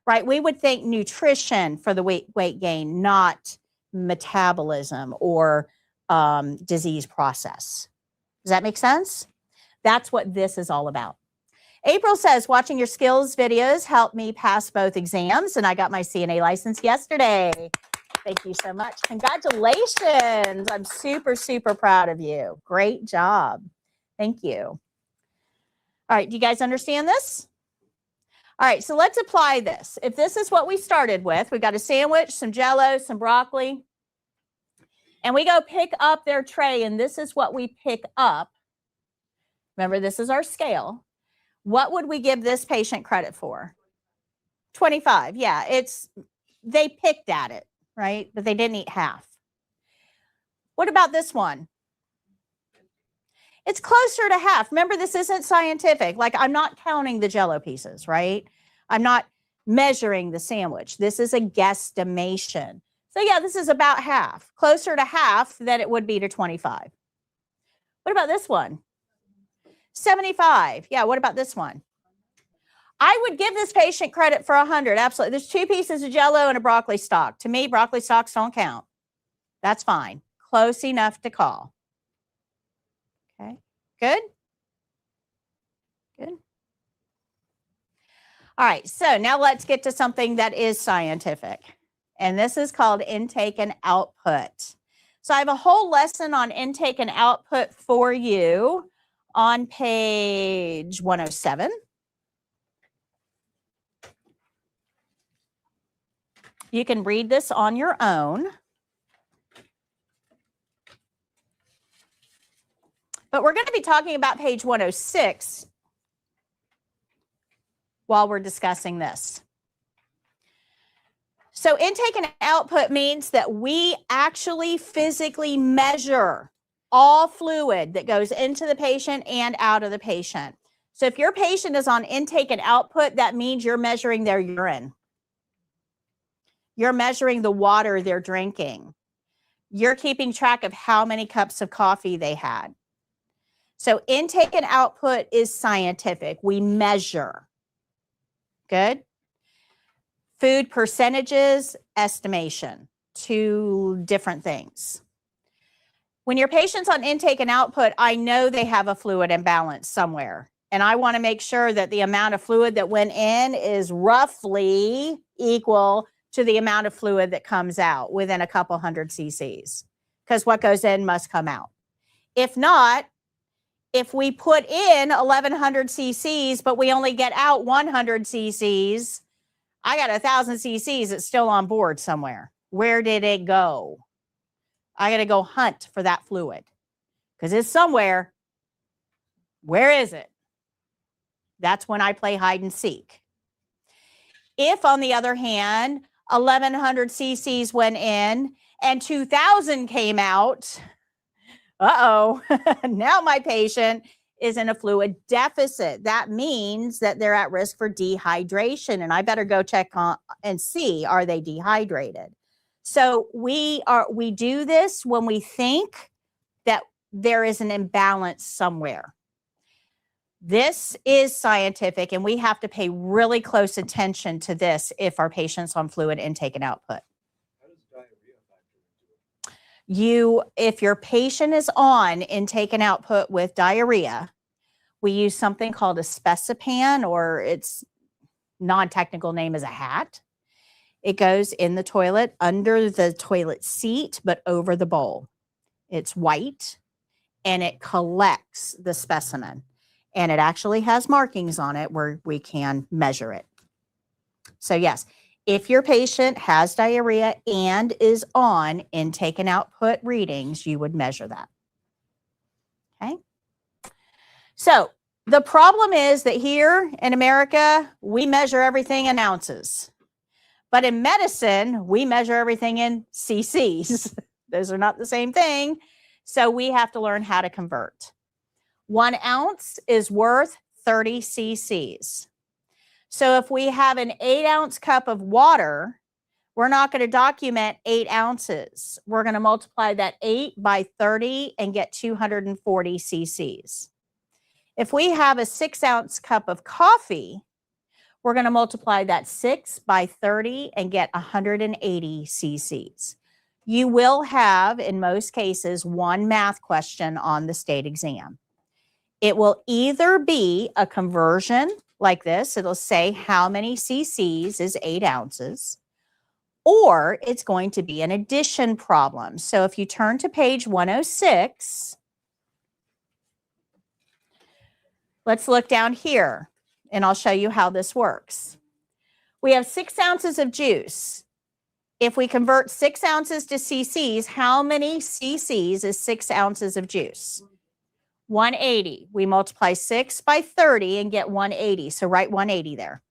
right? We would think nutrition for the weight gain, not metabolism or disease process. Does that make sense? That's what this is all about. April says, watching your skills videos helped me pass both exams, and I got my CNA license yesterday. Thank you so much. Congratulations. I'm super, super proud of you. Great job. Thank you. All right, do you guys understand this? All right, so let's apply this. If this is what we started with, we got a sandwich, some Jell-O, some broccoli, and we go pick up their tray, and this is what we pick up. Remember, this is our scale. What would we give this patient credit for? 25. Yeah, they picked at it, right? But they didn't eat half. What about this one? It's closer to half. Remember, this isn't scientific. Like, I'm not counting the Jell-O pieces, right? I'm not measuring the sandwich. This is a guesstimation. So yeah, this is about half, closer to half than it would be to 25. What about this one? 75. Yeah, what about this one? I would give this patient credit for 100. Absolutely. There's 2 pieces of Jell-O and a broccoli stalk. To me, broccoli stalks don't count. That's fine. Close enough to call. Okay, good? Good. All right, so now let's get to something that is scientific. And this is called intake and output. So I have a whole lesson on intake and output for you on page 107. You can read this on your own. But we're going to be talking about page 106 while we're discussing this. So intake and output means that we actually physically measure all fluid that goes into the patient and out of the patient. So if your patient is on intake and output, that means you're measuring their urine. You're measuring the water they're drinking. You're keeping track of how many cups of coffee they had. So intake and output is scientific. We measure. Good. Food percentages, estimation, 2 different things. When your patient's on intake and output, I know they have a fluid imbalance somewhere. And I want to make sure that the amount of fluid that went in is roughly equal to the amount of fluid that comes out within a couple hundred cc's. Because what goes in must come out. If not, if we put in 1,100 cc's, but we only get out 100 cc's, I got 1,000 cc's that's still on board somewhere. Where did it go? I got to go hunt for that fluid because it's somewhere. Where is it? That's when I play hide and seek. If, on the other hand, 1,100 cc's went in and 2,000 came out, uh-oh, now my patient is in a fluid deficit. That means that they're at risk for dehydration, and I better go check on and see, are they dehydrated? So we do this when we think that there is an imbalance somewhere. This is scientific, and we have to pay really close attention to this if our patient's on fluid intake and output. How does diarrhea factor into it? If your patient is on intake and output with diarrhea, we use something called a specipan, or its non-technical name is a hat. It goes in the toilet, under the toilet seat, but over the bowl. It's white, and it collects the specimen. And it actually has markings on it where we can measure it. So yes, if your patient has diarrhea and is on intake and output readings, you would measure that. Okay. So the problem is that here in America, we measure everything in ounces. But in medicine, we measure everything in cc's. Those are not the same thing. So we have to learn how to convert. 1 ounce is worth 30 cc's. So if we have an 8-ounce cup of water, we're not going to document 8 ounces. We're going to multiply that 8 by 30 and get 240 cc's. If we have a 6-ounce cup of coffee, we're going to multiply that 6 by 30 and get 180 cc's. You will have, in most cases, one math question on the state exam. It will either be a conversion like this. It'll say how many cc's is 8 ounces, or it's going to be an addition problem. So if you turn to page 106, let's look down here, and I'll show you how this works. We have 6 ounces of juice. If we convert 6 ounces to cc's, how many cc's is 6 ounces of juice? 180. We multiply 6 by 30 and get 180. So write 180 there.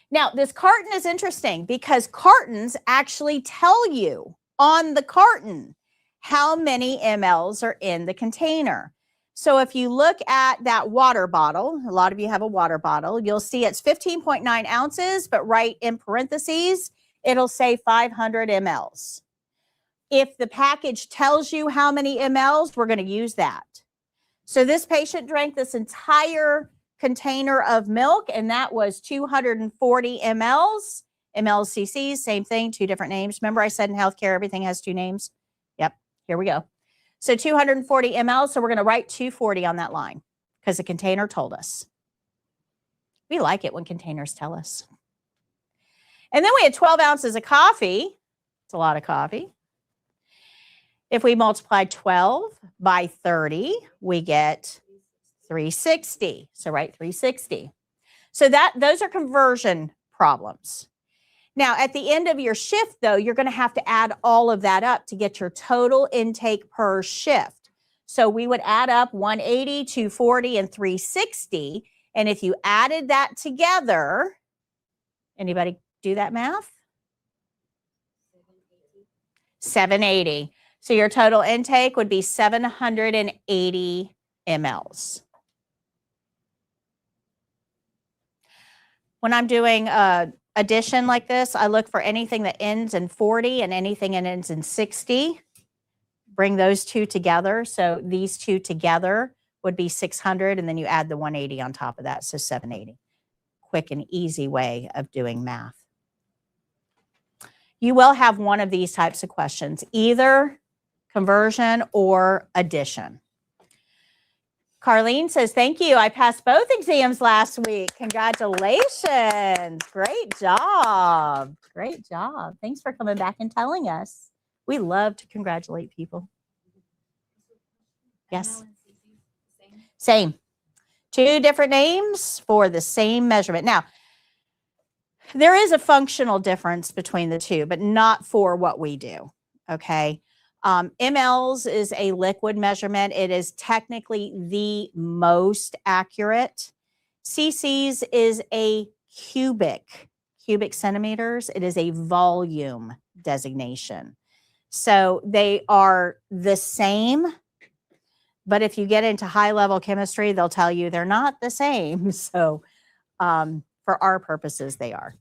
Now, this carton is interesting because cartons actually tell you on the carton how many mLs are in the container. So if you look at that water bottle, a lot of you have a water bottle, you'll see it's 15.9 ounces, but right in parentheses, it'll say 500 mLs. If the package tells you how many mLs, we're going to use that. So this patient drank this entire container of milk, and that was 240 mLs. mLs, cc's, same thing, 2 different names. Remember I said in healthcare, everything has 2 names? Yep, here we go. So 240 mLs, so we're going to write 240 on that line because the container told us. We like it when containers tell us. And then we had 12 ounces of coffee. It's a lot of coffee. If we multiply 12 by 30, we get 360. So write 360. So those are conversion problems. Now, at the end of your shift, though, you're going to have to add all of that up to get your total intake per shift. So we would add up 180, 240, and 360. And if you added that together, anybody do that math? 780. So your total intake would be 780 mLs. When I'm doing addition like this, I look for anything that ends in 40 and anything that ends in 60. Bring those two together. So these two together would be 600, and then you add the 180 on top of that, so 780. Quick and easy way of doing math. You will have one of these types of questions, either conversion or addition. Carlene says, thank you. I passed both exams last week. Congratulations. Great job. Great job. Thanks for coming back and telling us. We love to congratulate people. Yes. Same. 2 different names for the same measurement. Now, there is a functional difference between the two, but not for what we do. Okay. mLs is a liquid measurement. It is technically the most accurate. cc's is a cubic centimeters. It is a volume designation. So they are the same, but if you get into high level chemistry, they'll tell you they're not the same. So for our purposes, they are.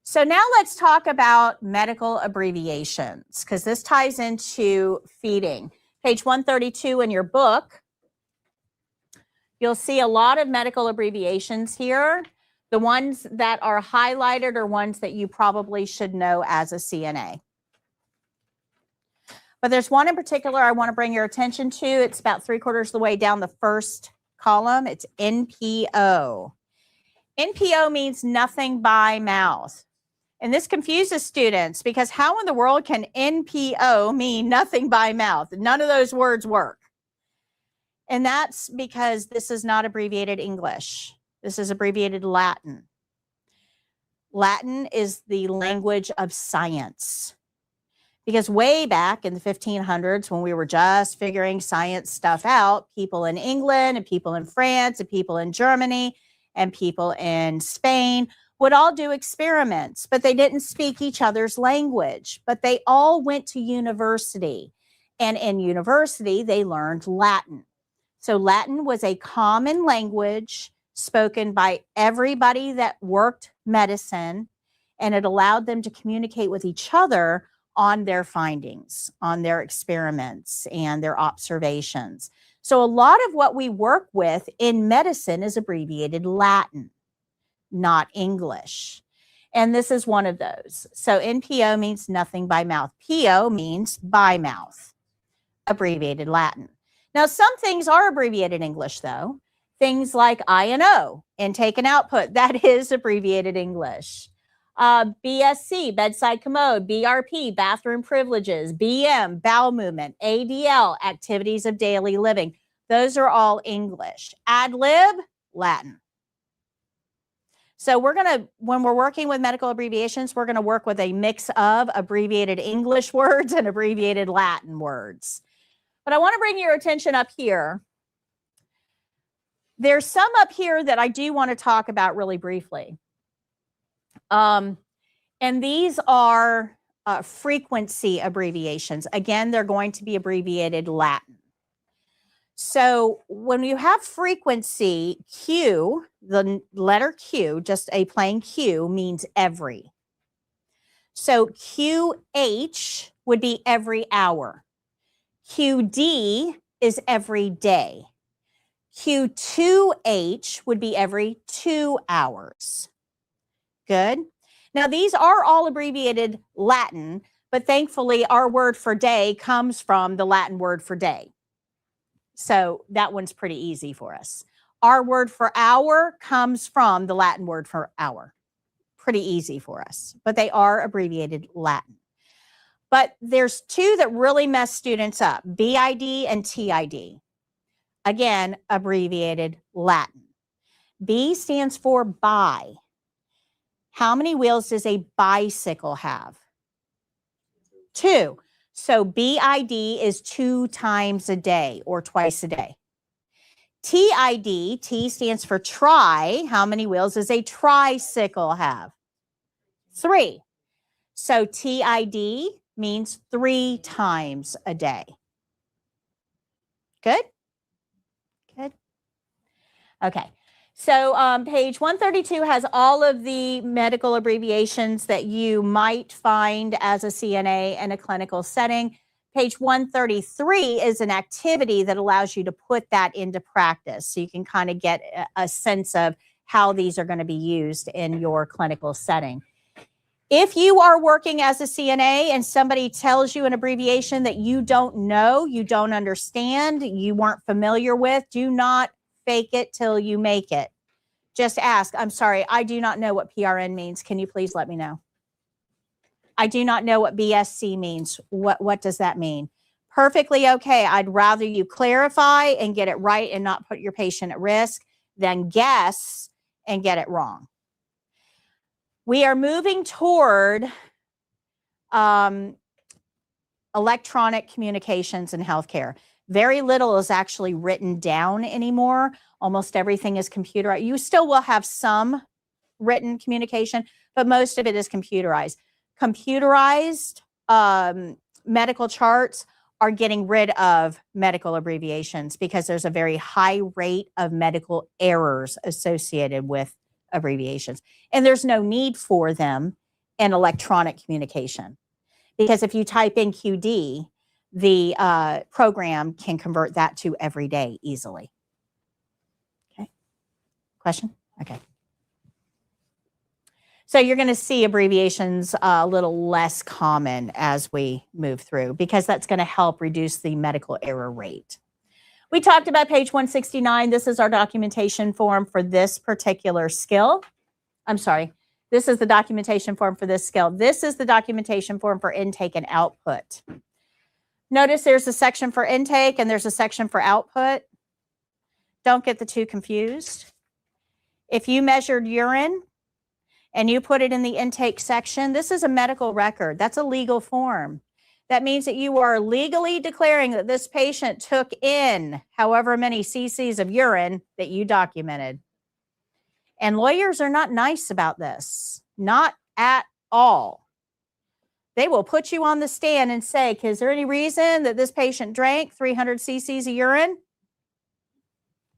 So now let's talk about medical abbreviations, because this ties into feeding. Page 132 in your book, you'll see a lot of medical abbreviations here. The ones that are highlighted are ones that you probably should know as a CNA. But there's one in particular I want to bring your attention to. It's about 3/4 of the way down the first column. It's NPO. NPO means nothing by mouth. And this confuses students because how in the world can NPO mean nothing by mouth? None of those words work. And that's because this is not abbreviated English. This is abbreviated Latin. Latin is the language of science. Because way back in the 1500s, when we were just figuring science stuff out, people in England and people in France and people in Germany and people in Spain would all do experiments, but they didn't speak each other's language. But they all went to university. And in university, they learned Latin. So Latin was a common language spoken by everybody that worked medicine, and it allowed them to communicate with each other on their findings, on their experiments, and their observations. So a lot of what we work with in medicine is abbreviated Latin, not English. And this is one of those. So NPO means nothing by mouth. PO means by mouth, abbreviated Latin. Now, some things are abbreviated English, though. Things like INO, intake and output, that is abbreviated English. BSC, bedside commode, BRP, bathroom privileges, BM, bowel movement, ADL, activities of daily living. Those are all English. Ad lib, Latin. So we're going to, when we're working with medical abbreviations, we're going to work with a mix of abbreviated English words and abbreviated Latin words. But I want to bring your attention up here. There's some up here that I do want to talk about really briefly. And these are frequency abbreviations. Again, they're going to be abbreviated Latin. So when you have frequency, Q, the letter Q, just a plain Q, means every. So QH would be every hour. QD is every day. Q2H would be every 2 hours. Good. Now, these are all abbreviated Latin, but thankfully our word for day comes from the Latin word for day. So that one's pretty easy for us. Our word for hour comes from the Latin word for hour. Pretty easy for us, but they are abbreviated Latin. But there's two that really mess students up, BID and TID. Again, abbreviated Latin. B stands for bi. How many wheels does a bicycle have? 2. So BID is 2 times a day or twice a day. TID, T stands for tri. How many wheels does a tricycle have? 3. So TID means 3 times a day. Good? Good. Okay. So page 132 has all of the medical abbreviations that you might find as a CNA in a clinical setting. Page 133 is an activity that allows you to put that into practice. So you can kind of get a sense of how these are going to be used in your clinical setting. If you are working as a CNA and somebody tells you an abbreviation that you don't know, you don't understand, you weren't familiar with, do not fake it till you make it. Just ask, I'm sorry, I do not know what PRN means. Can you please let me know? I do not know what BSC means. What does that mean? Perfectly okay. I'd rather you clarify and get it right and not put your patient at risk than guess and get it wrong. We are moving toward electronic communications in healthcare. Very little is actually written down anymore. Almost everything is computerized. You still will have some written communication, but most of it is computerized. Computerized medical charts are getting rid of medical abbreviations because there's a very high rate of medical errors associated with abbreviations. And there's no need for them in electronic communication because if you type in QD, the program can convert that to everyday easily. Okay. Question? Okay. So you're going to see abbreviations a little less common as we move through because that's going to help reduce the medical error rate. We talked about page 169. This is our documentation form for this particular skill. I'm sorry. This is the documentation form for this skill. This is the documentation form for intake and output. Notice there's a section for intake and there's a section for output. Don't get the two confused. If you measured urine and you put it in the intake section, this is a medical record. That's a legal form. That means that you are legally declaring that this patient took in however many cc's of urine that you documented. And lawyers are not nice about this, not at all. They will put you on the stand and say, is there any reason that this patient drank 300 cc's of urine?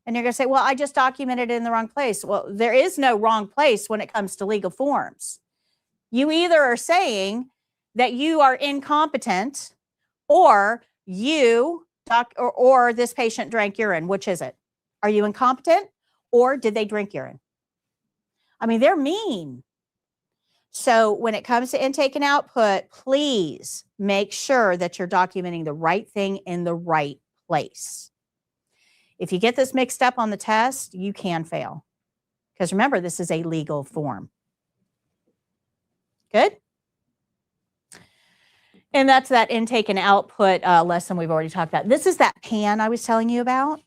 And you're going to say, well, I just documented it in the wrong place. Well, there is no wrong place when it comes to legal forms. You either are saying that you are incompetent or or this patient drank urine. Which is it? Are you incompetent or did they drink urine? I mean, they're mean. So when it comes to intake and output, please make sure that you're documenting the right thing in the right place. If you get this mixed up on the test, you can fail. Because remember, this is a legal form. Good? And that's that intake and output lesson we've already talked about. This is that pan I was telling you about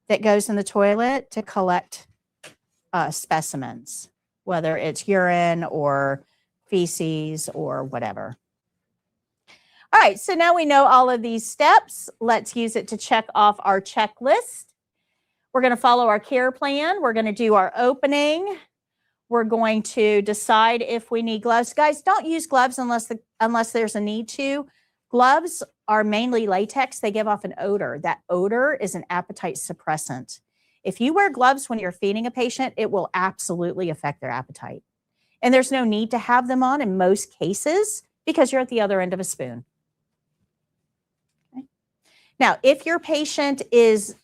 that goes in the toilet to collect specimens, whether it's urine or feces or whatever. All right, so now we know all of these steps. Let's use it to check off our checklist. We're going to follow our care plan. We're going to do our opening. We're going to decide if we need gloves. Guys, don't use gloves unless there's a need to. Gloves are mainly latex. They give off an odor. That odor is an appetite suppressant. If you wear gloves when you're feeding a patient, it will absolutely affect their appetite. And there's no need to have them on in most cases because you're at the other end of a spoon. Okay. Now, if your patient is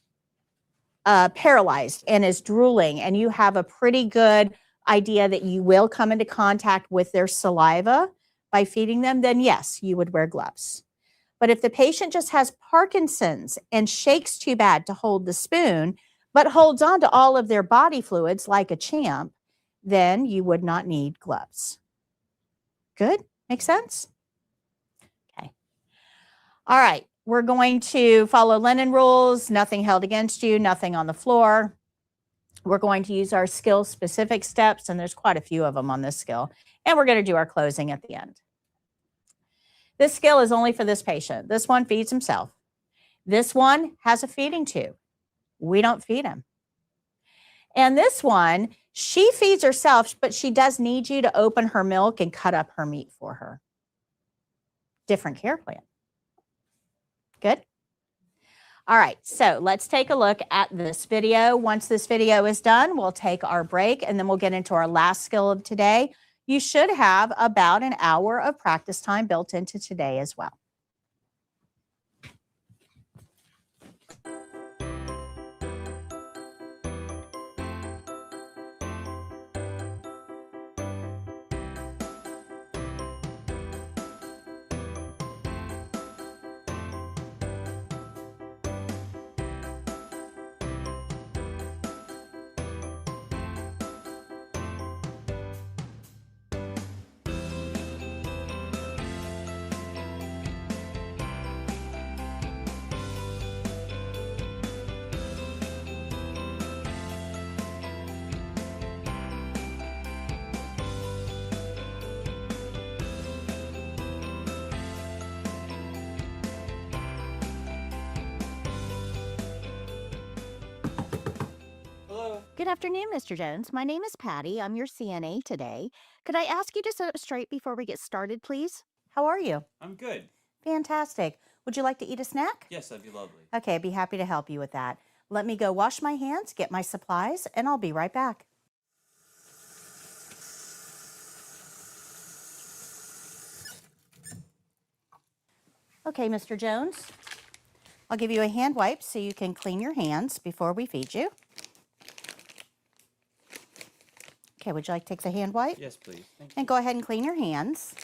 paralyzed and is drooling and you have a pretty good idea that you will come into contact with their saliva by feeding them, then yes, you would wear gloves. But if the patient just has Parkinson's and shakes too bad to hold the spoon, but holds on to all of their body fluids like a champ, then you would not need gloves. Good? Make sense? Okay. All right. We're going to follow linen rules, nothing held against you, nothing on the floor. We're going to use our skill-specific steps, and there's quite a few of them on this skill. And we're going to do our closing at the end. This skill is only for this patient. This one feeds himself. This one has a feeding tube. We don't feed him. And this one, she feeds herself, but she does need you to open her milk and cut up her meat for her. Different care plan. Good? All right, so let's take a look at this video. Once this video is done, we'll take our break and then we'll get into our last skill of today. You should have about an hour of practice time built into today as well. Good afternoon, Mr. Jones. My name is Patty. I'm your CNA today. Could I ask you to sit up straight before we get started, please? How are you? I'm good. Fantastic. Would you like to eat a snack? Yes, that'd be lovely. Okay, I'd be happy to help you with that. Let me go wash my hands, get my supplies, and I'll be right back. Okay, Mr. Jones, I'll give you a hand wipe so you can clean your hands before we feed you. Okay, would you like to take the hand wipe? Yes, please. Thank you. And go ahead and clean your hands.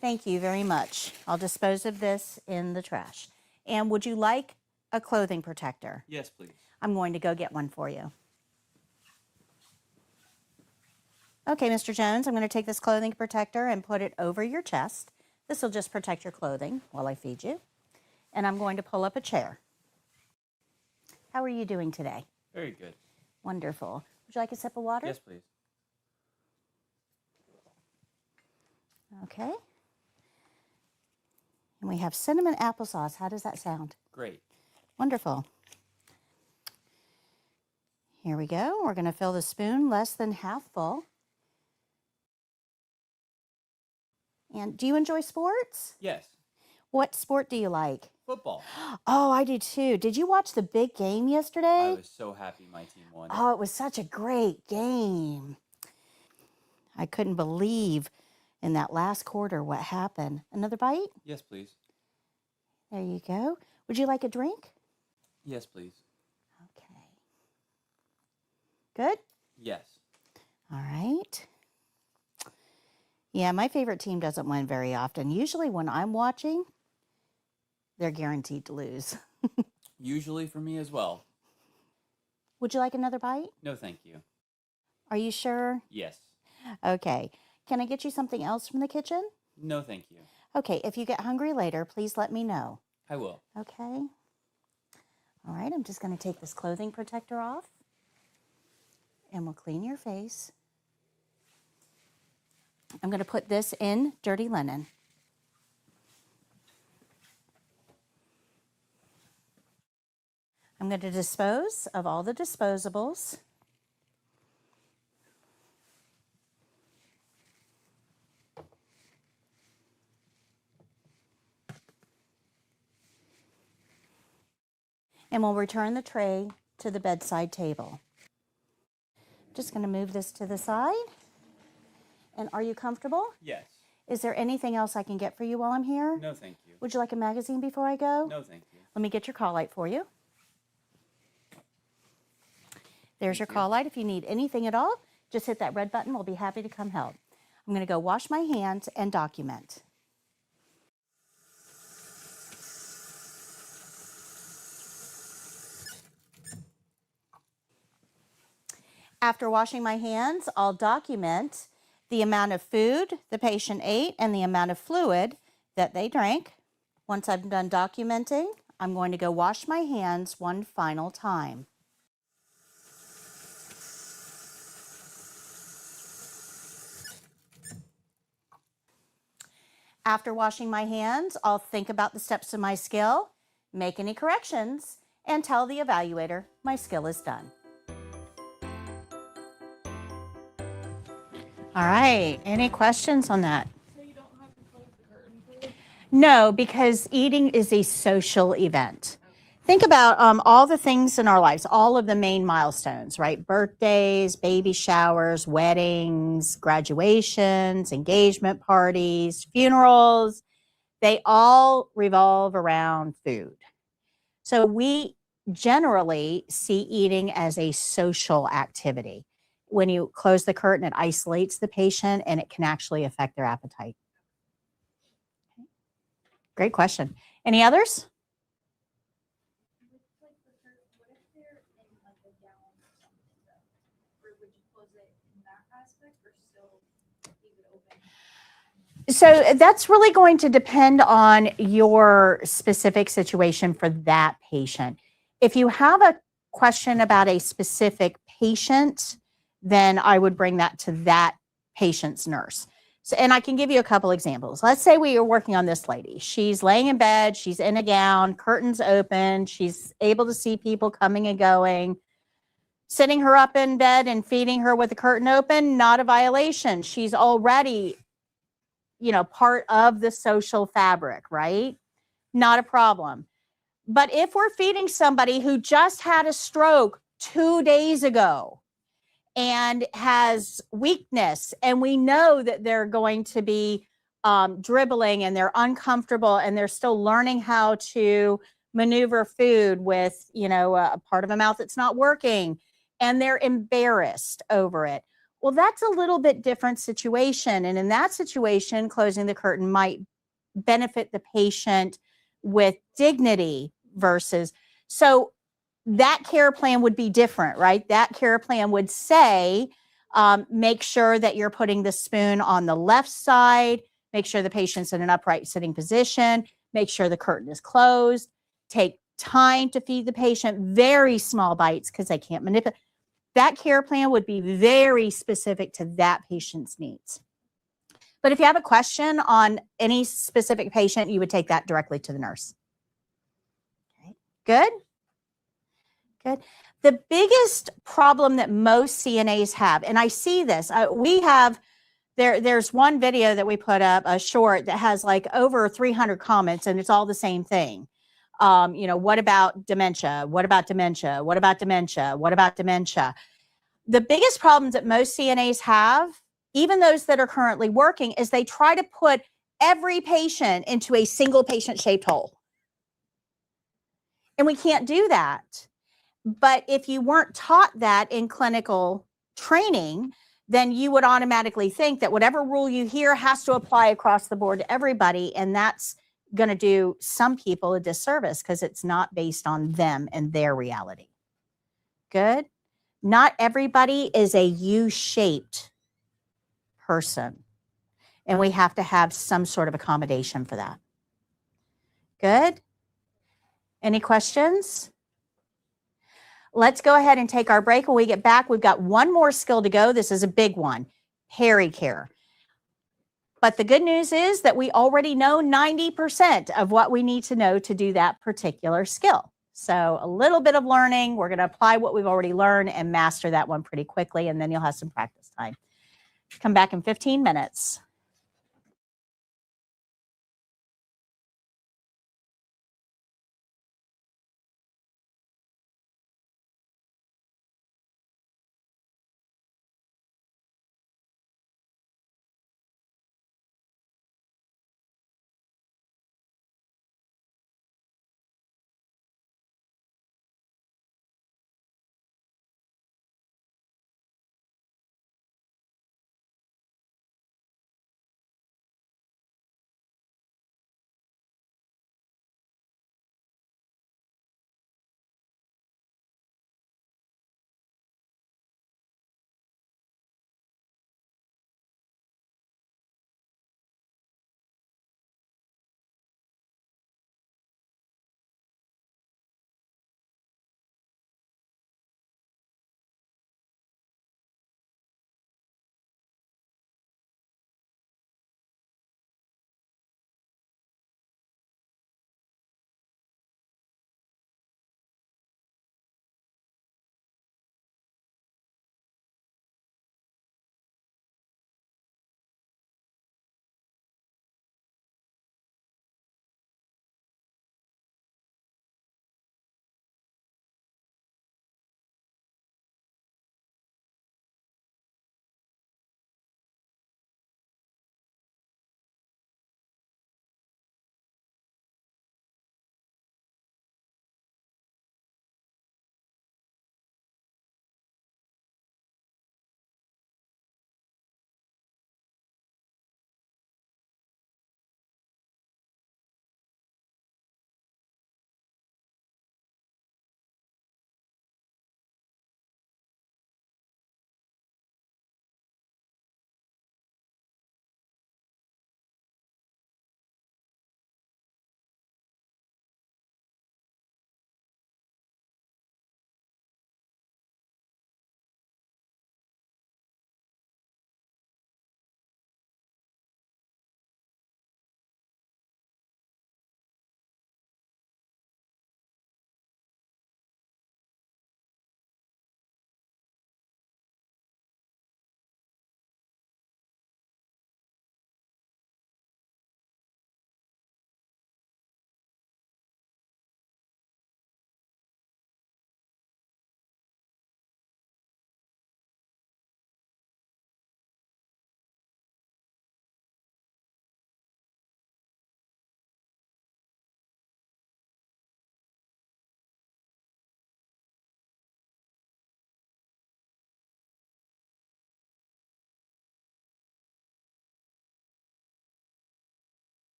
Thank you very much. I'll dispose of this in the trash. And would you like a clothing protector? Yes, please. I'm going to go get one for you. Okay, Mr. Jones, I'm going to take this clothing protector and put it over your chest. This will just protect your clothing while I feed you. And I'm going to pull up a chair. How are you doing today? Very good. Wonderful. Would you like a sip of water? Yes, please. Okay. And we have cinnamon applesauce. How does that sound? Great. Wonderful. Here we go. We're going to fill the spoon less than half full. And do you enjoy sports? Yes. What sport do you like? Football. Oh, I do too. Did you watch the big game yesterday? I was so happy my team won. Oh, it was such a great game. I couldn't believe in that last quarter what happened. Another bite? Yes, please. There you go. Would you like a drink? Yes, please. Okay. Good? Yes. All right. Yeah, my favorite team doesn't win very often. Usually when I'm watching, they're guaranteed to lose. Usually for me as well. Would you like another bite? No, thank you. Are you sure? Yes. Okay. Can I get you something else from the kitchen? No, thank you. Okay, if you get hungry later, please let me know. I will. Okay. All right, I'm just going to take this clothing protector off. And we'll clean your face. I'm going to put this in dirty linen. I'm going to dispose of all the disposables. And we'll return the tray to the bedside table. Just going to move this to the side. And are you comfortable? Yes. Is there anything else I can get for you while I'm here? No, thank you. Would you like a magazine before I go? No, thank you. Let me get your call light for you. There's your call light. If you need anything at all, just hit that red button. We'll be happy to come help. I'm going to go wash my hands and document. After washing my hands, I'll document the amount of food the patient ate and the amount of fluid that they drank. Once I'm done documenting, I'm going to go wash my hands one final time. After washing my hands, I'll think about the steps of my skill, make any corrections, and tell the evaluator my skill is done. All right, any questions on that? So you don't have to close the curtain for this? No, because eating is a social event. Think about all the things in our lives, all of the main milestones, right? Birthdays, baby showers, weddings, graduations, engagement parties, funerals. They all revolve around food. So we generally see eating as a social activity. When you close the curtain, it isolates the patient and it can actually affect their appetite. Great question. Any others? With like the curtain, what if they're in like a gown or something though? Or would you close it in that aspect or still leave it open? So that's really going to depend on your specific situation for that patient. If you have a question about a specific patient, then I would bring that to that patient's nurse. So, and I can give you a couple examples. Let's say we are working on this lady. She's laying in bed, she's in a gown, curtains open, she's able to see people coming and going. Sitting her up in bed and feeding her with the curtain open, not a violation. She's already, part of the social fabric, right? Not a problem. But if we're feeding somebody who just had a stroke 2 days ago and has weakness, and we know that they're going to be dribbling and they're uncomfortable and they're still learning how to maneuver food with, a part of a mouth that's not working, and they're embarrassed over it. Well, that's a little bit different situation. And in that situation, closing the curtain might benefit the patient with dignity versus. So that care plan would be different, right? That care plan would say, make sure that you're putting the spoon on the left side, make sure the patient's in an upright sitting position, make sure the curtain is closed, take time to feed the patient, very small bites because they can't manipulate. That care plan would be very specific to that patient's needs. But if you have a question on any specific patient, you would take that directly to the nurse. Okay. Good? Good. The biggest problem that most CNAs have, and I see this, there's one video that we put up, a short, that has like over 300 comments, and it's all the same thing. What about dementia? What about dementia? What about dementia? What about dementia? The biggest problems that most CNAs have, even those that are currently working, is they try to put every patient into a single patient-shaped hole. And we can't do that. But if you weren't taught that in clinical training, then you would automatically think that whatever rule you hear has to apply across the board to everybody. And that's going to do some people a disservice because it's not based on them and their reality. Good. Not everybody is a U-shaped person. And we have to have some sort of accommodation for that. Good. Any questions? Let's go ahead and take our break. When we get back, we've got one more skill to go. This is a big one, Peri-Care. But the good news is that we already know 90% of what we need to know to do that particular skill. So a little bit of learning, we're going to apply what we've already learned and master that one pretty quickly, and then you'll have some practice time. Come back in 15 minutes.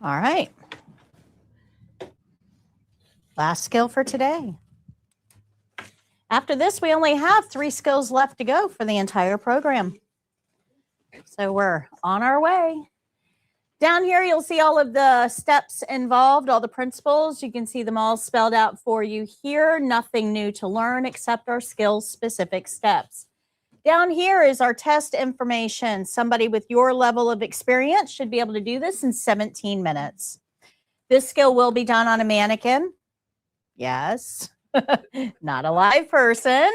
All right. Last skill for today. After this, we only have 3 skills left to go for the entire program. So we're on our way. Down here, you'll see all of the steps involved, all the principles. You can see them all spelled out for you here. Nothing new to learn except our skill-specific steps. Down here is our test information. Somebody with your level of experience should be able to do this in 17 minutes. This skill will be done on a mannequin. Yes, not a live person.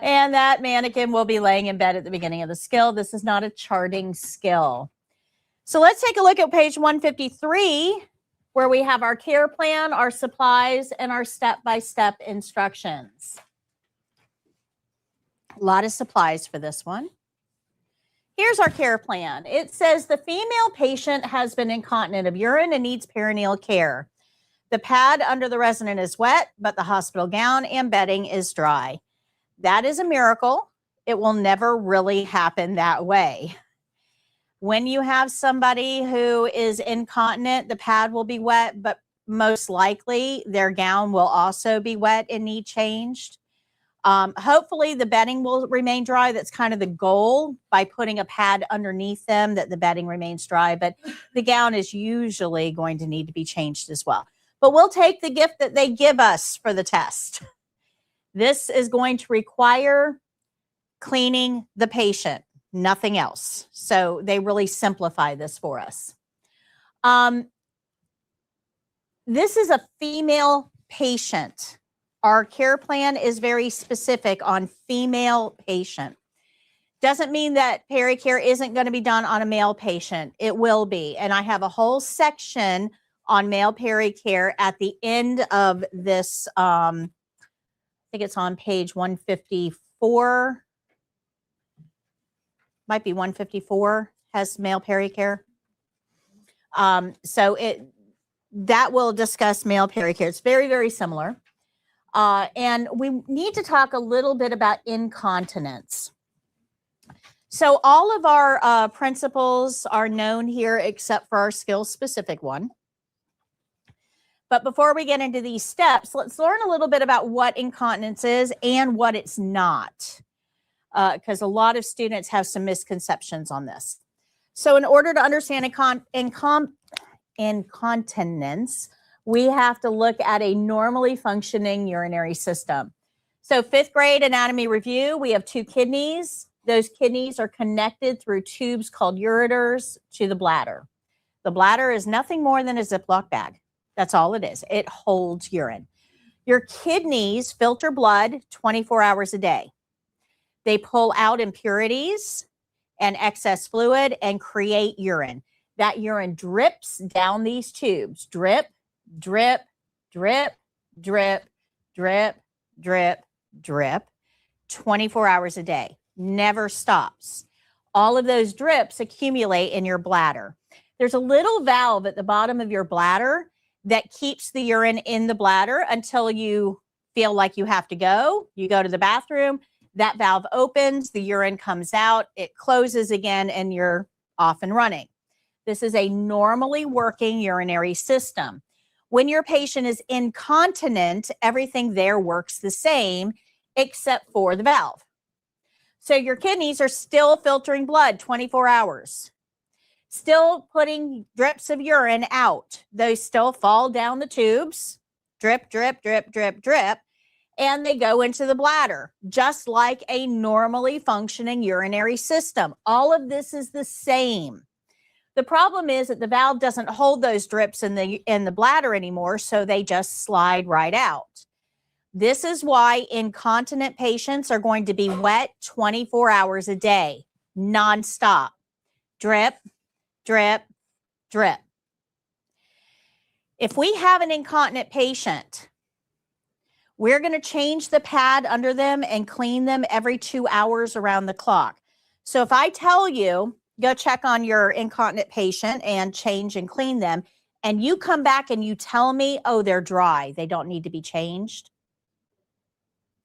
And that mannequin will be laying in bed at the beginning of the skill. This is not a charting skill. So let's take a look at page 153, where we have our care plan, our supplies, and our step-by-step instructions. A lot of supplies for this one. Here's our care plan. It says the female patient has been incontinent of urine and needs perineal care. The pad under the resident is wet, but the hospital gown and bedding is dry. That is a miracle. It will never really happen that way. When you have somebody who is incontinent, the pad will be wet, but most likely their gown will also be wet and need changed. Hopefully the bedding will remain dry. That's kind of the goal, by putting a pad underneath them, that the bedding remains dry, but the gown is usually going to need to be changed as well. But we'll take the gift that they give us for the test. This is going to require cleaning the patient, nothing else. So they really simplify this for us. This is a female patient. Our care plan is very specific on female patient. Doesn't mean that Peri-Care isn't going to be done on a male patient. It will be. And I have a whole section on male Peri-Care at the end of this. I think it's on page 154. Might be 154 has male Peri-Care. So that will discuss male Peri-Care. It's very, very similar. And we need to talk a little bit about incontinence. So all of our principles are known here except for our skill-specific one. But before we get into these steps, let's learn a little bit about what incontinence is and what it's not, because a lot of students have some misconceptions on this. So in order to understand incontinence, we have to look at a normally functioning urinary system. So 5th grade anatomy review, we have 2 kidneys. Those kidneys are connected through tubes called ureters to the bladder. The bladder is nothing more than a Ziploc bag. That's all it is. It holds urine. Your kidneys filter blood 24 hours a day. They pull out impurities and excess fluid and create urine. That urine drips down these tubes. Drip, drip, drip, drip, drip, drip, drip, 24 hours a day. Never stops. All of those drips accumulate in your bladder. There's a little valve at the bottom of your bladder that keeps the urine in the bladder until you feel like you have to go. You go to the bathroom, that valve opens, the urine comes out, it closes again, and you're off and running. This is a normally working urinary system. When your patient is incontinent, everything there works the same except for the valve. So your kidneys are still filtering blood 24 hours. Still putting drips of urine out. Those still fall down the tubes, drip, drip, drip, drip, drip, and they go into the bladder, just like a normally functioning urinary system. All of this is the same. The problem is that the valve doesn't hold those drips in the bladder anymore, so they just slide right out. This is why incontinent patients are going to be wet 24 hours a day, nonstop. Drip, drip, drip. If we have an incontinent patient, we're going to change the pad under them and clean them every 2 hours around the clock. So if I tell you, go check on your incontinent patient and change and clean them, and you come back and you tell me, oh, they're dry, they don't need to be changed,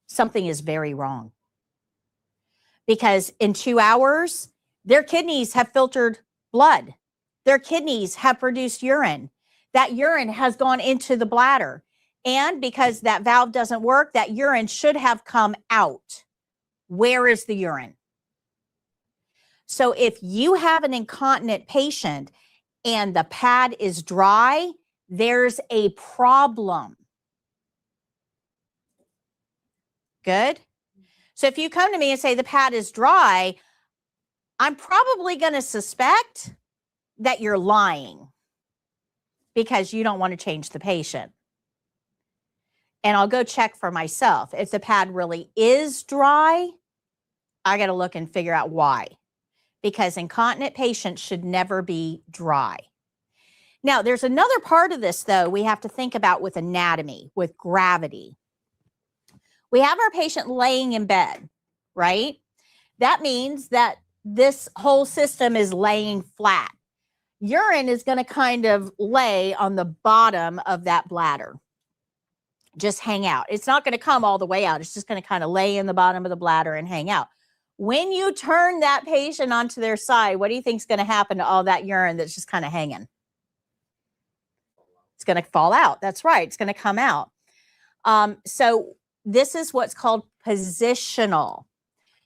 something is very wrong. Because in 2 hours, their kidneys have filtered blood. Their kidneys have produced urine. That urine has gone into the bladder. And because that valve doesn't work, that urine should have come out. Where is the urine? So if you have an incontinent patient and the pad is dry, there's a problem. Good? So if you come to me and say the pad is dry, I'm probably going to suspect that you're lying because you don't want to change the patient. And I'll go check for myself. If the pad really is dry, I got to look and figure out why. Because incontinent patients should never be dry. Now, there's another part of this, though, we have to think about with anatomy, with gravity. We have our patient laying in bed, right? That means that this whole system is laying flat. Urine is going to kind of lay on the bottom of that bladder. Just hang out. It's not going to come all the way out. It's just going to kind of lay in the bottom of the bladder and hang out. When you turn that patient onto their side, what do you think is going to happen to all that urine that's just kind of hanging? It's going to fall out. That's right. It's going to come out. So this is what's called positional.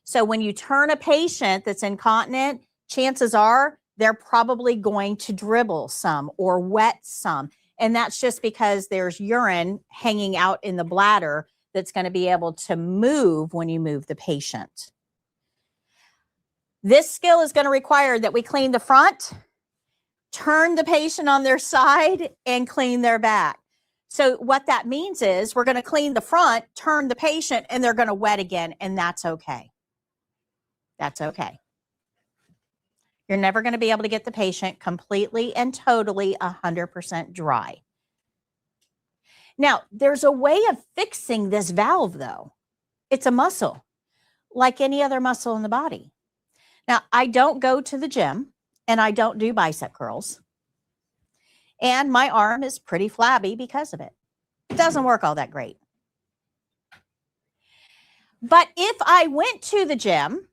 So when you turn a patient that's incontinent, chances are they're probably going to dribble some or wet some. And that's just because there's urine hanging out in the bladder that's going to be able to move when you move the patient. This skill is going to require that we clean the front, turn the patient on their side, and clean their back. So what that means is we're going to clean the front, turn the patient, and they're going to wet again, and that's okay. That's okay. You're never going to be able to get the patient completely and totally 100% dry. Now, there's a way of fixing this valve, though. It's a muscle, like any other muscle in the body. Now, I don't go to the gym, and I don't do bicep curls. And my arm is pretty flabby because of it. It doesn't work all that great. But if I went to the gym,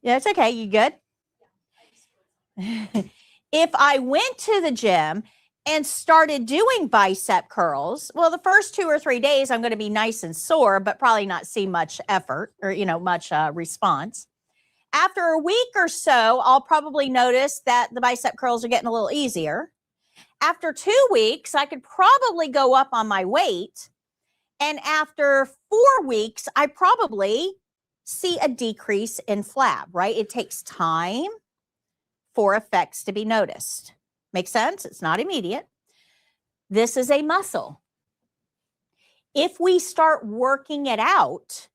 yeah, it's okay. You good? If I went to the gym and started doing bicep curls, well, the first 2 or 3 days, I'm going to be nice and sore, but probably not see much effort or, much response. After a week or so, I'll probably notice that the bicep curls are getting a little easier. After 2 weeks, I could probably go up on my weight. And after 4 weeks, I probably see a decrease in flab, right? It takes time for effects to be noticed. Makes sense? It's not immediate. This is a muscle. If we start working it out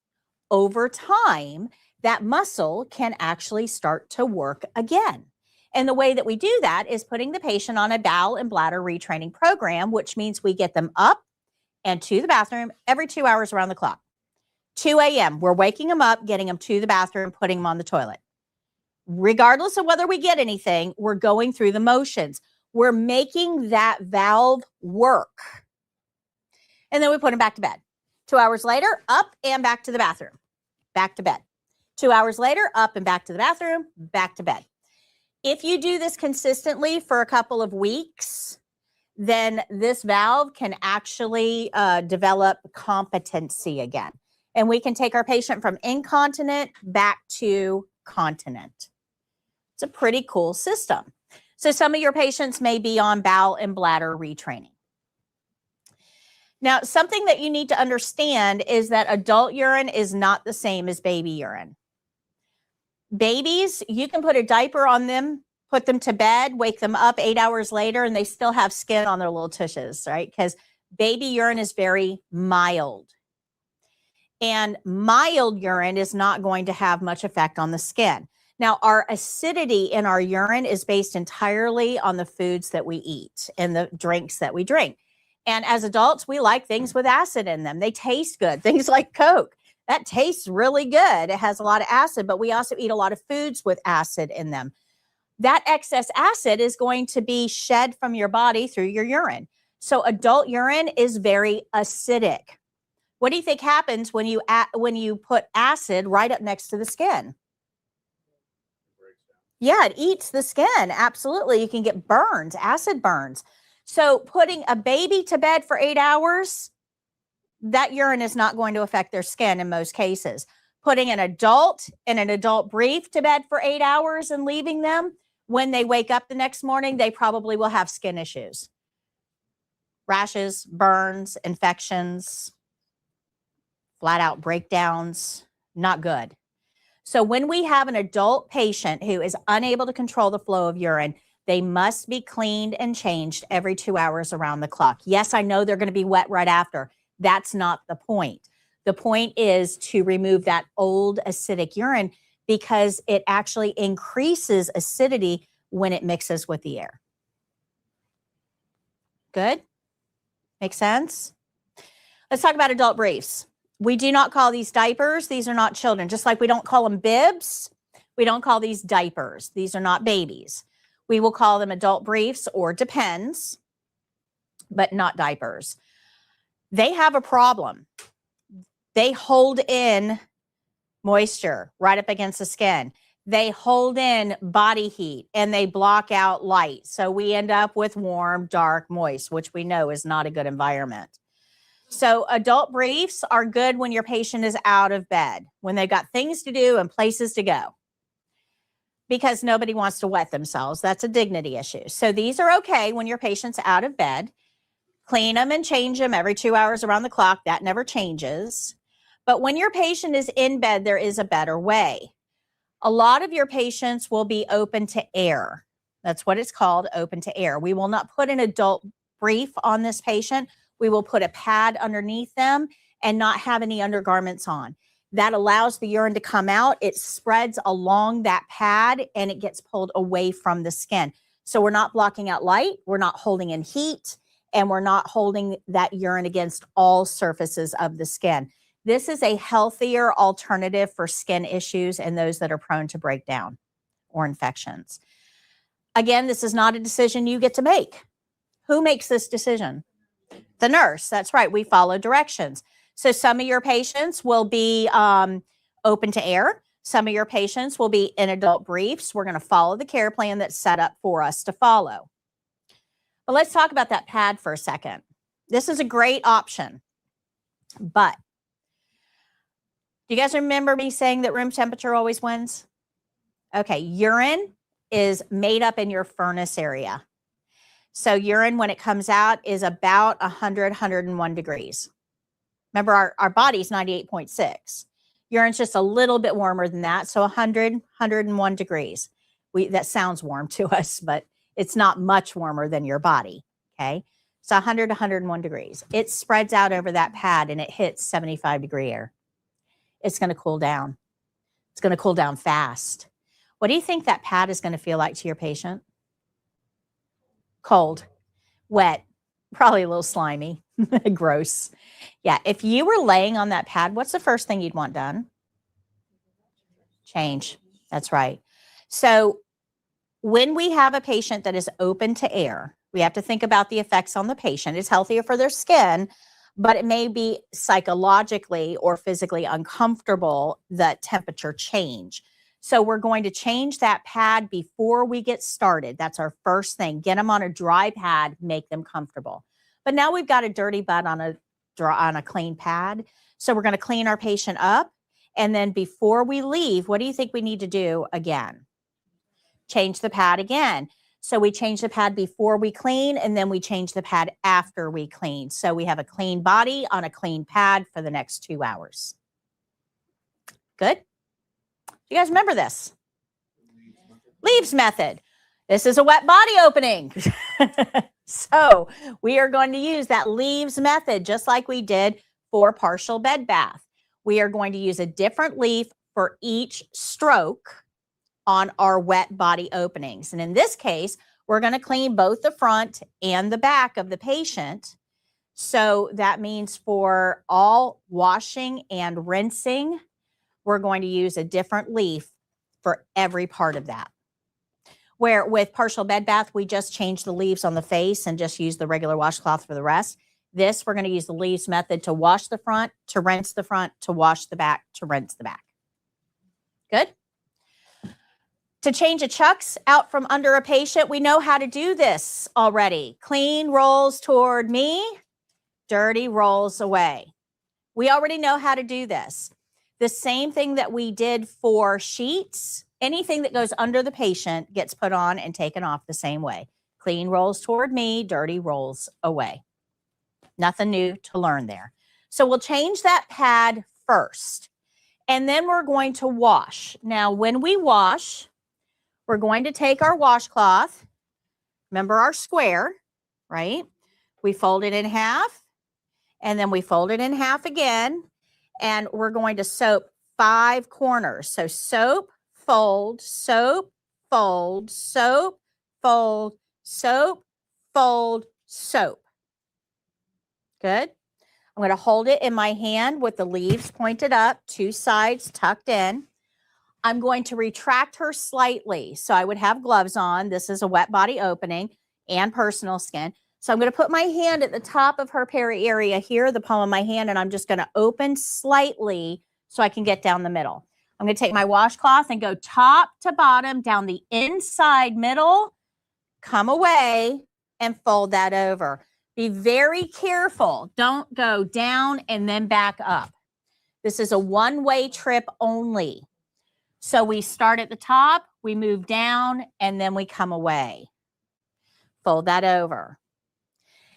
over time, that muscle can actually start to work again. And the way that we do that is putting the patient on a bowel and bladder retraining program, which means we get them up and to the bathroom every 2 hours around the clock. 2 a.m., we're waking them up, getting them to the bathroom, putting them on the toilet. Regardless of whether we get anything, we're going through the motions. We're making that valve work. And then we put them back to bed. 2 hours later, up and back to the bathroom, back to bed. 2 hours later, up and back to the bathroom, back to bed. If you do this consistently for a couple of weeks, then this valve can actually develop competency again. And we can take our patient from incontinent back to continent. It's a pretty cool system. So some of your patients may be on bowel and bladder retraining. Now, something that you need to understand is that adult urine is not the same as baby urine. Babies, you can put a diaper on them, put them to bed, wake them up 8 hours later, and they still have skin on their little tushes, right? Because baby urine is very mild. And mild urine is not going to have much effect on the skin. Now, our acidity in our urine is based entirely on the foods that we eat and the drinks that we drink. And as adults, we like things with acid in them. They taste good. Things like Coke. That tastes really good. It has a lot of acid, but we also eat a lot of foods with acid in them. That excess acid is going to be shed from your body through your urine. So adult urine is very acidic. What do you think happens when you put acid right up next to the skin? Yeah, it eats the skin. Absolutely. You can get burns, acid burns. So putting a baby to bed for 8 hours, that urine is not going to affect their skin in most cases. Putting an adult in an adult brief to bed for 8 hours and leaving them, when they wake up the next morning, they probably will have skin issues. Rashes, burns, infections, flat out breakdowns, not good. So when we have an adult patient who is unable to control the flow of urine, they must be cleaned and changed every 2 hours around the clock. Yes, I know they're going to be wet right after. That's not the point. The point is to remove that old acidic urine because it actually increases acidity when it mixes with the air. Good? Make sense? Let's talk about adult briefs. We do not call these diapers. These are not children. Just like we don't call them bibs, we don't call these diapers. These are not babies. We will call them adult briefs or depends, but not diapers. They have a problem. They hold in moisture right up against the skin. They hold in body heat and they block out light. So we end up with warm, dark, moist, which we know is not a good environment. So adult briefs are good when your patient is out of bed, when they've got things to do and places to go, because nobody wants to wet themselves. That's a dignity issue. So these are okay when your patient's out of bed. Clean them and change them every 2 hours around the clock. That never changes. But when your patient is in bed, there is a better way. A lot of your patients will be open to air. That's what it's called, open to air. We will not put an adult brief on this patient. We will put a pad underneath them and not have any undergarments on. That allows the urine to come out. It spreads along that pad and it gets pulled away from the skin. So we're not blocking out light, we're not holding in heat, and we're not holding that urine against all surfaces of the skin. This is a healthier alternative for skin issues and those that are prone to breakdown or infections. Again, this is not a decision you get to make. Who makes this decision? The nurse. That's right. We follow directions. So some of your patients will be open to air. Some of your patients will be in adult briefs. We're going to follow the care plan that's set up for us to follow. But let's talk about that pad for a second. This is a great option. But do you guys remember me saying that room temperature always wins? Okay, urine is made up in your furnace area. So urine, when it comes out, is about 100, 101 degrees. Remember, our body's 98.6. Urine's just a little bit warmer than that. So 100, 101 degrees. That sounds warm to us, but it's not much warmer than your body, okay? So 100, 101 degrees. It spreads out over that pad and it hits 75-degree air. It's going to cool down. It's going to cool down fast. What do you think that pad is going to feel like to your patient? Cold, wet, probably a little slimy, gross. Yeah, if you were laying on that pad, what's the first thing you'd want done? Change. That's right. So when we have a patient that is open to air, we have to think about the effects on the patient. It's healthier for their skin, but it may be psychologically or physically uncomfortable, the temperature change. So we're going to change that pad before we get started. That's our first thing. Get them on a dry pad, make them comfortable. But now we've got a dirty butt on a clean pad. So we're going to clean our patient up. And then before we leave, what do you think we need to do again? Change the pad again. So we change the pad before we clean, and then we change the pad after we clean. So we have a clean body on a clean pad for the next 2 hours. Good? You guys remember this? Leaves method. This is a wet body opening. So we are going to use that leaves method just like we did for partial bed bath. We are going to use a different leaf for each stroke on our wet body openings. And in this case, we're going to clean both the front and the back of the patient. So that means for all washing and rinsing, we're going to use a different leaf for every part of that. Where with partial bed bath, we just change the leaves on the face and just use the regular washcloth for the rest. This, we're going to use the leaves method to wash the front, to rinse the front, to wash the back, to rinse the back. Good? To change a chucks out from under a patient, we know how to do this already. Clean rolls toward me, dirty rolls away. We already know how to do this. The same thing that we did for sheets, anything that goes under the patient gets put on and taken off the same way. Clean rolls toward me, dirty rolls away. Nothing new to learn there. So we'll change that pad first, and then we're going to wash. Now, when we wash, we're going to take our washcloth, remember our square, right? We fold it in half, and then we fold it in half again, and we're going to soap 5 corners. So soap, fold, soap, fold, soap, fold, soap, fold, soap. Good. I'm going to hold it in my hand with the leaves pointed up, 2 sides tucked in. I'm going to retract her slightly. So I would have gloves on. This is a wet body opening and personal skin. So I'm going to put my hand at the top of her peri area here, the palm of my hand, and I'm just going to open slightly so I can get down the middle. I'm going to take my washcloth and go top to bottom down the inside middle, come away, and fold that over. Be very careful. Don't go down and then back up. This is a one-way trip only. So we start at the top, we move down, and then we come away. Fold that over.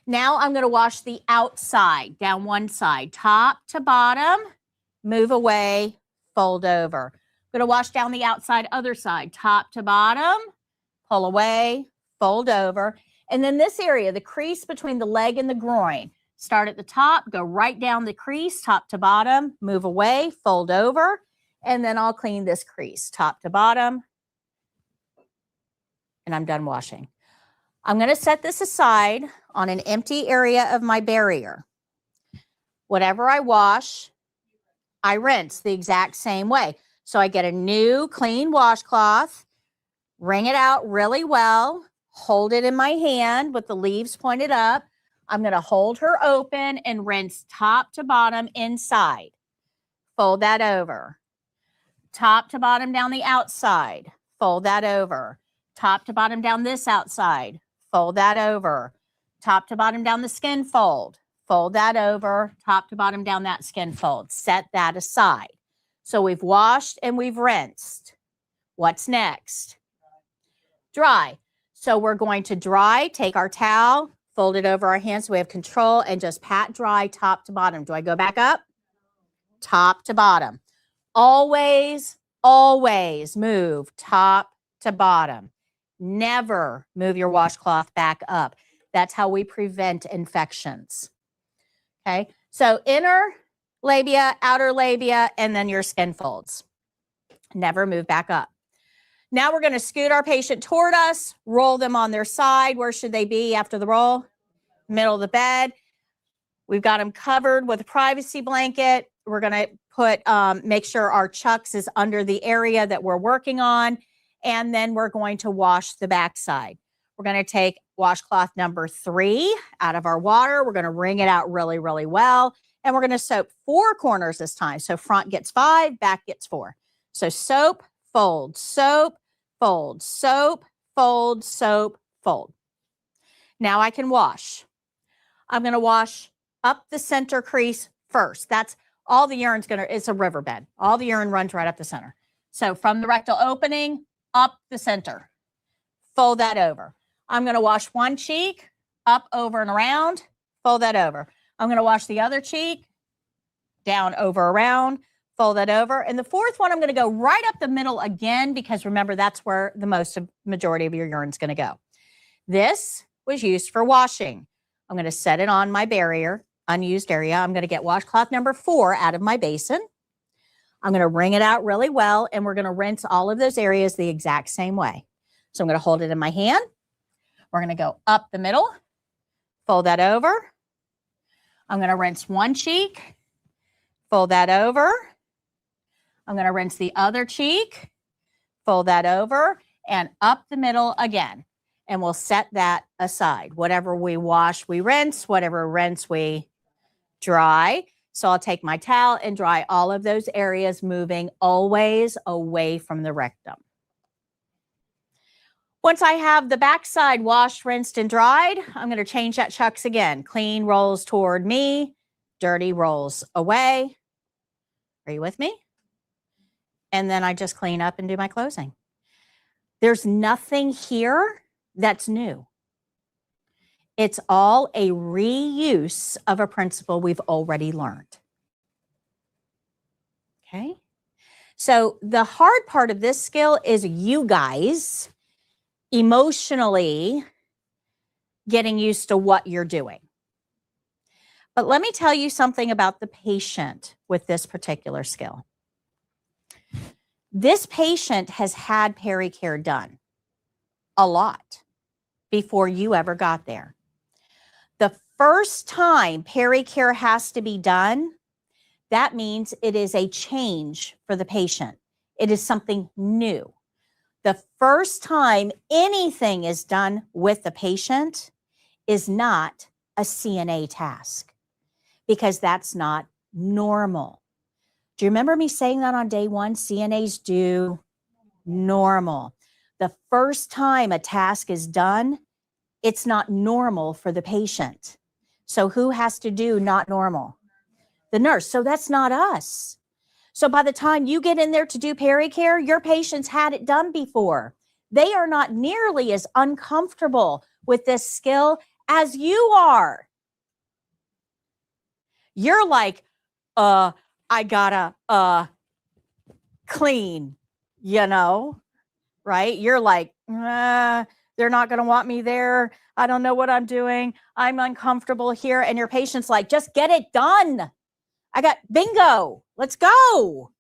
Now I'm going to wash the outside, down one side, top to bottom, move away, fold over. I'm going to wash down the outside, other side, top to bottom, pull away, fold over. And then this area, the crease between the leg and the groin, start at the top, go right down the crease, top to bottom, move away, fold over. And then I'll clean this crease, top to bottom, and I'm done washing. I'm going to set this aside on an empty area of my barrier. Whatever I wash, I rinse the exact same way. So I get a new clean washcloth, wring it out really well, hold it in my hand with the leaves pointed up. I'm going to hold her open and rinse top to bottom inside. Fold that over. Top to bottom down the outside, fold that over. Top to bottom down this outside, fold that over. Top to bottom down the skin fold, fold that over. Top to bottom down that skin fold. Set that aside. So we've washed and we've rinsed. What's next? Dry. So we're going to dry, take our towel, fold it over our hands so we have control, and just pat dry top to bottom. Do I go back up? Top to bottom. Always, always move top to bottom. Never move your washcloth back up. That's how we prevent infections. Okay, so inner labia, outer labia, and then your skin folds. Never move back up. Now we're going to scoot our patient toward us, roll them on their side. Where should they be after the roll? Middle of the bed. We've got them covered with a privacy blanket. We're going to put, make sure our chucks is under the area that we're working on. And then we're going to wash the backside. We're going to take washcloth number 3 out of our water. We're going to wring it out really, really well. And we're going to soap 4 corners this time. So front gets 5, back gets 4. So soap, fold, soap, fold, soap, fold, soap, fold. Now I can wash. I'm going to wash up the center crease first. That's all the urine's going to, it's a riverbed. All the urine runs right up the center. So from the rectal opening, up the center. Fold that over. I'm going to wash one cheek, up, over, and around. Fold that over. I'm going to wash the other cheek, down, over, around. Fold that over. And the fourth one, I'm going to go right up the middle again, because remember, that's where the majority of your urine's going to go. This was used for washing. I'm going to set it on my barrier, unused area. I'm going to get washcloth number 4 out of my basin. I'm going to wring it out really well, and we're going to rinse all of those areas the exact same way. So I'm going to hold it in my hand. We're going to go up the middle, fold that over. I'm going to rinse one cheek, fold that over. I'm going to rinse the other cheek, fold that over, and up the middle again. And we'll set that aside. Whatever we wash, we rinse. Whatever rinse, we dry. So I'll take my towel and dry all of those areas, moving always away from the rectum. Once I have the backside washed, rinsed, and dried, I'm going to change that chucks again. Clean rolls toward me, dirty rolls away. Are you with me? And then I just clean up and do my closing. There's nothing here that's new. It's all a reuse of a principle we've already learned. Okay? So the hard part of this skill is you guys emotionally getting used to what you're doing. But let me tell you something about the patient with this particular skill. This patient has had Peri-Care done a lot before you ever got there. The first time Peri-Care has to be done, that means it is a change for the patient. It is something new. The first time anything is done with the patient is not a CNA task because that's not normal. Do you remember me saying that on day one? CNAs do normal. The first time a task is done, it's not normal for the patient. So who has to do not normal? The nurse. So that's not us. So by the time you get in there to do Peri-Care, your patients had it done before. They are not nearly as uncomfortable with this skill as you are. You're like, I gotta clean, you know, right? You're like, they're not gonna want me there. I don't know what I'm doing. I'm uncomfortable here. And your patient's like, just get it done. I got bingo. Let's go.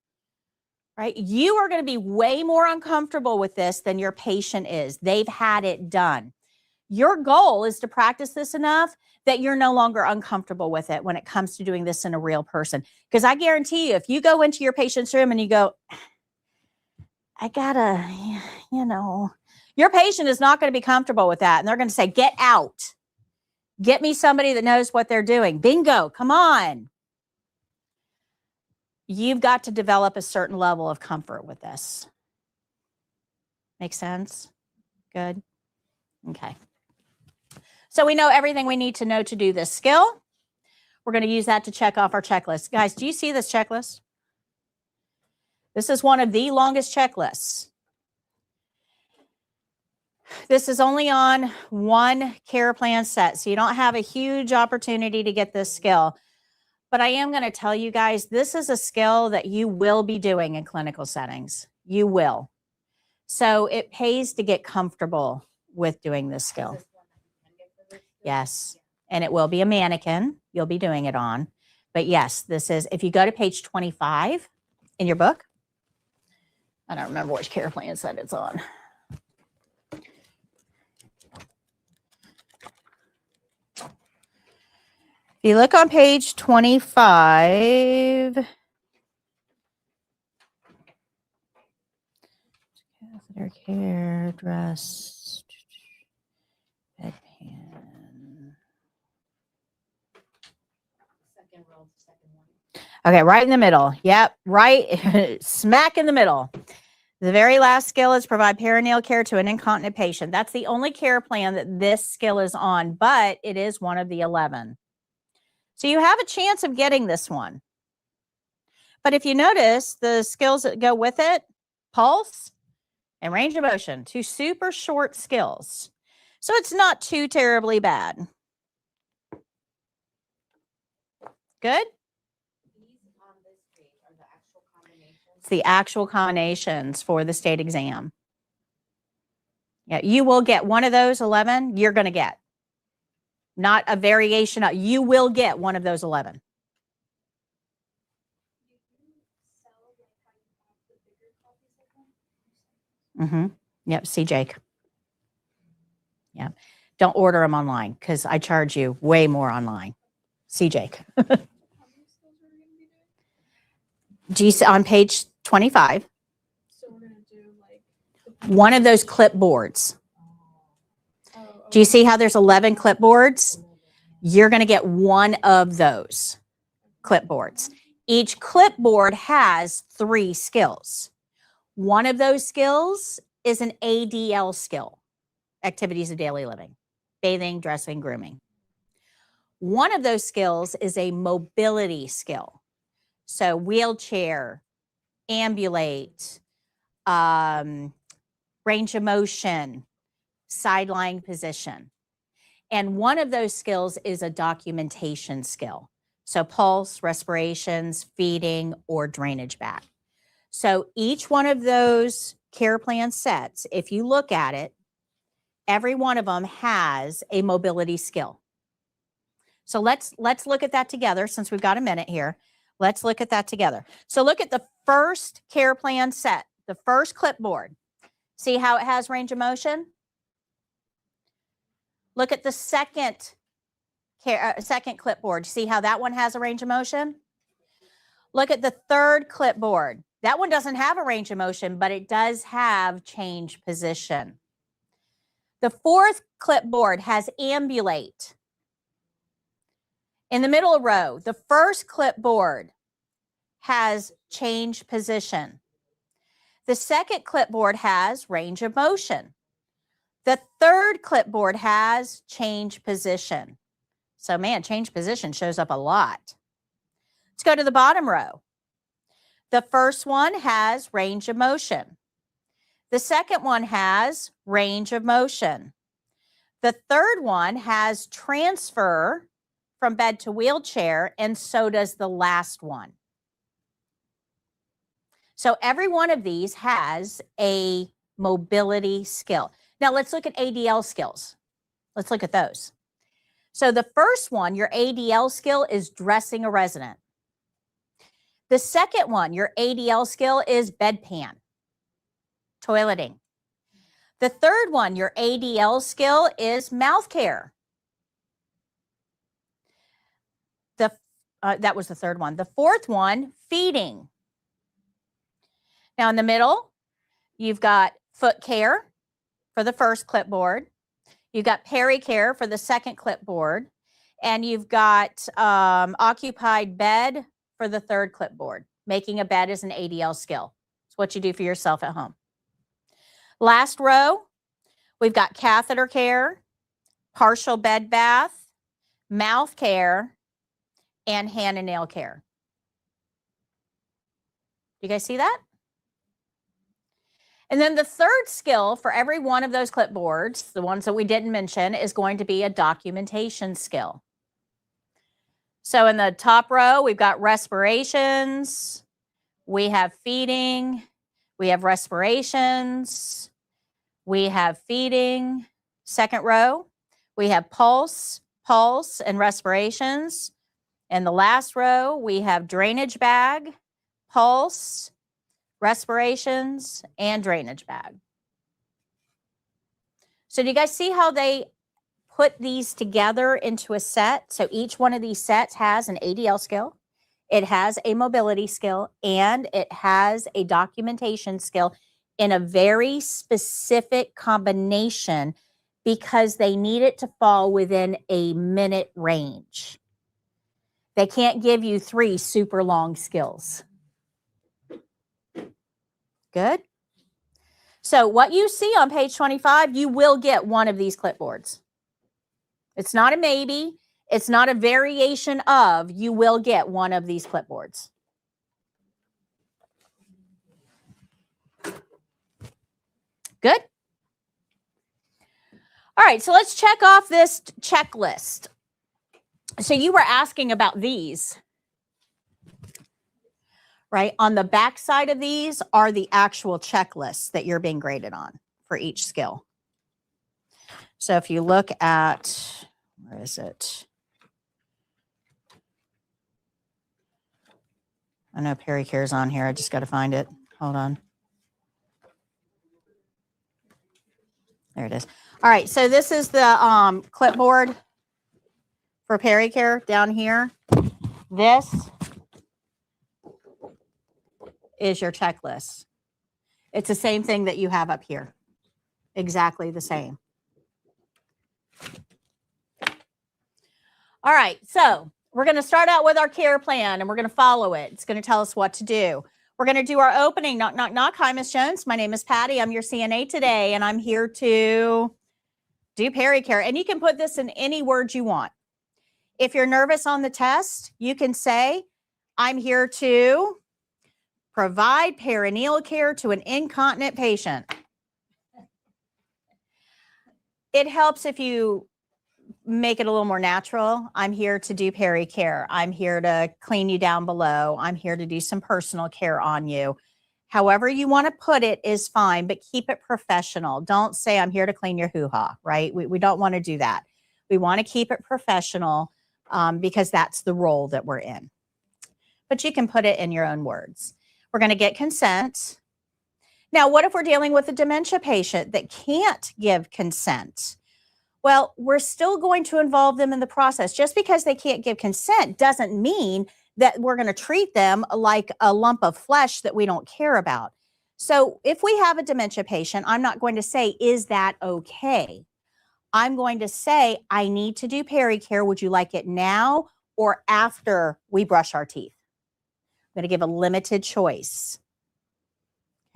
Right? You are going to be way more uncomfortable with this than your patient is. They've had it done. Your goal is to practice this enough that you're no longer uncomfortable with it when it comes to doing this in a real person. Because I guarantee you, if you go into your patient's room and you go, I gotta, you know, your patient is not going to be comfortable with that. And they're going to say, get out. Get me somebody that knows what they're doing. Bingo. Come on. You've got to develop a certain level of comfort with this. Make sense? Good. Okay. So we know everything we need to know to do this skill. We're going to use that to check off our checklist. Guys, do you see this checklist? This is one of the longest checklists. This is only on one care plan set, so you don't have a huge opportunity to get this skill. But I am going to tell you guys, this is a skill that you will be doing in clinical settings. You will. So it pays to get comfortable with doing this skill. Yes. And it will be a mannequin you'll be doing it on. But yes, this is, if you go to page 25 in your book, I don't remember which care plan set it's on. If you look on page 25, catheter care, dress, bedpan. Second row, second one. Okay, right in the middle. Yep, right smack in the middle. The very last skill is provide perineal care to an incontinent patient. That's the only care plan that this skill is on, but it is one of the 11. So you have a chance of getting this one. But if you notice the skills that go with it, pulse and range of motion, 2 super short skills. So it's not too terribly bad. Good? These on this page are the actual combinations. It's the actual combinations for the state exam. Yeah, you will get one of those 11, you're going to get. Not a variation. You will get one of those 11. Yep, see Jake. Yeah. Don't order them online because I charge you way more online. See Jake. On page 25. So we're gonna do like One of those clipboards. Do you see how there's 11 clipboards? You're going to get one of those clipboards. Each clipboard has 3 skills. One of those skills is an ADL skill. activities of daily living, bathing, dressing, grooming. One of those skills is a mobility skill. So wheelchair, ambulate, range of motion, side lying position. And one of those skills is a documentation skill. So pulse, respirations, feeding, or drainage bag. So each one of those care plan sets, if you look at it, every one of them has a mobility skill. So let's look at that together since we've got a minute here. Let's look at that together. So look at the first care plan set, the first clipboard. See how it has range of motion? Look at the second clipboard. See how that one has a range of motion? Look at the third clipboard. That one doesn't have a range of motion, but it does have change position. The fourth clipboard has ambulate. In the middle row, the first clipboard has change position. The second clipboard has range of motion. The third clipboard has change position. So man, change position shows up a lot. Let's go to the bottom row. The first one has range of motion. The second one has range of motion. The third one has transfer from bed to wheelchair, and so does the last one. So every one of these has a mobility skill. Now let's look at ADL skills. Let's look at those. So the first one, your ADL skill is dressing a resident. The second one, your ADL skill is bedpan, toileting. The third one, your ADL skill is mouth care. That was the third one. The fourth one, feeding. Now in the middle, you've got foot care for the first clipboard. You've got Peri-Care for the second clipboard. And you've got occupied bed for the third clipboard. Making a bed is an ADL skill. It's what you do for yourself at home. Last row, we've got catheter care, partial bed bath, mouth care, and hand and nail care. You guys see that? And then the third skill for every one of those clipboards, the ones that we didn't mention, is going to be a documentation skill. So in the top row, we've got respirations, we have feeding, we have respirations, we have feeding. Second row, we have pulse and respirations. And the last row, we have drainage bag, pulse, respirations, and drainage bag. So do you guys see how they put these together into a set? So each one of these sets has an ADL skill, it has a mobility skill, and it has a documentation skill in a very specific combination because they need it to fall within a minute range. They can't give you 3 super long skills. Good. So what you see on page 25, you will get one of these clipboards. It's not a maybe. It's not a variation of. You will get one of these clipboards. Good. All right, so let's check off this checklist. So you were asking about these, right? On the back side of these are the actual checklists that you're being graded on for each skill. So if you look at, where is it? I know Peri-Care is on here. I just got to find it. Hold on. There it is. All right, so this is the clipboard for Peri-Care down here. This is your checklist. It's the same thing that you have up here. Exactly the same. All right, so we're going to start out with our care plan and we're going to follow it. It's going to tell us what to do. We're going to do our opening. Knock, knock, knock. Hi, Ms. Jones. My name is Patty. I'm your CNA today, and I'm here to Do Peri-Care. And you can put this in any word you want. If you're nervous on the test, you can say, I'm here to provide perineal care to an incontinent patient. It helps if you make it a little more natural. I'm here to do Peri-Care. I'm here to clean you down below. I'm here to do some personal care on you. However you want to put it is fine, but keep it professional. Don't say I'm here to clean your hoo-ha, right? We don't want to do that. We want to keep it professional because that's the role that we're in. But you can put it in your own words. We're going to get consent. Now, what if we're dealing with a dementia patient that can't give consent? Well, we're still going to involve them in the process. Just because they can't give consent doesn't mean that we're going to treat them like a lump of flesh that we don't care about. So if we have a dementia patient, I'm not going to say, is that okay? I'm going to say, I need to do Peri-Care. Would you like it now or after we brush our teeth? I'm going to give a limited choice.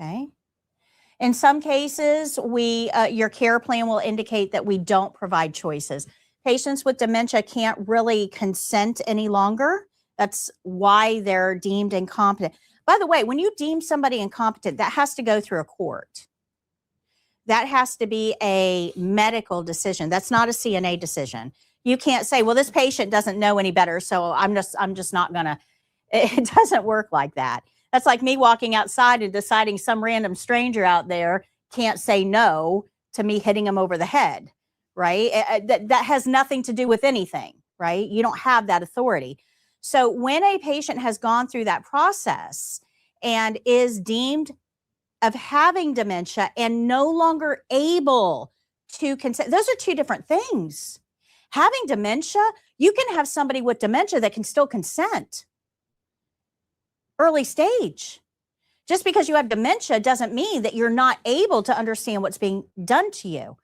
Okay. In some cases, your care plan will indicate that we don't provide choices. Patients with dementia can't really consent any longer. That's why they're deemed incompetent. By the way, when you deem somebody incompetent, that has to go through a court. That has to be a medical decision. That's not a CNA decision. You can't say, well, this patient doesn't know any better, so I'm just not gonna. It doesn't work like that. That's like me walking outside and deciding some random stranger out there can't say no to me hitting them over the head, right? That has nothing to do with anything, right? You don't have that authority. So when a patient has gone through that process and is deemed of having dementia and no longer able to consent, those are two different things. Having dementia, you can have somebody with dementia that can still consent. Early stage. Just because you have dementia doesn't mean that you're not able to understand what's being done to you.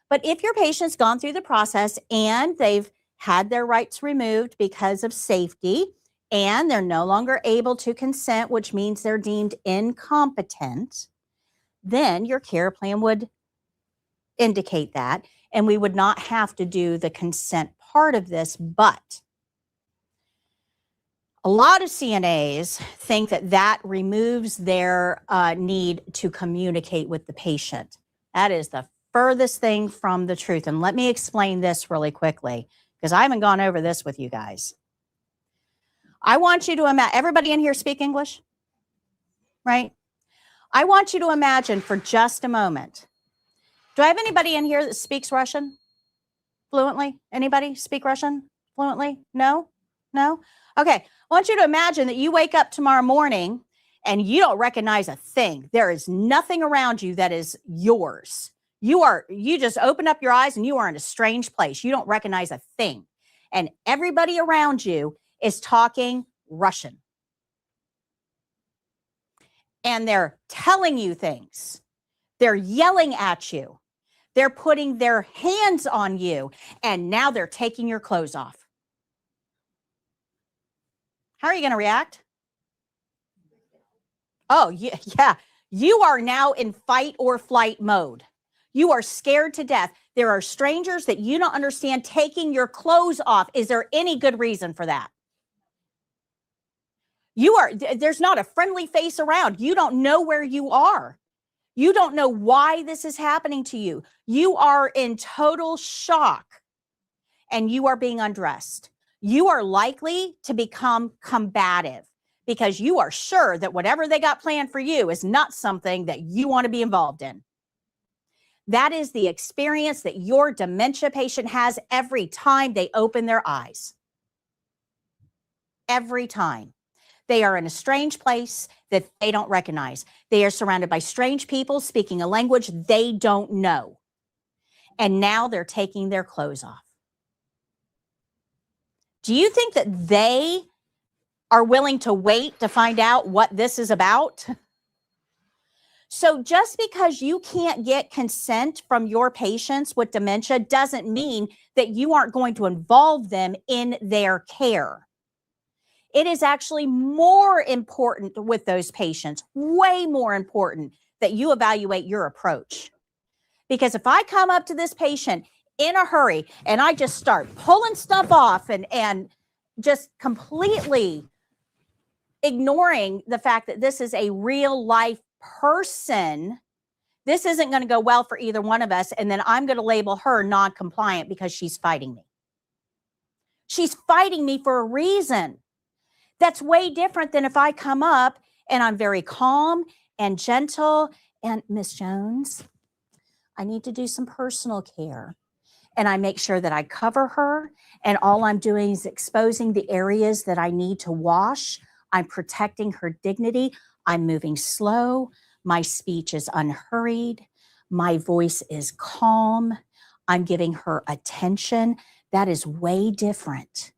But if your patient's gone through the process and they've had their rights removed because of safety and they're no longer able to consent, which means they're deemed incompetent, then your care plan would indicate that, and we would not have to do the consent part of this. But a lot of CNAs think that removes their need to communicate with the patient. That is the furthest thing from the truth. And let me explain this really quickly, because I haven't gone over this with you guys. I want you to imagine, everybody in here speak English, right? I want you to imagine for just a moment. Do I have anybody in here that speaks Russian fluently? Anybody speak Russian fluently? No? No? Okay. I want you to imagine that you wake up tomorrow morning and you don't recognize a thing. There is nothing around you that is yours. You just open up your eyes and you are in a strange place. You don't recognize a thing. And everybody around you is talking Russian. And they're telling you things. They're yelling at you. They're putting their hands on you. And now they're taking your clothes off. How are you going to react? Oh, yeah. You are now in fight or flight mode. You are scared to death. There are strangers that you don't understand taking your clothes off. Is there any good reason for that? There's not a friendly face around. You don't know where you are. You don't know why this is happening to you. You are in total shock and you are being undressed. You are likely to become combative because you are sure that whatever they got planned for you is not something that you want to be involved in. That is the experience that your dementia patient has every time they open their eyes. Every time. They are in a strange place that they don't recognize. They are surrounded by strange people speaking a language they don't know. And now they're taking their clothes off. Do you think that they are willing to wait to find out what this is about? So just because you can't get consent from your patients with dementia doesn't mean that you aren't going to involve them in their care. It is actually more important with those patients, way more important, that you evaluate your approach. Because if I come up to this patient in a hurry and I just start pulling stuff off and just completely ignoring the fact that this is a real life person, this isn't going to go well for either one of us. And then I'm going to label her non-compliant because she's fighting me. She's fighting me for a reason. That's way different than if I come up and I'm very calm and gentle and Miss Jones, I need to do some personal care. And I make sure that I cover her. And all I'm doing is exposing the areas that I need to wash. I'm protecting her dignity. I'm moving slow. My speech is unhurried. My voice is calm. I'm giving her attention. That is way different.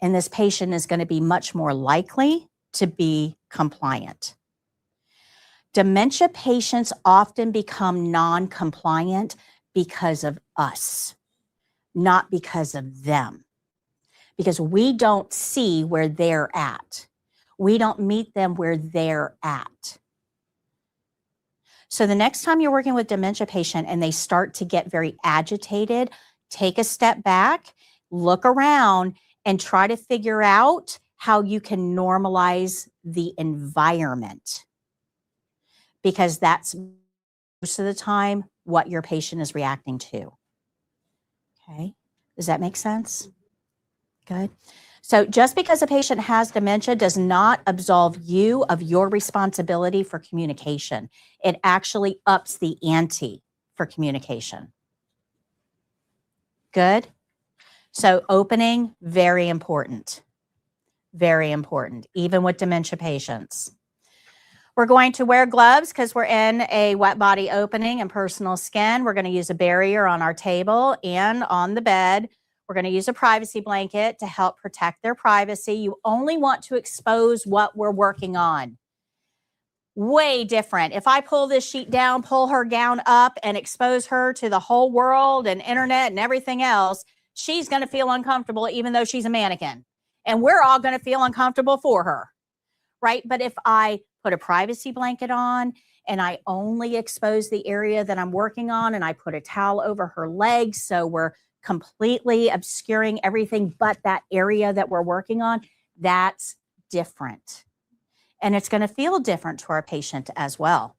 And this patient is going to be much more likely to be compliant. Dementia patients often become non-compliant because of us, not because of them. Because we don't see where they're at. We don't meet them where they're at. So the next time you're working with a dementia patient and they start to get very agitated, take a step back, look around, and try to figure out how you can normalize the environment. Because that's most of the time what your patient is reacting to. Okay, does that make sense? Good. So just because a patient has dementia does not absolve you of your responsibility for communication. It actually ups the ante for communication. Good. So opening, very important. Very important, even with dementia patients. We're going to wear gloves because we're in a wet body opening and personal skin. We're going to use a barrier on our table and on the bed. We're going to use a privacy blanket to help protect their privacy. You only want to expose what we're working on. Way different. If I pull this sheet down, pull her gown up, and expose her to the whole world and internet and everything else, she's going to feel uncomfortable even though she's a mannequin. And we're all going to feel uncomfortable for her, right? But if I put a privacy blanket on and I only expose the area that I'm working on and I put a towel over her legs so we're completely obscuring everything but that area that we're working on, that's different. And it's going to feel different to our patient as well.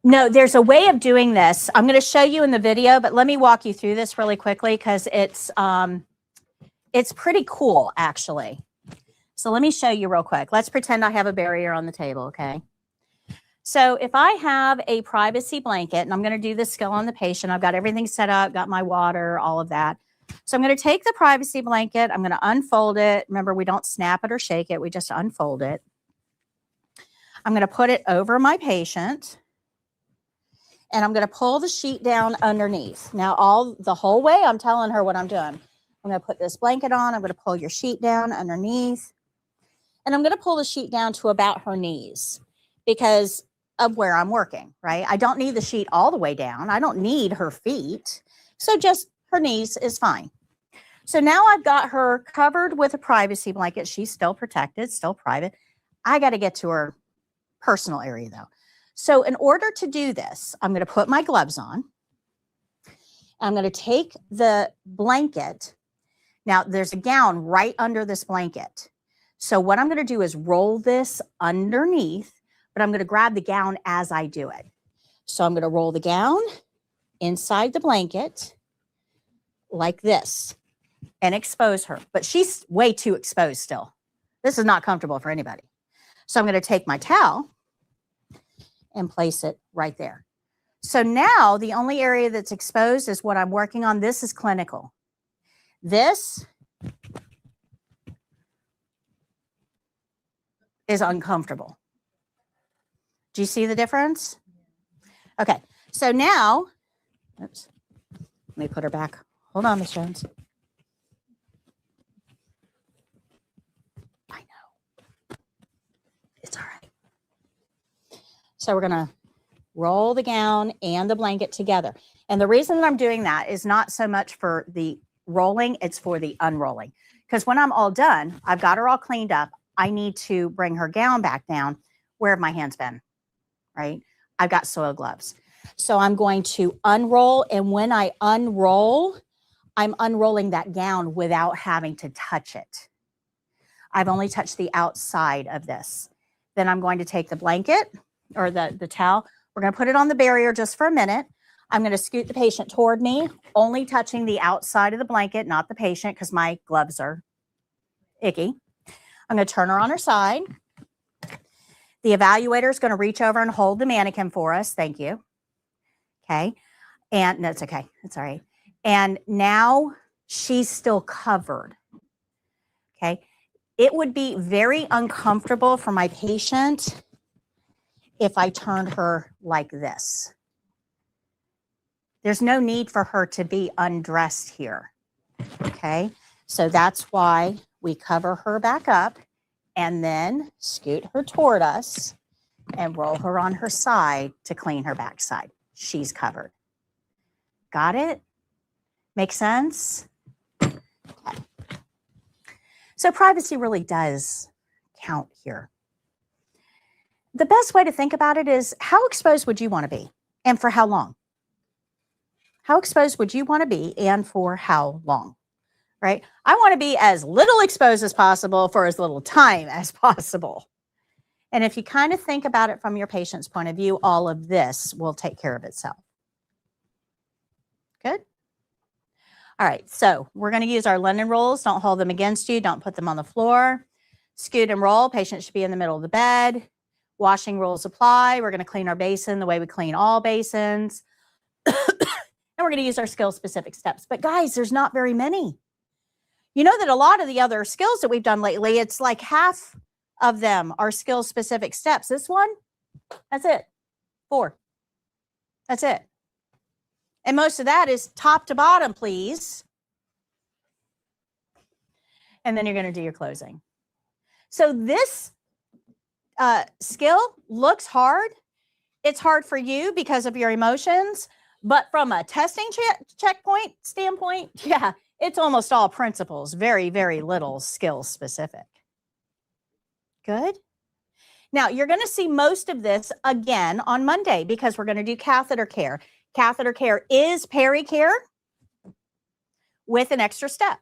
No, there's a way of doing this. I'm going to show you in the video, but let me walk you through this really quickly because it's pretty cool, actually. So let me show you real quick. Let's pretend I have a barrier on the table, okay? So if I have a privacy blanket, and I'm going to do this skill on the patient, I've got everything set up, got my water, all of that. So I'm going to take the privacy blanket, I'm going to unfold it. Remember, we don't snap it or shake it, we just unfold it. I'm going to put it over my patient. And I'm going to pull the sheet down underneath. Now, the whole way, I'm telling her what I'm doing. I'm going to put this blanket on. I'm going to pull your sheet down underneath. And I'm going to pull the sheet down to about her knees because of where I'm working, right? I don't need the sheet all the way down. I don't need her feet. So just her knees is fine. So now I've got her covered with a privacy blanket. She's still protected, still private. I got to get to her personal area, though. So in order to do this, I'm going to put my gloves on. I'm going to take the blanket. Now, there's a gown right under this blanket. So what I'm going to do is roll this underneath, but I'm going to grab the gown as I do it. So I'm going to roll the gown inside the blanket like this and expose her. But she's way too exposed still. This is not comfortable for anybody. So I'm going to take my towel and place it right there. So now the only area that's exposed is what I'm working on. This is clinical. This is uncomfortable. Do you see the difference? Okay, so now, oops, let me put her back. Hold on, Ms. Jones. I know. It's all right. So we're going to roll the gown and the blanket together. And the reason that I'm doing that is not so much for the rolling, it's for the unrolling. Because when I'm all done, I've got her all cleaned up. I need to bring her gown back down. Where have my hands been? Right? I've got soil gloves. So I'm going to unroll. And when I unroll, I'm unrolling that gown without having to touch it. I've only touched the outside of this. Then I'm going to take the blanket or the towel. We're going to put it on the barrier just for a minute. I'm going to scoot the patient toward me, only touching the outside of the blanket, not the patient, because my gloves are icky. I'm going to turn her on her side. The evaluator is going to reach over and hold the mannequin for us. Thank you. Okay. And no, it's okay. It's all right. And now she's still covered. Okay. It would be very uncomfortable for my patient if I turned her like this. There's no need for her to be undressed here. Okay. So that's why we cover her back up and then scoot her toward us and roll her on her side to clean her backside. She's covered. Got it? Make sense? Okay. So privacy really does count here. The best way to think about it is, how exposed would you want to be and for how long? How exposed would you want to be and for how long? Right? I want to be as little exposed as possible for as little time as possible. And if you kind of think about it from your patient's point of view, all of this will take care of itself. Good? All right, so we're going to use our linen rolls. Don't hold them against you. Don't put them on the floor. Scoot and roll. Patient should be in the middle of the bed. Washing rules apply. We're going to clean our basin the way we clean all basins. And we're going to use our skill-specific steps. But guys, there's not very many. You know that a lot of the other skills that we've done lately, it's like half of them are skill-specific steps. This one, that's it. 4. That's it. And most of that is top to bottom, please. And then you're going to do your closing. So this skill looks hard. It's hard for you because of your emotions. But from a testing checkpoint standpoint, yeah, it's almost all principles. Very, very little skill specific. Good. Now, you're going to see most of this again on Monday because we're going to do catheter care. Catheter care is Peri-Care with an extra step.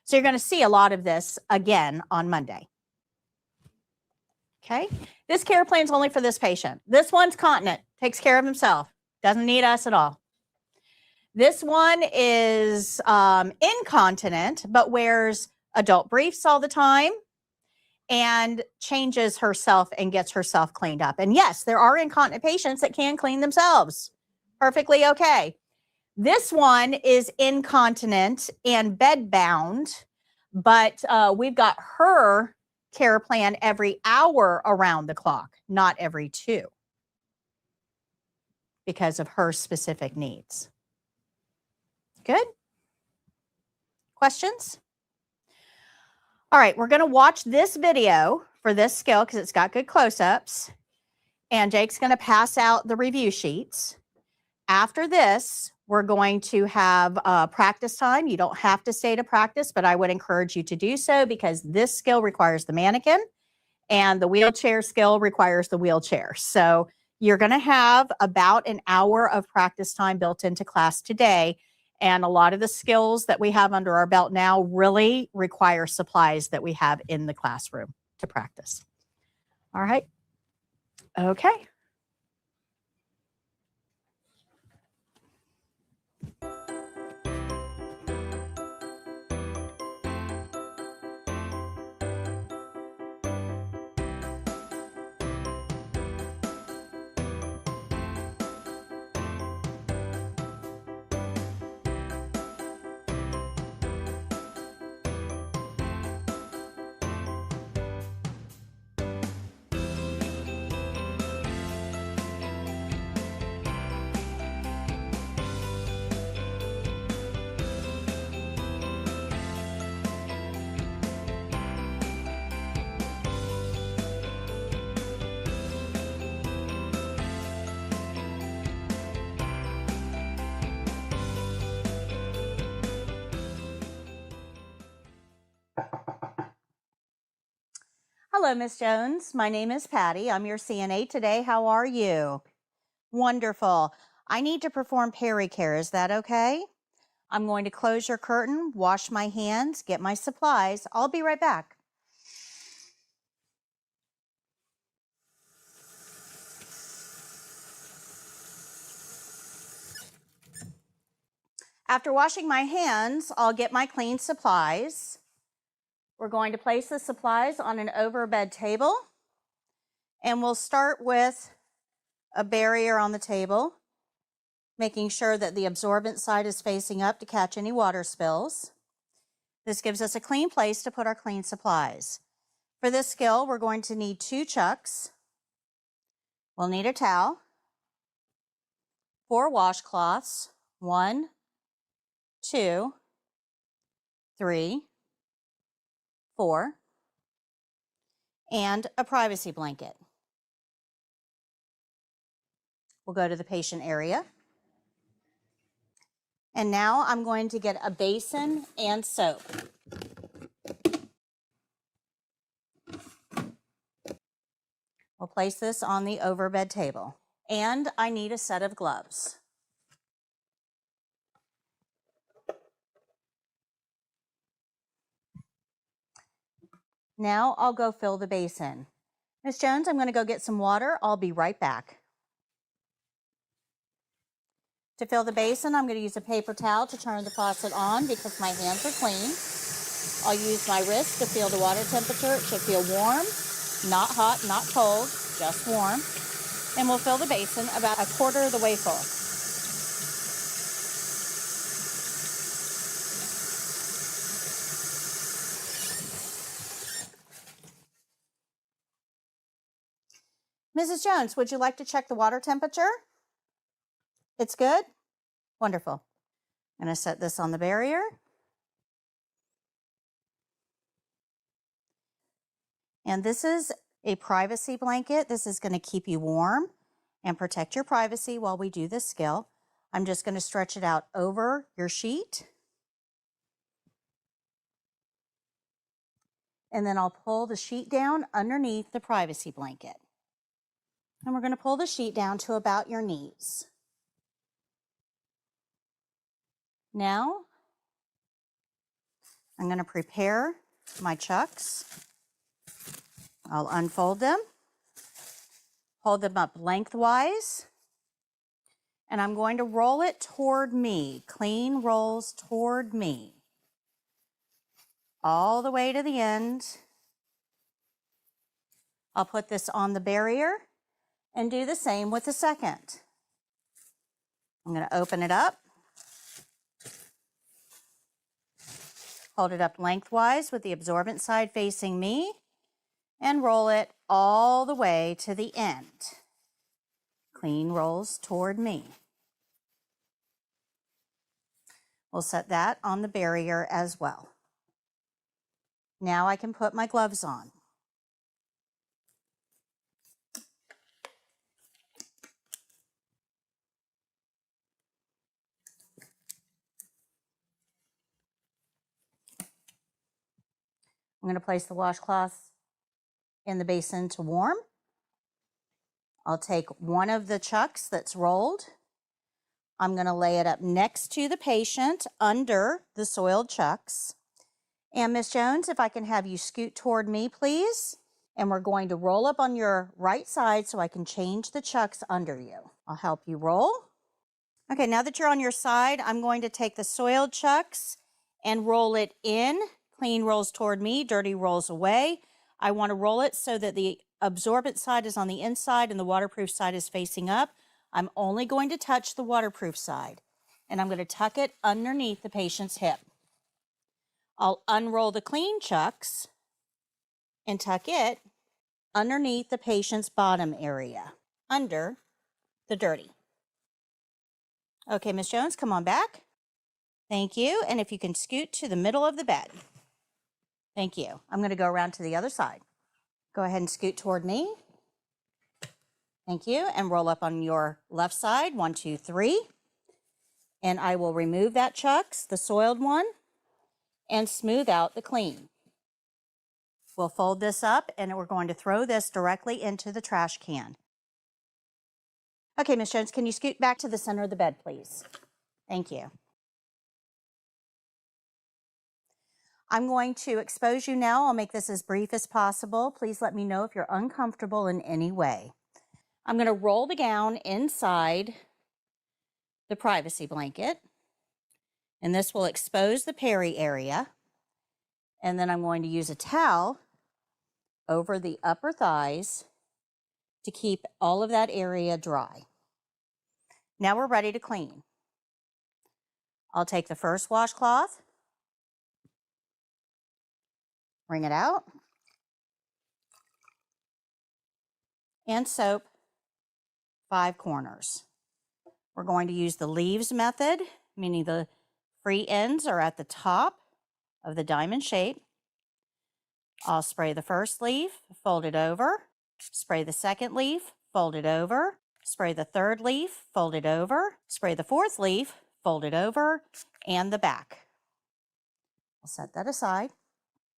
So you're going to see a lot of this again on Monday. Okay. This care plan is only for this patient. This one's continent, takes care of himself, doesn't need us at all. This one is incontinent, but wears adult briefs all the time and changes herself and gets herself cleaned up. And yes, there are incontinent patients that can clean themselves. Perfectly okay. This one is incontinent and bedbound, but we've got her care plan every hour around the clock, not every 2, because of her specific needs. Good? Questions? All right, we're going to watch this video for this skill because it's got good close-ups. And Jake's going to pass out the review sheets. After this, we're going to have practice time. You don't have to stay to practice, but I would encourage you to do so because this skill requires the mannequin and the wheelchair skill requires the wheelchair. So you're going to have about an hour of practice time built into class today. And a lot of the skills that we have under our belt now really require supplies that we have in the classroom to practice. All right. Okay. Hello, Miss Jones. My name is Patty. I'm your CNA today. How are you? Wonderful. I need to perform Peri-Care. Is that okay? I'm going to close your curtain, wash my hands, get my supplies. I'll be right back. After washing my hands, I'll get my clean supplies. We're going to place the supplies on an overbed table, and we'll start with a barrier on the table, making sure that the absorbent side is facing up to catch any water spills. This gives us a clean place to put our clean supplies. For this skill, we're going to need 2 chucks. We'll need a towel, 4 washcloths, 1, 2, 3, 4, and a privacy blanket. We'll go to the patient area. And now I'm going to get a basin and soap. We'll place this on the overbed table. And I need a set of gloves. Now I'll go fill the basin. Miss Jones, I'm going to go get some water. I'll be right back. To fill the basin, I'm going to use a paper towel to turn the faucet on because my hands are clean. I'll use my wrist to feel the water temperature. It should feel warm, not hot, not cold, just warm. And we'll fill the basin about a quarter of the way full. Mrs. Jones, would you like to check the water temperature? It's good? Wonderful. I'm going to set this on the barrier. And this is a privacy blanket. This is going to keep you warm and protect your privacy while we do this skill. I'm just going to stretch it out over your sheet. And then I'll pull the sheet down underneath the privacy blanket. And we're going to pull the sheet down to about your knees. Now, I'm going to prepare my chucks. I'll unfold them, hold them up lengthwise, and I'm going to roll it toward me. Clean rolls toward me. All the way to the end. I'll put this on the barrier and do the same with the second. I'm going to open it up. Hold it up lengthwise with the absorbent side facing me and roll it all the way to the end. Clean rolls toward me. We'll set that on the barrier as well. Now I can put my gloves on. I'm going to place the washcloth in the basin to warm. I'll take one of the chucks that's rolled. I'm going to lay it up next to the patient under the soiled chucks. And Miss Jones, if I can have you scoot toward me, please. And we're going to roll up on your right side so I can change the chucks under you. I'll help you roll. Okay, now that you're on your side, I'm going to take the soiled chucks and roll it in. Clean rolls toward me, dirty rolls away. I want to roll it so that the absorbent side is on the inside and the waterproof side is facing up. I'm only going to touch the waterproof side, and I'm going to tuck it underneath the patient's hip. I'll unroll the clean chucks and tuck it underneath the patient's bottom area, under the dirty. Okay, Miss Jones, come on back. Thank you. And if you can scoot to the middle of the bed. Thank you. I'm going to go around to the other side. Go ahead and scoot toward me. Thank you. And roll up on your left side. 1, 2, 3. And I will remove that chucks, the soiled one, and smooth out the clean. We'll fold this up and we're going to throw this directly into the trash can. Okay, Ms. Jones, can you scoot back to the center of the bed, please? Thank you. I'm going to expose you now. I'll make this as brief as possible. Please let me know if you're uncomfortable in any way. I'm going to roll the gown inside the privacy blanket, and this will expose the peri area. And then I'm going to use a towel over the upper thighs to keep all of that area dry. Now we're ready to clean. I'll take the first washcloth, wring it out, and soap 5 corners. We're going to use the leaves method, meaning the free ends are at the top of the diamond shape. I'll spray the first leaf, fold it over, spray the second leaf, fold it over, spray the third leaf, fold it over, spray the fourth leaf, fold it over, and the back. I'll set that aside.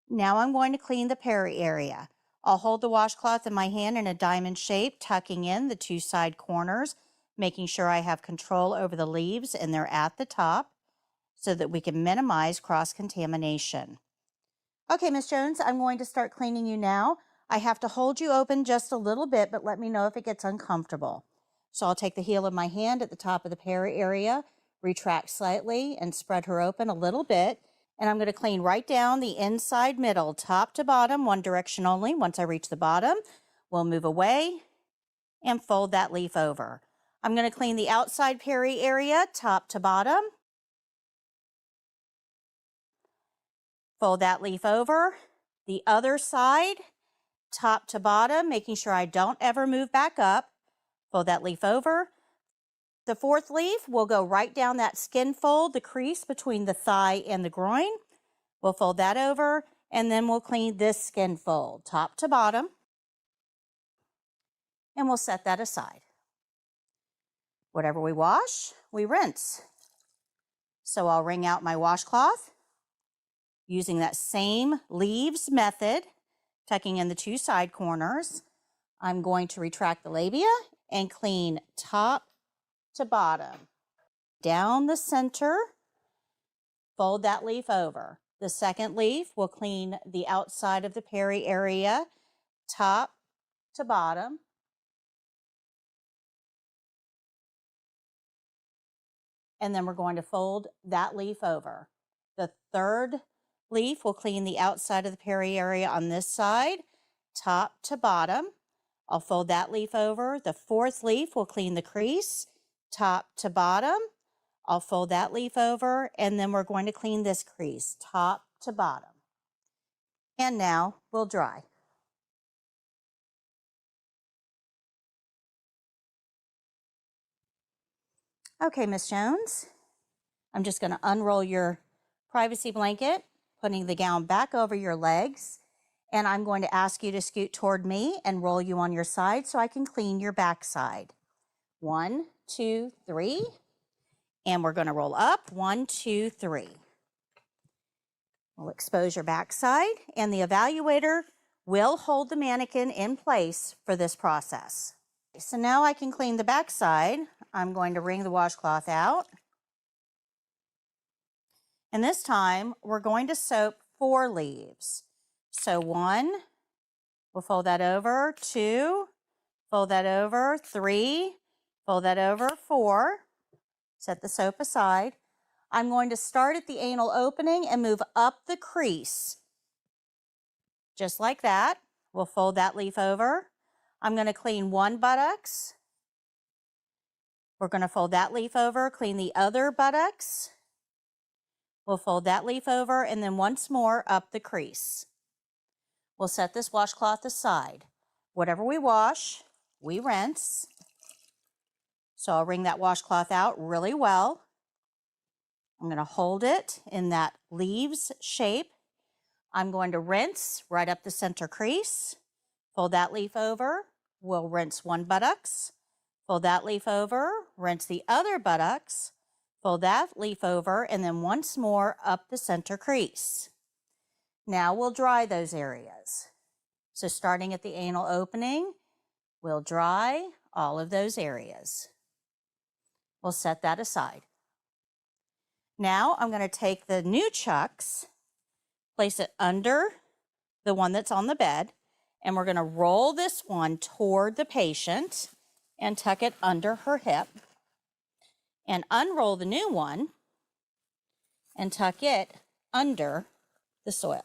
Now I'm going to clean the peri area. I'll hold the washcloth in my hand in a diamond shape, tucking in the 2 side corners, making sure I have control over the leaves and they're at the top so that we can minimize cross-contamination. Okay, Ms. Jones, I'm going to start cleaning you now. I have to hold you open just a little bit, but let me know if it gets uncomfortable. So I'll take the heel of my hand at the top of the peri area, retract slightly, and spread her open a little bit. And I'm going to clean right down the inside middle, top to bottom, one direction only. Once I reach the bottom, we'll move away and fold that leaf over. I'm going to clean the outside peri area, top to bottom. Fold that leaf over. The other side, top to bottom, making sure I don't ever move back up. Fold that leaf over. The fourth leaf will go right down that skin fold, the crease between the thigh and the groin. We'll fold that over, and then we'll clean this skin fold, top to bottom, and we'll set that aside. Whatever we wash, we rinse. So I'll wring out my washcloth using that same leaves method, tucking in the 2 side corners. I'm going to retract the labia and clean top to bottom. Down the center, fold that leaf over. The second leaf will clean the outside of the peri area, top to bottom. And then we're going to fold that leaf over. The third leaf will clean the outside of the peri area on this side, top to bottom. I'll fold that leaf over. The fourth leaf will clean the crease, top to bottom. I'll fold that leaf over, and then we're going to clean this crease, top to bottom. And now we'll dry. Okay, Ms. Jones, I'm just going to unroll your privacy blanket, putting the gown back over your legs, and I'm going to ask you to scoot toward me and roll you on your side so I can clean your backside. 1, 2, 3. And we're going to roll up. 1, 2, 3. We'll expose your backside, and the evaluator will hold the mannequin in place for this process. So now I can clean the backside. I'm going to wring the washcloth out. And this time, we're going to soap 4 leaves. So 1, we'll fold that over. 2, fold that over. 3, fold that over. 4. Set the soap aside. I'm going to start at the anal opening and move up the crease. Just like that. We'll fold that leaf over. I'm going to clean 1 buttocks. We're going to fold that leaf over, clean the other buttocks. We'll fold that leaf over, and then once more up the crease. We'll set this washcloth aside. Whatever we wash, we rinse. So I'll wring that washcloth out really well. I'm going to hold it in that leaves shape. I'm going to rinse right up the center crease. Fold that leaf over. We'll rinse 1 buttocks. Fold that leaf over. Rinse the other buttocks. Fold that leaf over, and then once more up the center crease. Now we'll dry those areas. So starting at the anal opening, we'll dry all of those areas. We'll set that aside. Now I'm going to take the new chucks, place it under the one that's on the bed, and we're going to roll this one toward the patient and tuck it under her hip, and unroll the new one and tuck it under the soil.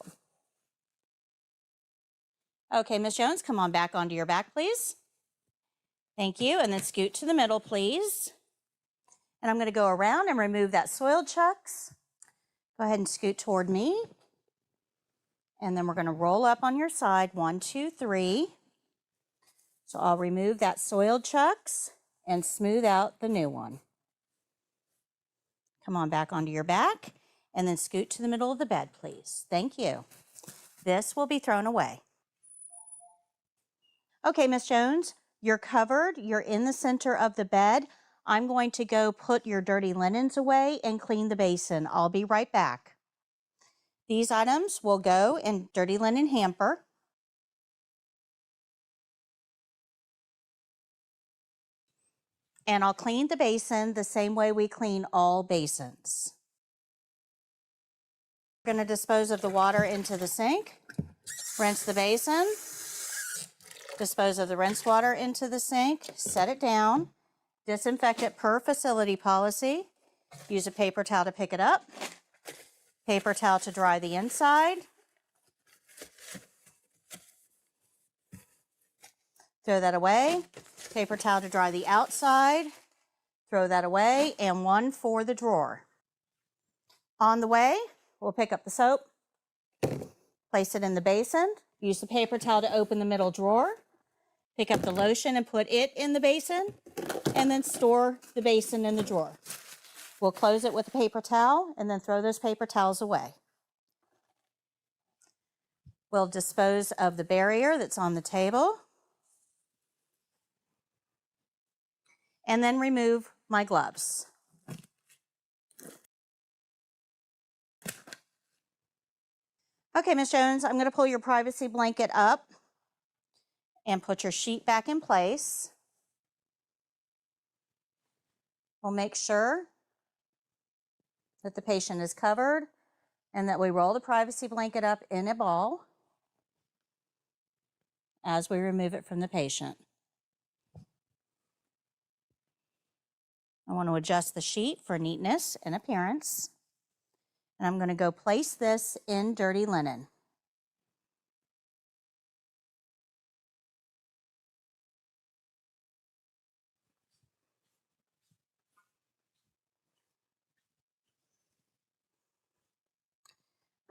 Okay, Ms. Jones, come on back onto your back, please. Thank you, and then scoot to the middle, please. And I'm going to go around and remove that soiled chucks. Go ahead and scoot toward me. And then we're going to roll up on your side, 1, 2, 3. So I'll remove that soiled chucks and smooth out the new one. Come on back onto your back and then scoot to the middle of the bed, please. Thank you. This will be thrown away. Okay, Ms. Jones, you're covered. You're in the center of the bed. I'm going to go put your dirty linens away and clean the basin. I'll be right back. These items will go in dirty linen hamper. And I'll clean the basin the same way we clean all basins. We're going to dispose of the water into the sink, rinse the basin, dispose of the rinse water into the sink, set it down, disinfect it per facility policy, use a paper towel to pick it up, paper towel to dry the inside, throw that away, paper towel to dry the outside, throw that away, and one for the drawer. On the way, we'll pick up the soap, place it in the basin, use the paper towel to open the middle drawer, pick up the lotion and put it in the basin, and then store the basin in the drawer. We'll close it with a paper towel and then throw those paper towels away. We'll dispose of the barrier that's on the table, and then remove my gloves. Okay, Ms. Jones, I'm going to pull your privacy blanket up and put your sheet back in place. We'll make sure that the patient is covered and that we roll the privacy blanket up in a ball as we remove it from the patient. I want to adjust the sheet for neatness and appearance. And I'm going to go place this in dirty linen.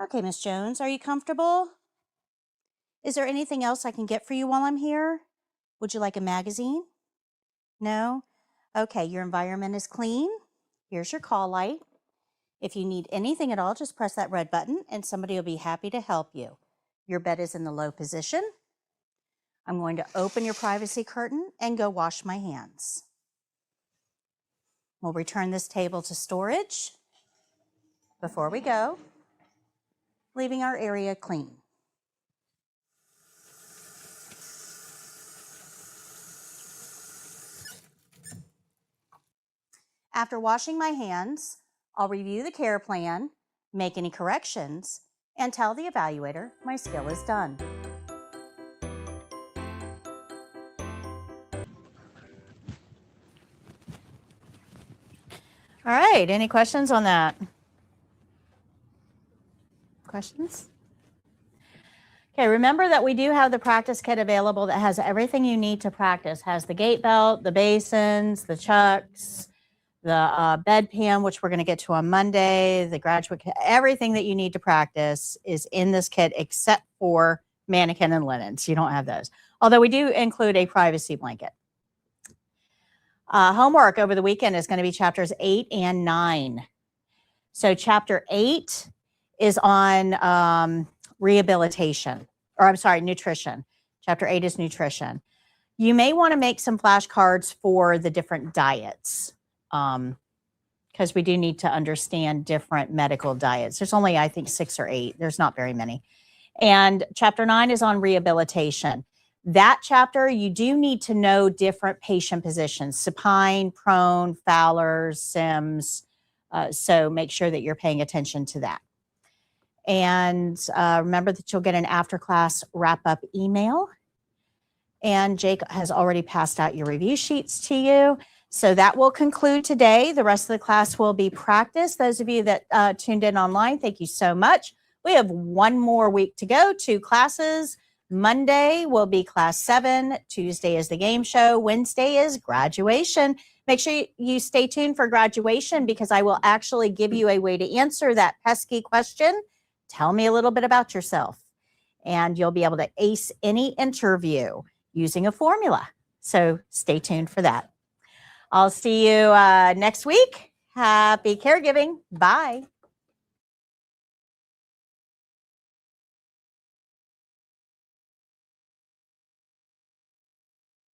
Okay, Ms. Jones, are you comfortable? Is there anything else I can get for you while I'm here? Would you like a magazine? No? Okay, your environment is clean. Here's your call light. If you need anything at all, just press that red button and somebody will be happy to help you. Your bed is in the low position. I'm going to open your privacy curtain and go wash my hands. We'll return this table to storage before we go, leaving our area clean. After washing my hands, I'll review the care plan, make any corrections, and tell the evaluator my skill is done. All right, any questions on that? Questions? Okay, remember that we do have the practice kit available that has everything you need to practice. Has the gait belt, the basins, the chucks, the bedpan, which we're going to get to on Monday, the graduate kit, everything that you need to practice is in this kit except for mannequin and linens. You don't have those. Although we do include a privacy blanket. Homework over the weekend is going to be chapters 8 and 9. So chapter 8 is on rehabilitation, or I'm sorry, nutrition. Chapter 8 is nutrition. You may want to make some flashcards for the different diets because because we do need to understand different medical diets. There's only, I think, 6 or 8. There's not very many. And chapter 9 is on rehabilitation. That chapter, you do need to know different patient positions, supine, prone, Fowler's, Sims. So make sure that you're paying attention to that. And remember that you'll get an after-class wrap-up email. And Jake has already passed out your review sheets to you. So that will conclude today. The rest of the class will be practice. Those of you that tuned in online, thank you so much. We have one more week to go, 2 classes. Monday will be class 7. Tuesday is the game show. Wednesday is graduation. Make sure you stay tuned for graduation because I will actually give you a way to answer that pesky question. Tell me a little bit about yourself. And you'll be able to ace any interview using a formula. So stay tuned for that. I'll see you next week. Happy caregiving. Bye.